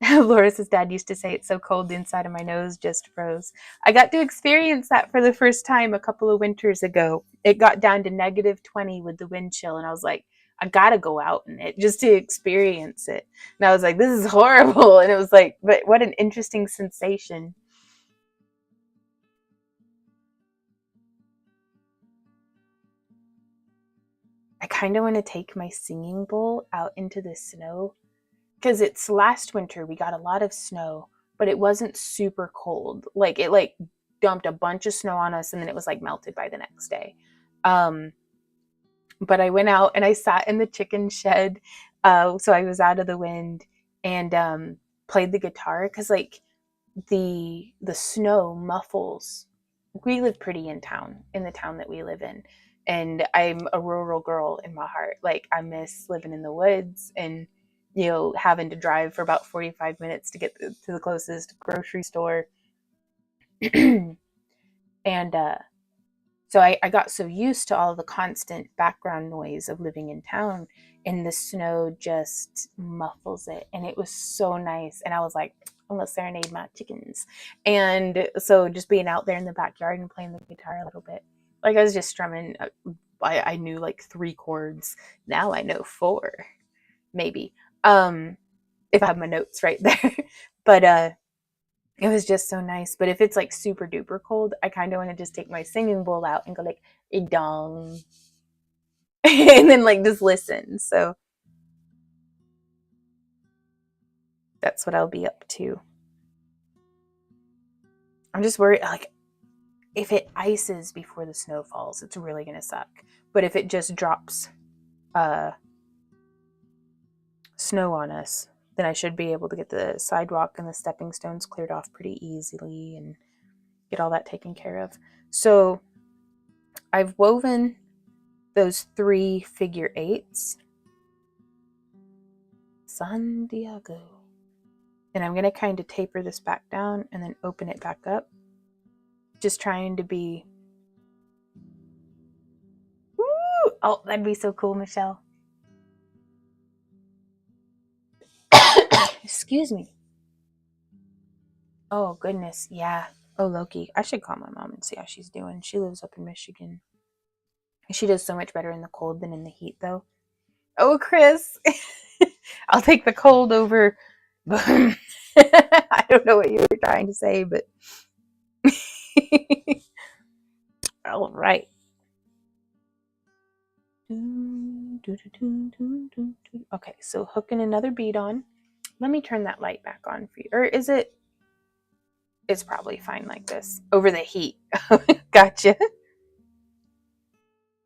Loris's dad used to say it's so cold the inside of my nose just froze. I got to experience that for the first time a couple of winters ago. It got down to -20 with the wind chill, and I was like, I gotta go out in it just to experience it. And I was like, this is horrible. And it was like, but what an interesting sensation. I kind of want to take my singing bowl out into the snow because it's last winter we got a lot of snow, but it wasn't super cold. Like it like dumped a bunch of snow on us and then it was like melted by the next day. But I went out and I sat in the chicken shed, so I was out of the wind, and played the guitar because like the snow muffles. We live pretty in the town that we live in, and I'm a rural girl in my heart. Like I miss living in the woods and having to drive for about 45 minutes to get to the closest grocery store. And so I got so used to all the constant background noise of living in town, and the snow just muffles it. And it was so nice. And I was like, I'm gonna serenade my chickens. And so just being out there in the backyard and playing the guitar a little bit. Like I was just strumming. I knew like 3 chords. Now I know 4, maybe. If I have my notes right there. But it was just so nice. But if it's like super duper cold, I kind of want to just take my singing bowl out and go like a dong and then like just listen. So that's what I'll be up to. I'm just worried, like if it ices before the snow falls, it's really gonna suck. But if it just drops snow on us, then I should be able to get the sidewalk and the stepping stones cleared off pretty easily and get all that taken care of. So I've woven those 3 figure 8s. San Diego. And I'm going to kind of taper this back down and then open it back up. Just trying to be... Woo! Oh, that'd be so cool, Michelle. Excuse me. Oh, goodness. Yeah. Oh, Loki. I should call my mom and see how she's doing. She lives up in Michigan. She does so much better in the cold than in the heat, though. Oh, Chris. I'll take the cold over... I don't know what you were trying to say, but... All right. Okay, so hooking another bead on. Let me turn that light back on for you. Or is it? It's probably fine like this. Over the heat. Gotcha.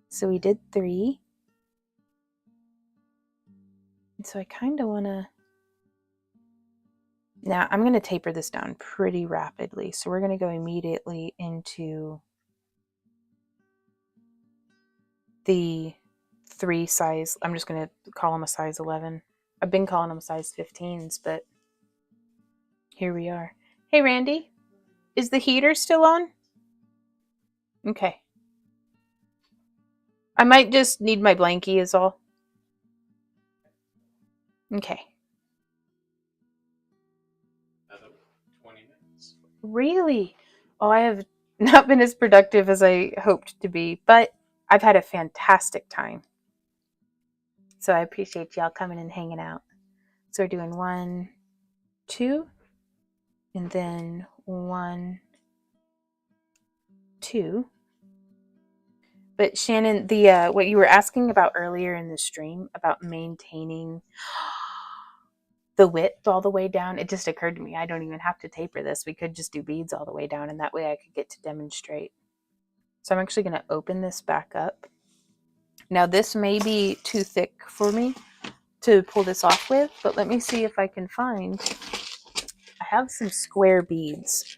So we did 3. And so I kind of want to... Now I'm going to taper this down pretty rapidly. So we're going to go immediately into the 3 size. I'm just going to call them a size 11. I've been calling them size 15s, but here we are. Hey, Randy, is the heater still on? Okay. I might just need my blankie is all. Okay. Another 20 minutes. Really? Oh, I have not been as productive as I hoped to be, but I've had a fantastic time. So I appreciate y'all coming and hanging out. So we're doing 1, 2, and then 1, 2. But Shannon, the what you were asking about earlier in the stream about maintaining the width all the way down, it just occurred to me I don't even have to taper this. We could just do beads all the way down, and that way I could get to demonstrate. So I'm actually going to open this back up. Now this may be too thick for me to pull this off with, but let me see if I can find... I have some square beads.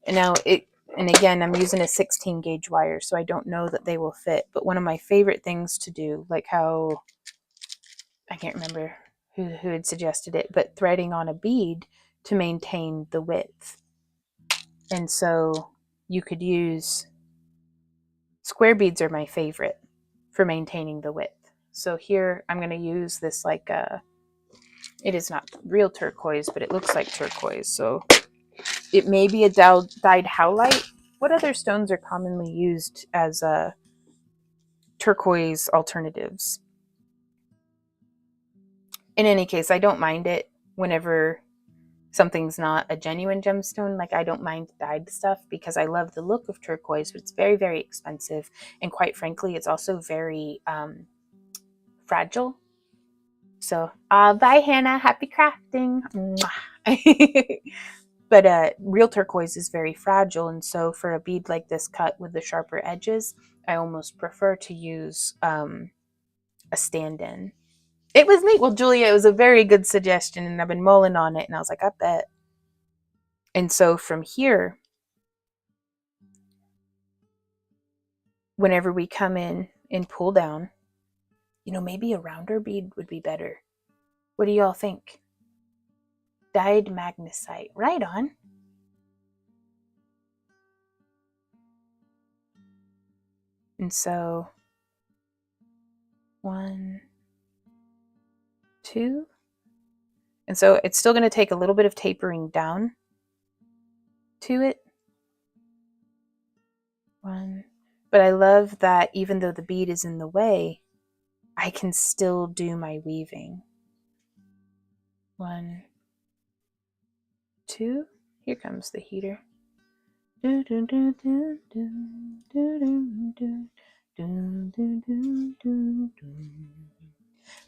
And now and again, I'm using a 16 gauge wire, so I don't know that they will fit. But one of my favorite things to do, like how... I can't remember who had suggested it, but threading on a bead to maintain the width. And so you could use... Square beads are my favorite for maintaining the width. So here I'm going to use this like it is not real turquoise, but it looks like turquoise. So it may be a dyed howlite. What other stones are commonly used as turquoise alternatives? In any case, I don't mind it whenever something's not a genuine gemstone. Like, I don't mind dyed stuff because I love the look of turquoise, but it's very, very expensive. And quite frankly, it's also very fragile. So, bye, Hannah. Happy crafting. But real turquoise is very fragile. And so for a bead like this cut with the sharper edges, I almost prefer to use a stand-in. It was neat. Well, Julia, it was a very good suggestion, and I've been mulling on it, and I was like, I bet. And so from here, whenever we come in and pull down, maybe a rounder bead would be better. What do y'all think? Dyed magnesite. Right on. And so 1, 2. And so it's still going to take a little bit of tapering down to it. 1. But I love that even though the bead is in the way, I can still do my weaving. 1, 2. Here comes the heater.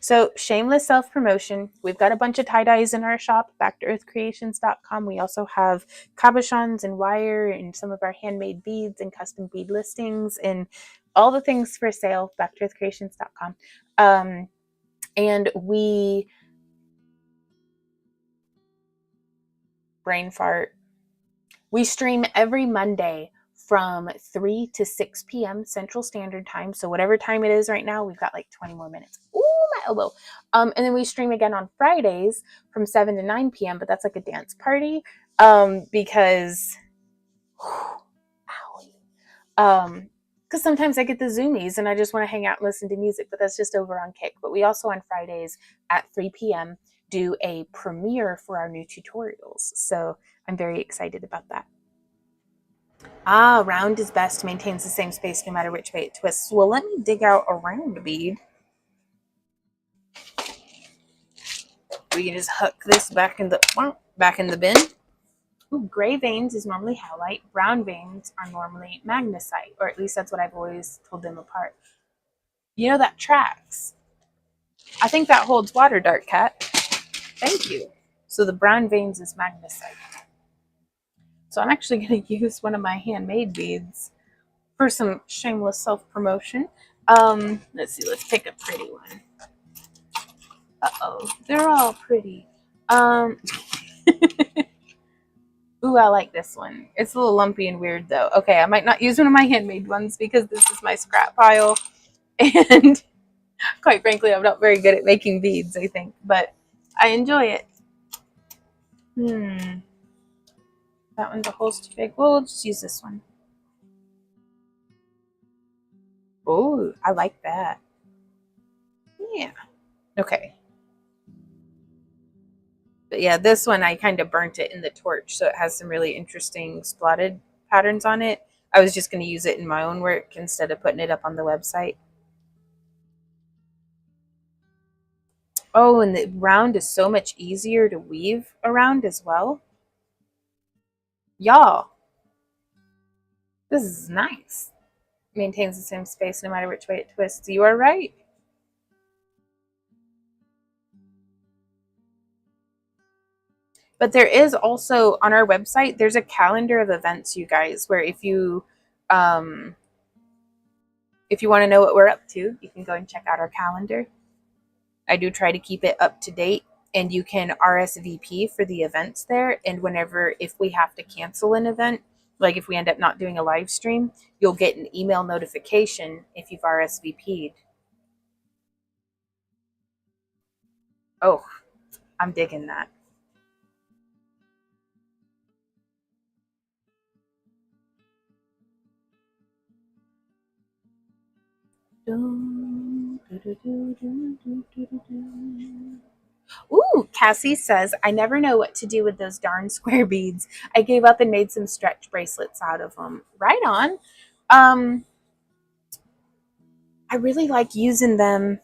So, shameless self-promotion. We've got a bunch of tie-dyes in our shop, backtoearthcreations.com. We also have cabochons and wire and some of our handmade beads and custom bead listings and all the things for sale, backtoearthcreations.com. And we brain fart. We stream every Monday from 3 to 6 p.m. Central Standard Time. So whatever time it is right now, we've got like 20 more minutes. Ooh, my elbow. And then we stream again on Fridays from 7 to 9 p.m. But that's like a dance party because, because sometimes I get the zoomies and I just want to hang out and listen to music, but that's just over on Kick. But we also on Fridays at 3 p.m. do a premiere for our new tutorials. So I'm very excited about that. Ah, round is best, maintains the same space no matter which way it twists. Well, let me dig out a round bead. We can just hook this back in the bin. Ooh, gray veins is normally halite. Brown veins are normally magnesite, or at least that's what I've always told them apart. You know, that tracks. I think that holds water, Dark Cat. Thank you. So the brown veins is magnesite. So I'm actually going to use one of my handmade beads for some shameless self-promotion. Let's see, let's pick a pretty one. Uh-oh, they're all pretty. Ooh, I like this one. It's a little lumpy and weird though. Okay, I might not use one of my handmade ones because this is my scrap pile. And quite frankly, I'm not very good at making beads, I think. But I enjoy it. That one's a hole's too big. Well, we'll just use this one. Oh, I like that. Yeah. Okay. But yeah, this one I kind of burnt it in the torch, so it has some really interesting spotted patterns on it. I was just going to use it in my own work instead of putting it up on the website. Oh, and the round is so much easier to weave around as well. Y'all, this is nice. Maintains the same space no matter which way it twists. You are right. But there is also on our website, there's a calendar of events, you guys, where if you want to know what we're up to, you can go and check out our calendar. I do try to keep it up to date, and you can RSVP for the events there. And whenever, if we have to cancel an event, like if we end up not doing a live stream, you'll get an email notification if you've RSVP'd. Oh, I'm digging that. Ooh, Cassie says, I never know what to do with those darn square beads. I gave up and made some stretch bracelets out of them. Right on. I really like using them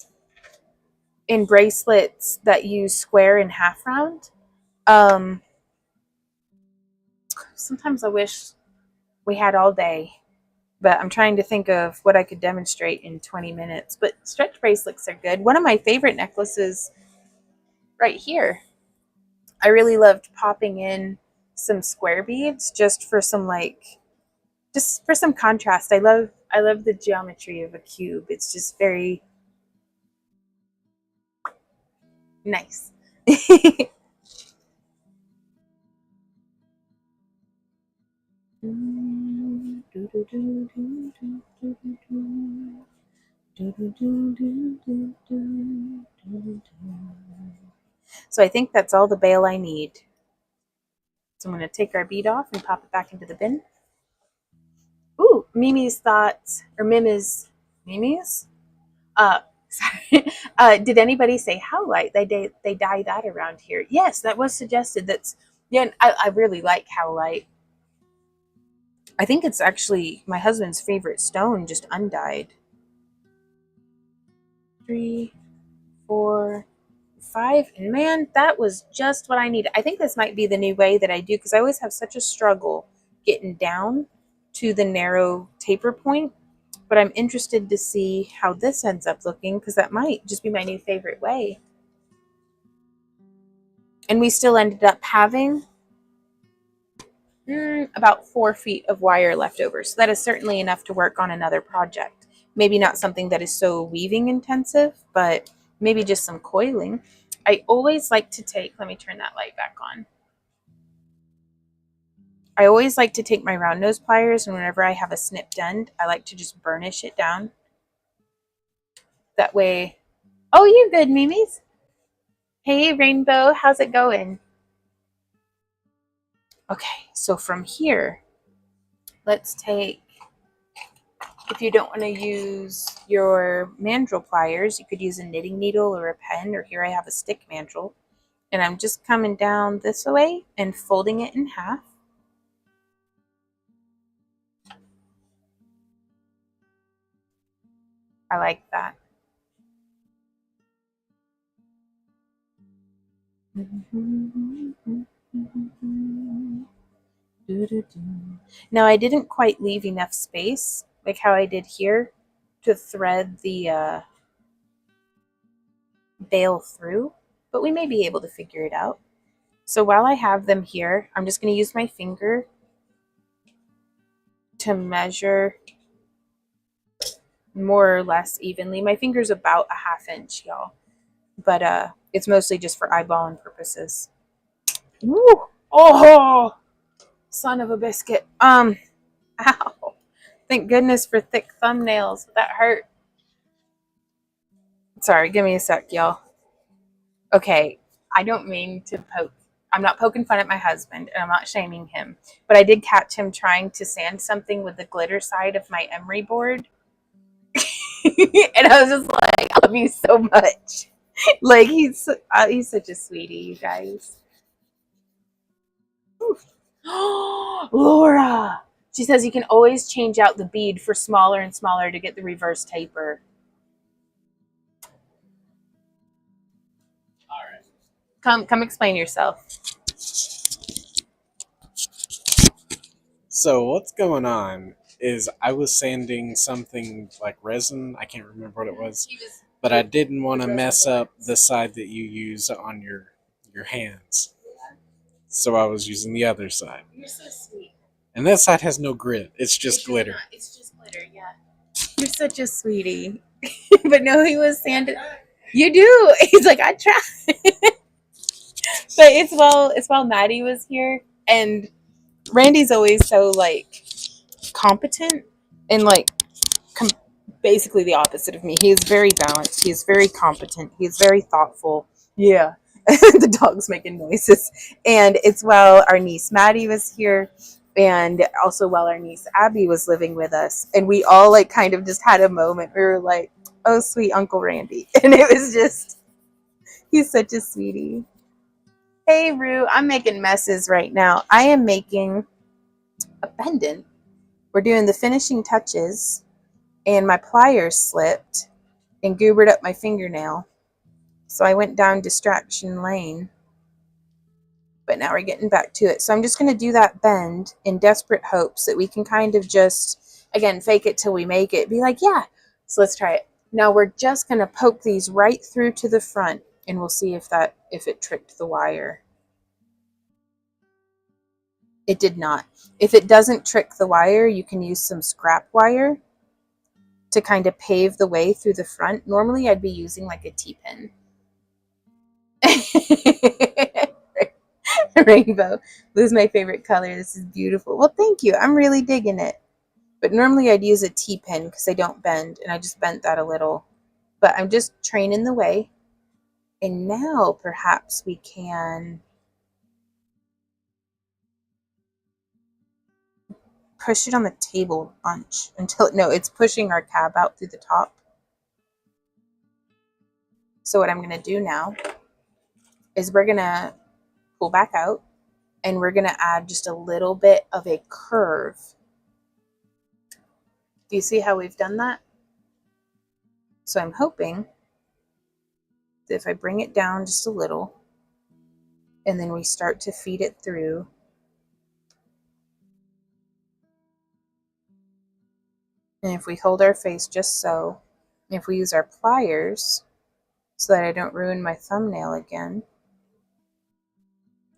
in bracelets that use square and half round. Sometimes I wish we had all day, but I'm trying to think of what I could demonstrate in 20 minutes. But stretch bracelets are good. One of my favorite necklaces right here. I really loved popping in some square beads just for some just for some contrast. I love the geometry of a cube. It's just very nice. So I think that's all the bail I need. So I'm going to take our bead off and pop it back into the bin. Ooh, Mimi's thoughts, or Mimi's? Sorry. Did anybody say howlite? They dye that around here. Yes, that was suggested. Yeah, I really like howlite. I think it's actually my husband's favorite stone, just undyed. 3, 4, 5, and man, that was just what I needed. I think this might be the new way that I do, because I always have such a struggle getting down to the narrow taper point. But I'm interested to see how this ends up looking, because that might just be my new favorite way. And we still ended up having about 4 feet of wire left over. So that is certainly enough to work on another project. Maybe not something that is so weaving intensive, but maybe just some coiling. I always like to take, let me turn that light back on. I always like to take my round nose pliers, and whenever I have a snipped end, I like to just burnish it down. That way. Oh, you good, Mimi's? Hey, Rainbow, how's it going? Okay, so from here, let's take, if you don't want to use your mandrel pliers, you could use a knitting needle or a pen, or here I have a stick mandrel. And I'm just coming down this way and folding it in half. I like that. Now I didn't quite leave enough space, like how I did here, to thread the bail through, but we may be able to figure it out. So while I have them here, I'm just going to use my finger to measure more or less evenly. My finger's about a half-inch, y'all, but it's mostly just for eyeballing purposes. Woo! Oh, son of a biscuit. Ow. Thank goodness for thick thumbnails. That hurt. Sorry, give me a sec, y'all. Okay, I don't mean to poke. I'm not poking fun at my husband, and I'm not shaming him, but I did catch him trying to sand something with the glitter side of my emery board. And I was just like, I love you so much. Like, he's such a sweetie, you guys. Laura! She says you can always change out the bead for smaller and smaller to get the reverse taper. All right. Come explain yourself. So what's going on is I was sanding something like resin. I can't remember what it was, but I didn't want to mess up the side that you use on your hands. So I was using the other side. You're so sweet. And that side has no grit. It's just glitter. It's just glitter, yeah. You're such a sweetie. But no, he was sanding. You do. He's like, I try. But it's while Maddie was here, and Randy's always so like competent and like basically the opposite of me. He is very balanced. He is very competent. He is very thoughtful. Yeah. The dog's making noises. And it's while our niece Maddie was here, and also while our niece Abby was living with us, and we all like kind of just had a moment. We were like, oh, sweet Uncle Randy. And it was just, he's such a sweetie. Hey, Rue, I'm making messes right now. I am making a pendant. We're doing the finishing touches, and my pliers slipped and goobered up my fingernail. So I went down distraction lane. But now we're getting back to it. So I'm just going to do that bend in desperate hopes that we can kind of just, again, fake it till we make it. Be like, yeah. So let's try it. Now we're just going to poke these right through to the front, and we'll see if it tricked the wire. It did not. If it doesn't trick the wire, you can use some scrap wire to kind of pave the way through the front. Normally I'd be using like a T-pin. Rainbow. Blue is my favorite color. This is beautiful. Well, thank you. I'm really digging it. But normally I'd use a T-pin because they don't bend, and I just bent that a little. But I'm just training the way. And now perhaps we can push it on the table a bunch until, no, it's pushing our tab out through the top. So what I'm going to do now is we're going to pull back out, and we're going to add just a little bit of a curve. Do you see how we've done that? So I'm hoping that if I bring it down just a little, and then we start to feed it through, and if we hold our face just so, and if we use our pliers so that I don't ruin my thumbnail again,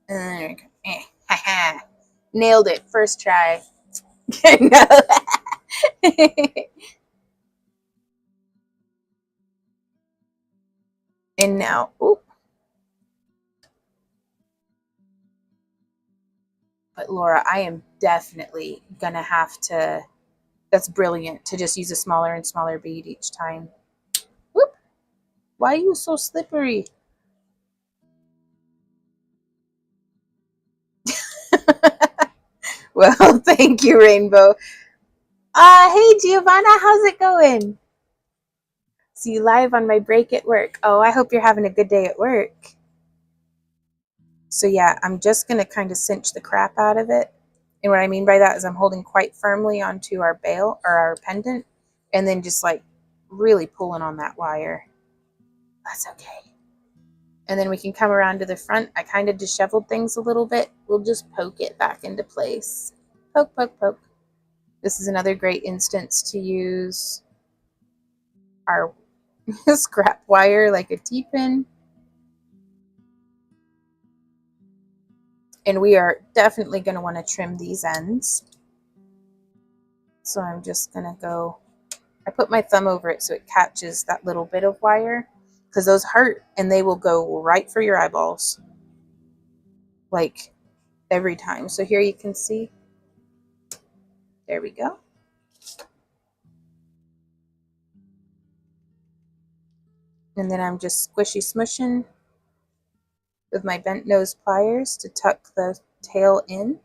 and then we go, nailed it, first try. And now, ooh. But Laura, I am definitely gonna have to, that's brilliant, to just use a smaller and smaller bead each time. Whoop! Why are you so slippery? Well, thank you, Rainbow. Hey Giovanna, how's it going? See you live on my break at work. Oh, I hope you're having a good day at work. So yeah, I'm just gonna kind of cinch the crap out of it. And what I mean by that is I'm holding quite firmly onto our bail or our pendant and then just like really pulling on that wire. That's okay. And then we can come around to the front. I kind of disheveled things a little bit. We'll just poke it back into place. Poke, poke, poke. This is another great instance to use our scrap wire like a T-pin. And we are definitely going to want to trim these ends. So I'm just going to go, I put my thumb over it so it catches that little bit of wire, because those hurt and they will go right for your eyeballs. Like every time. So here you can see. There we go. And then I'm just squishy smushing with my bent nose pliers to tuck the tail in.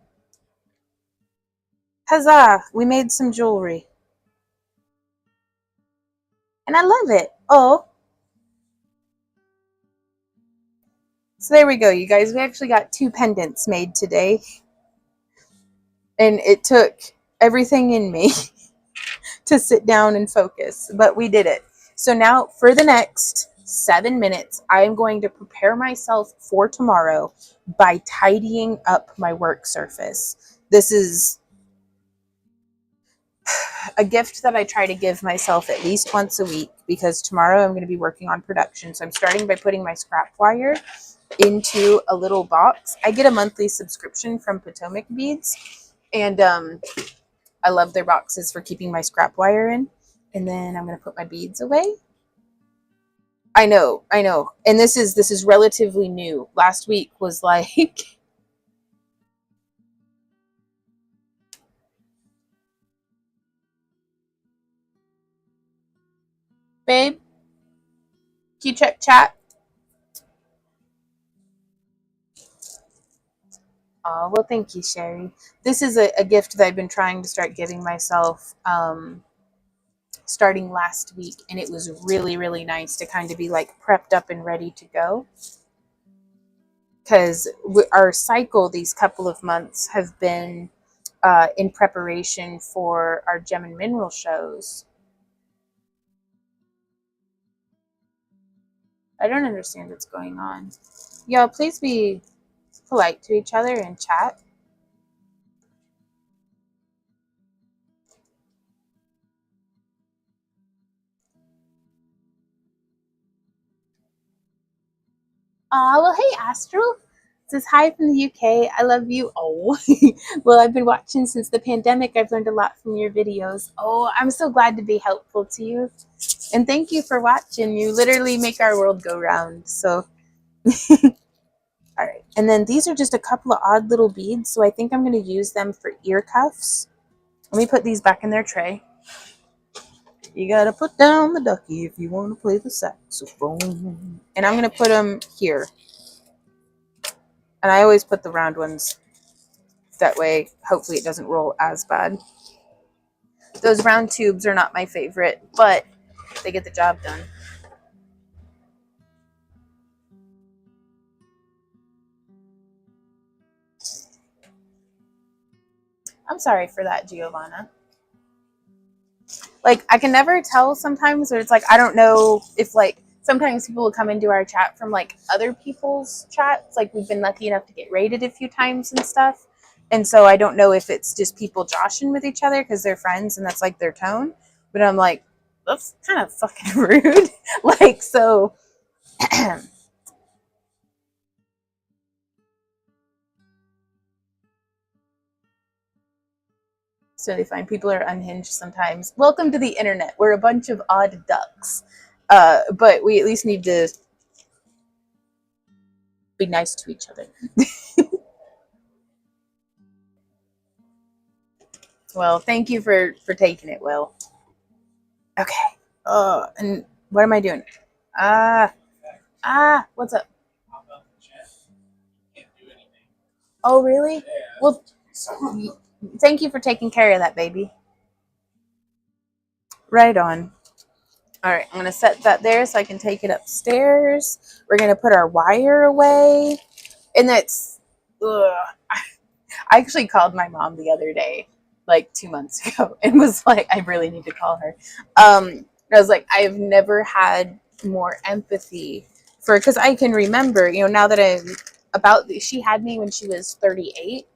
Huzzah! We made some jewelry. And I love it. Oh. So there we go, you guys. We actually got 2 pendants made today. And it took everything in me to sit down and focus, but we did it. So now for the next 7 minutes, I am going to prepare myself for tomorrow by tidying up my work surface. This is a gift that I try to give myself at least once a week, because tomorrow I'm going to be working on production. So I'm starting by putting my scrap wire into a little box. I get a monthly subscription from Potomac Beads, and I love their boxes for keeping my scrap wire in. And then I'm going to put my beads away. I know. And this is relatively new. Last week was like babe, can you check chat? Oh, well, thank you, Sherry. This is a gift that I've been trying to start giving myself starting last week, and it was really, really nice to kind of be like prepped up and ready to go. Because our cycle these couple of months have been in preparation for our gem and mineral shows. I don't understand what's going on. Y'all, please be polite to each other and chat. Well, hey, Astral. Says hi from the UK. I love you. Oh, well, I've been watching since the pandemic. I've learned a lot from your videos. Oh, I'm so glad to be helpful to you. And thank you for watching. You literally make our world go round. So, all right. And then these are just a couple of odd little beads. So I think I'm going to use them for ear cuffs. Let me put these back in their tray. You got to put down the ducky if you want to play the saxophone. And I'm going to put them here. And I always put the round ones. That way, hopefully it doesn't roll as bad. Those round tubes are not my favorite, but they get the job done. I'm sorry for that, Giovanna. Like, I can never tell sometimes, or it's like, I don't know if, like, sometimes people will come into our chat from, like, other people's chats. Like, we've been lucky enough to get raided a few times and stuff. And so I don't know if it's just people joshing with each other because they're friends and that's, like, their tone. But I'm like, that's kind of fucking rude. Like, so... So they find people are unhinged sometimes. Welcome to the internet. We're a bunch of odd ducks. But we at least need to be nice to each other. Well, thank you for taking it, Will. Okay. And what am I doing? Ah, what's up? Oh, really? Well, thank you for taking care of that, baby. Right on. All right, I'm gonna set that there so I can take it upstairs. We're gonna put our wire away, and that's. Ugh. I actually called my mom the other day, like 2 months ago, and was like, I really need to call her. I was like, I have never had more empathy for, because I can remember, now that I'm she had me when she was 38,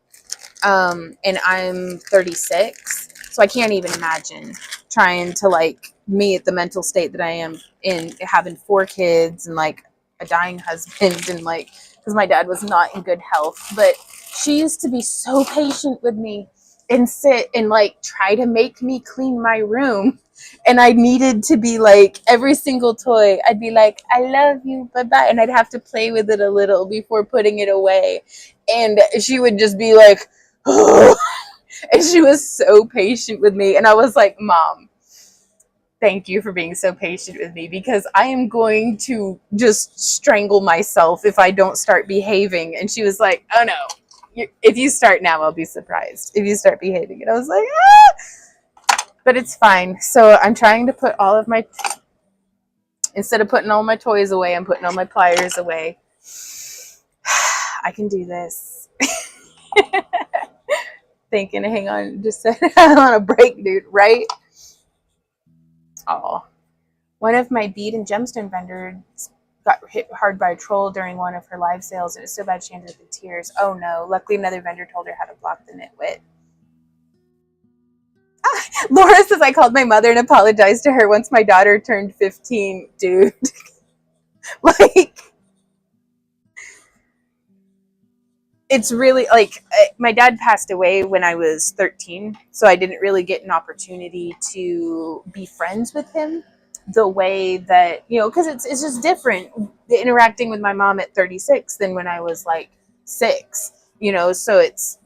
and I'm 36, so I can't even imagine trying to like me at the mental state that I am in, having 4 kids and like a dying husband, and like because my dad was not in good health, but she used to be so patient with me and sit and like try to make me clean my room. And I needed to be like, every single toy, I'd be like, I love you, bye bye. And I'd have to play with it a little before putting it away. And she would just be like, and she was so patient with me. And I was like, Mom, thank you for being so patient with me, because I am going to just strangle myself if I don't start behaving. And she was like, oh no, if you start now, I'll be surprised if you start behaving. And I was like, but it's fine. So I'm trying to put all of my, instead of putting all my toys away, I'm putting all my pliers away. I can do this. Thinking, hang on, just on a break, dude, right? Oh, one of my bead and gemstone vendors got hit hard by a troll during one of her live sales. It was so bad she ended up in tears. Oh no. Luckily, another vendor told her how to block the nitwit. Laura says, I called my mother and apologized to her once my daughter turned 15. Dude. Like, it's really like, my dad passed away when I was 13, so I didn't really get an opportunity to be friends with him the way that, because it's just different interacting with my mom at 36 than when I was like 6, so it's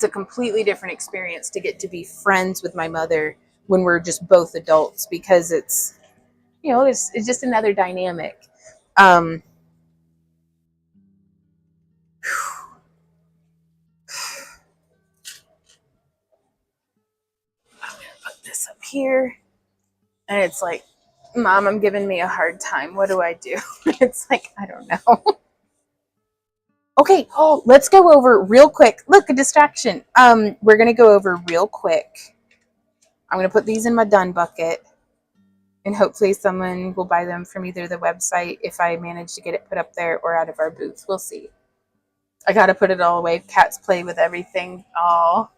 a completely different experience to get to be friends with my mother when we're just both adults, because it's just another dynamic. um Put this up here, and it's like, Mom, I'm giving me a hard time, what do I do? It's like, I don't know. Okay, let's go over real quick. Look, a distraction. We're gonna go over real quick. I'm gonna put these in my done bucket, and hopefully someone will buy them from either the website if I manage to get it put up there, or out of our booth. We'll see. I gotta put it all away. Cats play with everything. Oh,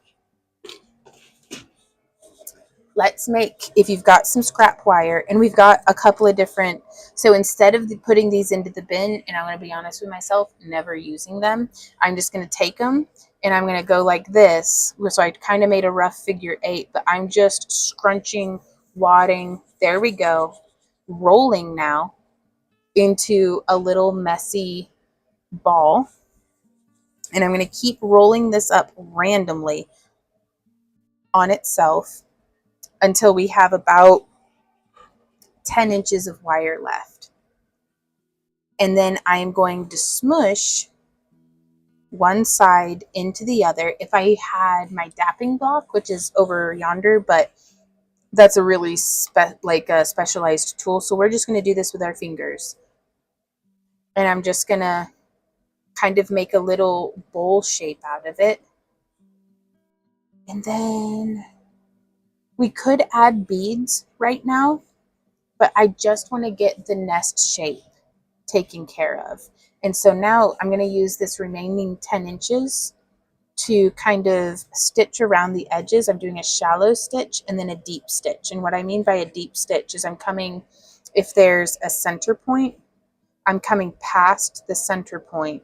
let's make, if you've got some scrap wire, and we've got a couple of different, so instead of putting these into the bin, and I'm going to be honest with myself, never using them, I'm just going to take them and I'm going to go like this. So I kind of made a rough figure 8, but I'm just scrunching, wadding, there we go, rolling now into a little messy ball. And I'm going to keep rolling this up randomly on itself until we have about 10 inches of wire left. And then I am going to smush one side into the other. If I had my dapping block, which is over yonder, but that's a really specialized tool. So we're just going to do this with our fingers. And I'm just going to kind of make a little bowl shape out of it. And then we could add beads right now, but I just want to get the nest shape taken care of. And so now I'm going to use this remaining 10 inches to kind of stitch around the edges. I'm doing a shallow stitch and then a deep stitch. And what I mean by a deep stitch is I'm coming, if there's a center point, I'm coming past the center point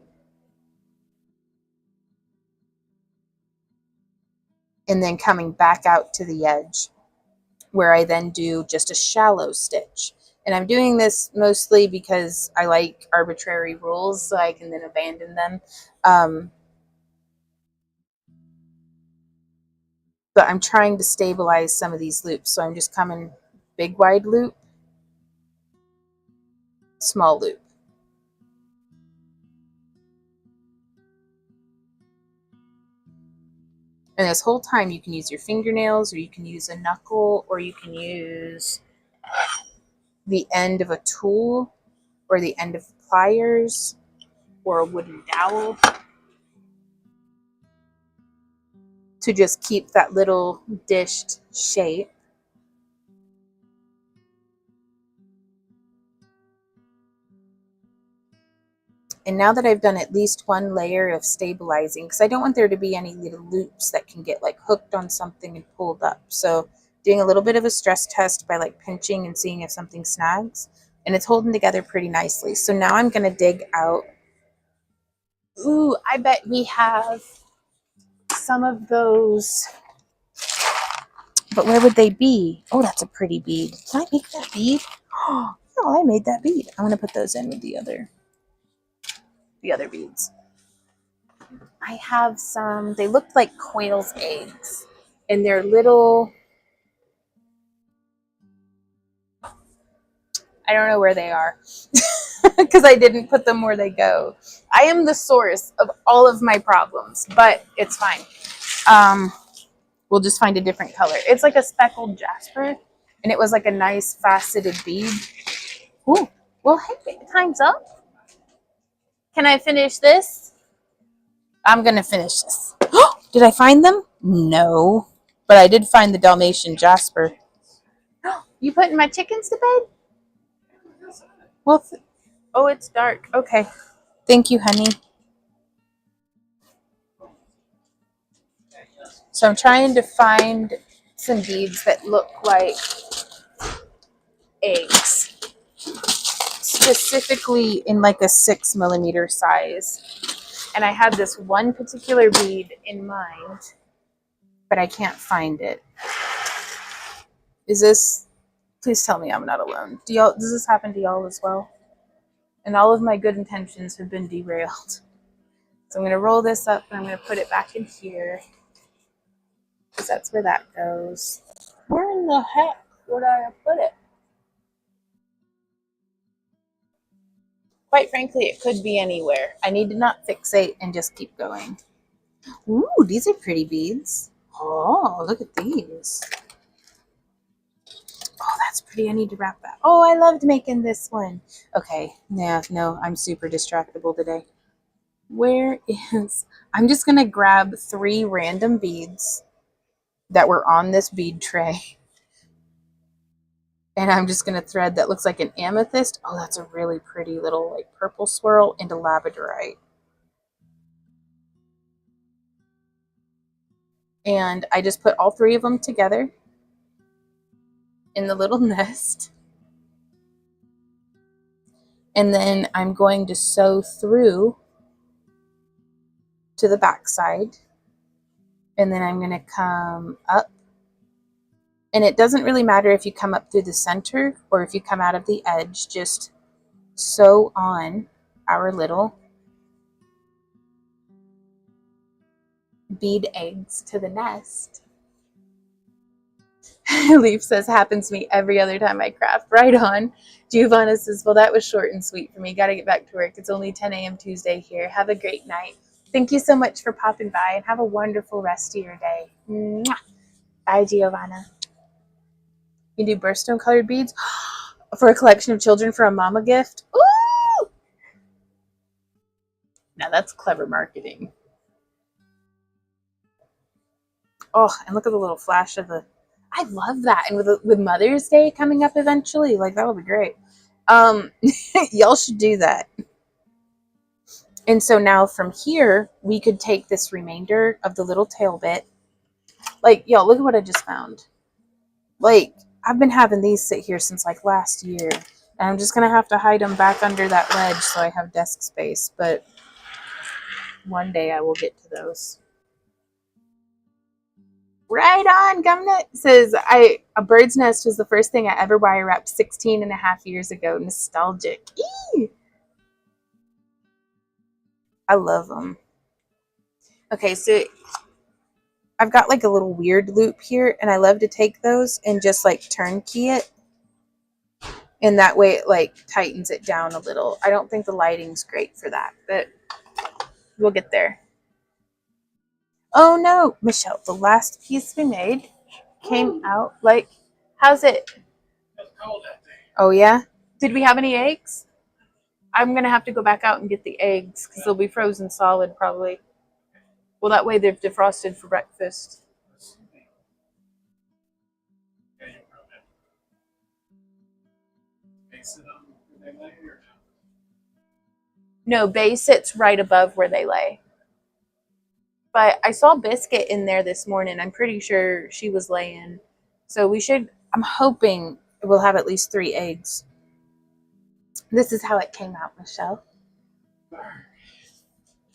and then coming back out to the edge, where I then do just a shallow stitch. And I'm doing this mostly because I like arbitrary rules, so I can then abandon them. but I'm trying to stabilize some of these loops. So I'm just coming big wide loop, small loop. And this whole time you can use your fingernails, or you can use a knuckle, or you can use the end of a tool, or the end of pliers, or a wooden dowel, to just keep that little dished shape. And now that I've done at least one layer of stabilizing, because I don't want there to be any little loops that can get like hooked on something and pulled up. So doing a little bit of a stress test by like pinching and seeing if something snags. And it's holding together pretty nicely. So now I'm going to dig out. Ooh, I bet we have some of those. But where would they be? Oh, that's a pretty bead. Can I make that bead? Oh, I made that bead. I'm going to put those in with the other beads. I have some, they look like quail's eggs, and they're little, I don't know where they are because I didn't put them where they go. I am the source of all of my problems, but it's fine. We'll just find a different color. It's like a speckled jasper, and it was like a nice faceted bead. Ooh, well, hey, time's up. Can I finish this? I'm going to finish this. Did I find them? No. But I did find the Dalmatian jasper. You putting my chickens to bed? Well, oh, it's dark. Okay. Thank you, honey. So I'm trying to find some beads that look like eggs, specifically in like a 6mm size. And I had this one particular bead in mind, but I can't find it. Is this, please tell me I'm not alone. Does this happen to y'all as well? And all of my good intentions have been derailed. So I'm going to roll this up and I'm going to put it back in here, because that's where that goes. Where in the heck would I put it? Quite frankly, it could be anywhere. I need to not fixate and just keep going. Ooh, these are pretty beads. Oh, look at these. Oh, that's pretty. I need to wrap that. Oh, I loved making this one. Okay, yeah, no, I'm super distractible today. Where is... I'm just going to grab 3 random beads that were on this bead tray. And I'm just going to thread that looks like an amethyst. Oh, that's a really pretty little like purple swirl, into labradorite. And I just put all 3 of them together in the little nest. And then I'm going to sew through to the back side. And then I'm going to come up. And it doesn't really matter if you come up through the center or if you come out of the edge. Just sew on our little bead eggs to the nest. Leaf says, happens to me every other time I craft. Right on. Giovanna says, well, that was short and sweet for me. Got to get back to work. It's only 10 a.m. Tuesday here. Have a great night. Thank you so much for popping by, and have a wonderful rest of your day. Mwah. Bye, Giovanna. You do birthstone colored beads for a collection of children for a mama gift. Ooh! Now that's clever marketing. Oh, and look at the little flash of the... I love that. And with Mother's Day coming up eventually, like that would be great. Y'all should do that. And so now from here, we could take this remainder of the little tail bit. Like, y'all, look at what I just found. Like, I've been having these sit here since like last year. And I'm just going to have to hide them back under that ledge so I have desk space. But one day I will get to those. Right on, Gumnut says, a bird's nest was the first thing I ever wire wrapped 16 and a half years ago. Nostalgic. Eee! I love them. Okay, so I've got like a little weird loop here, and I love to take those and just like turnkey it. And that way it like tightens it down a little. I don't think the lighting's great for that, but we'll get there. Oh no, Michelle, the last piece we made came out like, how's it? It's cold that day. Oh yeah? Did we have any eggs? I'm going to have to go back out and get the eggs because they'll be frozen solid probably. Well, that way they're defrosted for breakfast. Yeah, you probably base it on where they lay or No, Bay sits right above where they lay. But I saw Biscuit in there this morning. I'm pretty sure she was laying. So we should, I'm hoping we'll have at least 3 eggs. This is how it came out, Michelle. no.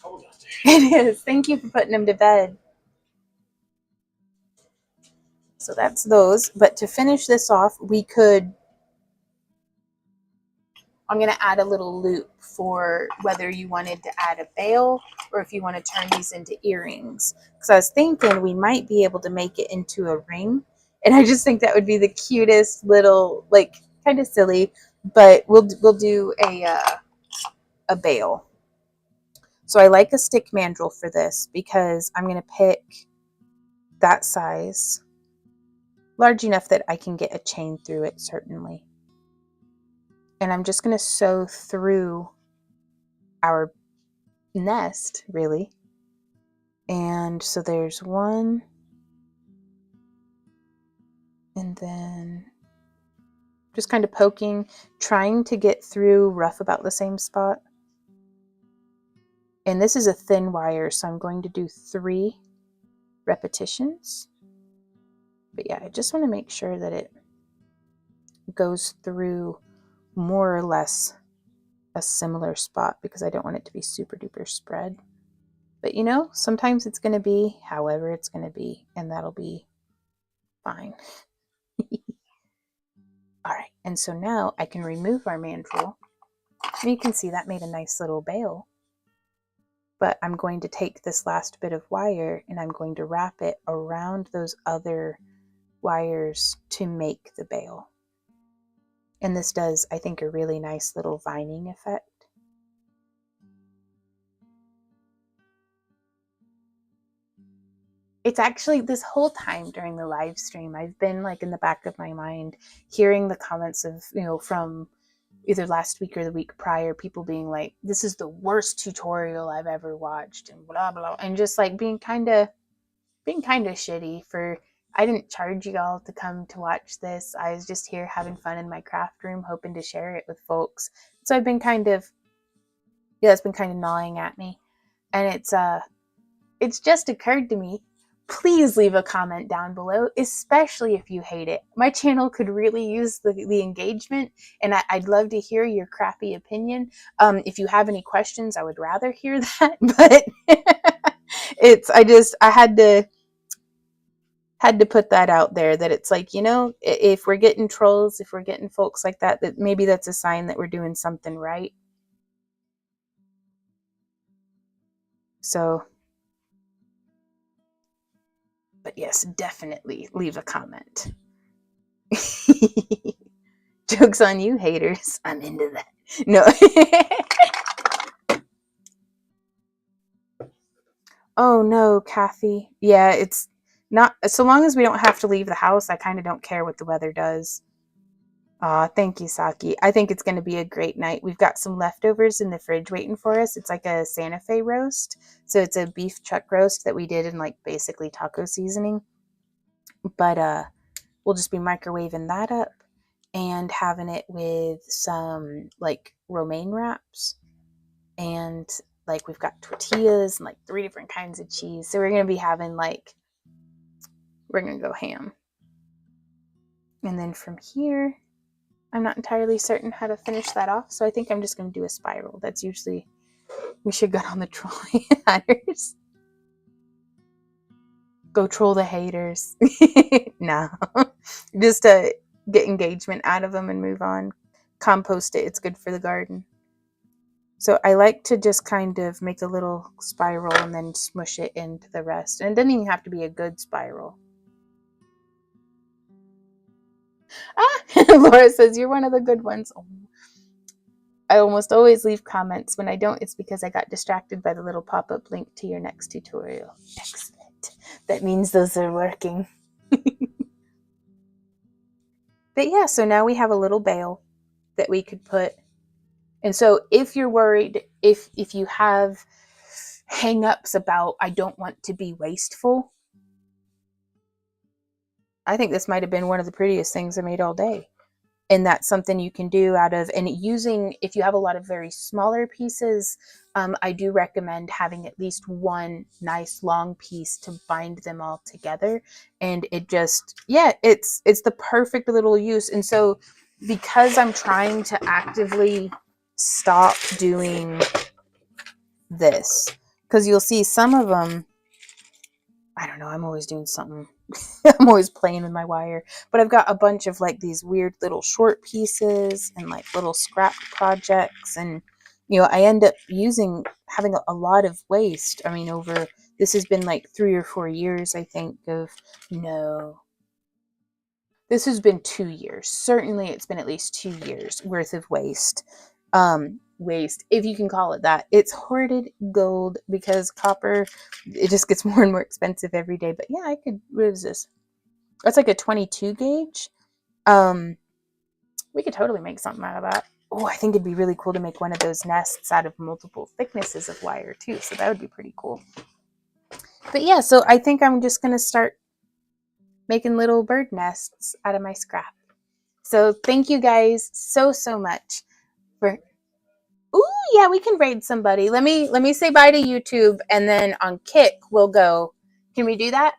Cold out there. It is. Thank you for putting them to bed. So that's those. But to finish this off, we could, I'm going to add a little loop for whether you wanted to add a bail or if you want to turn these into earrings. Because I was thinking we might be able to make it into a ring. And I just think that would be the cutest little, like, kind of silly. But we'll do a bail. So I like a stick mandrel for this because I'm going to pick that size, large enough that I can get a chain through it, certainly. And I'm just going to sew through our nest, really. And so there's one, and then just kind of poking, trying to get through rough about the same spot. And this is a thin wire, so I'm going to do 3 repetitions. But yeah, I just want to make sure that it goes through more or less a similar spot because I don't want it to be super duper spread. But you know, sometimes it's going to be however it's going to be, and that'll be fine. All right, and so now I can remove our mandrel. And you can see that made a nice little bail. But I'm going to take this last bit of wire and I'm going to wrap it around those other wires to make the bail. And this does, I think, a really nice little vining effect. It's actually this whole time during the live stream, I've been like in the back of my mind hearing the comments of, you know, from either last week or the week prior, people being like, this is the worst tutorial I've ever watched and blah, blah, and just like being kind of shitty for, I didn't charge y'all to come to watch this. I was just here having fun in my craft room, hoping to share it with folks. So I've been kind of, yeah, it's been kind of gnawing at me. And it's just occurred to me, please leave a comment down below, especially if you hate it. My channel could really use the engagement, and I'd love to hear your crappy opinion. If you have any questions, I would rather hear that, but I had to put that out there, that it's like, you know, if we're getting trolls, if we're getting folks like that, that maybe that's a sign that we're doing something right. So, but yes, definitely leave a comment. Joke's on you, haters. I'm into that. No. Oh no, Kathy. Yeah, it's not, so long as we don't have to leave the house, I kind of don't care what the weather does. Aw, thank you, Saki. I think it's going to be a great night. We've got some leftovers in the fridge waiting for us. It's like a Santa Fe roast. So it's a beef chuck roast that we did in like basically taco seasoning. But we'll just be microwaving that up and having it with some like romaine wraps. And like we've got tortillas and like 3 different kinds of cheese. So we're going to be having like, we're going to go ham. And then from here, I'm not entirely certain how to finish that off, so I think I'm just going to do a spiral. That's usually, we should get on the trolling haters. Go troll the haters. No. Just to get engagement out of them and move on. Compost it. It's good for the garden. So I like to just kind of make a little spiral and then smush it into the rest. And it doesn't even have to be a good spiral. Ah, Laura says, you're one of the good ones. Oh. I almost always leave comments. When I don't, it's because I got distracted by the little pop-up link to your next tutorial. Excellent. That means those are working. But yeah, so now we have a little bail that we could put. And so if you're worried, if you have hang-ups about, I don't want to be wasteful, I think this might have been one of the prettiest things I made all day. And that's something you can do out of, and using, if you have a lot of very smaller pieces, I do recommend having at least one nice long piece to bind them all together. And it just, yeah, it's the perfect little use. And so because I'm trying to actively stop doing this, because you'll see some of them, I don't know, I'm always doing something. I'm always playing with my wire. But I've got a bunch of like these weird little short pieces and like little scrap projects. And, you know, I end up having a lot of waste. I mean, this has been like 3 or 4 years, I think, this has been 2 years. Certainly it's been at least 2 years worth of waste. Waste, if you can call it that. It's hoarded gold because copper, it just gets more and more expensive every day. But yeah, what is this? That's like a 22 gauge. We could totally make something out of that. Oh, I think it'd be really cool to make one of those nests out of multiple thicknesses of wire too. So that would be pretty cool. But yeah, so I think I'm just going to start making little bird nests out of my scrap. So thank you guys so much for. Ooh, yeah, we can raid somebody. Let me say bye to YouTube, and then on Kick we'll go. Can we do that?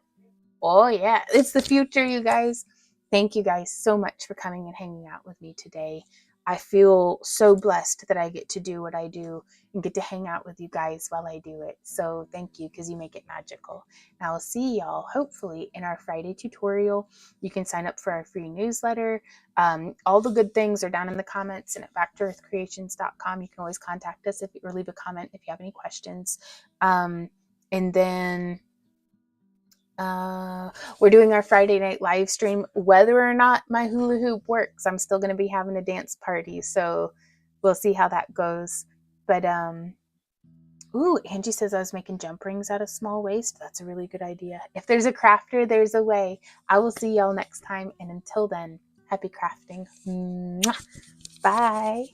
Oh yeah, it's the future, you guys. Thank you guys so much for coming and hanging out with me today. I feel so blessed that I get to do what I do and get to hang out with you guys while I do it. So thank you, because you make it magical. And I will see y'all hopefully in our Friday tutorial. You can sign up for our free newsletter. All the good things are down in the comments and at backtoearthcreations.com. You can always contact us or leave a comment if you have any questions. And then we're doing our Friday night live stream. Whether or not my hula hoop works, I'm still going to be having a dance party. So we'll see how that goes. But, ooh, Angie says I was making jump rings out of small waste. That's a really good idea. If there's a crafter, there's a way. I will see y'all next time. And until then, happy crafting. Mwah. Bye.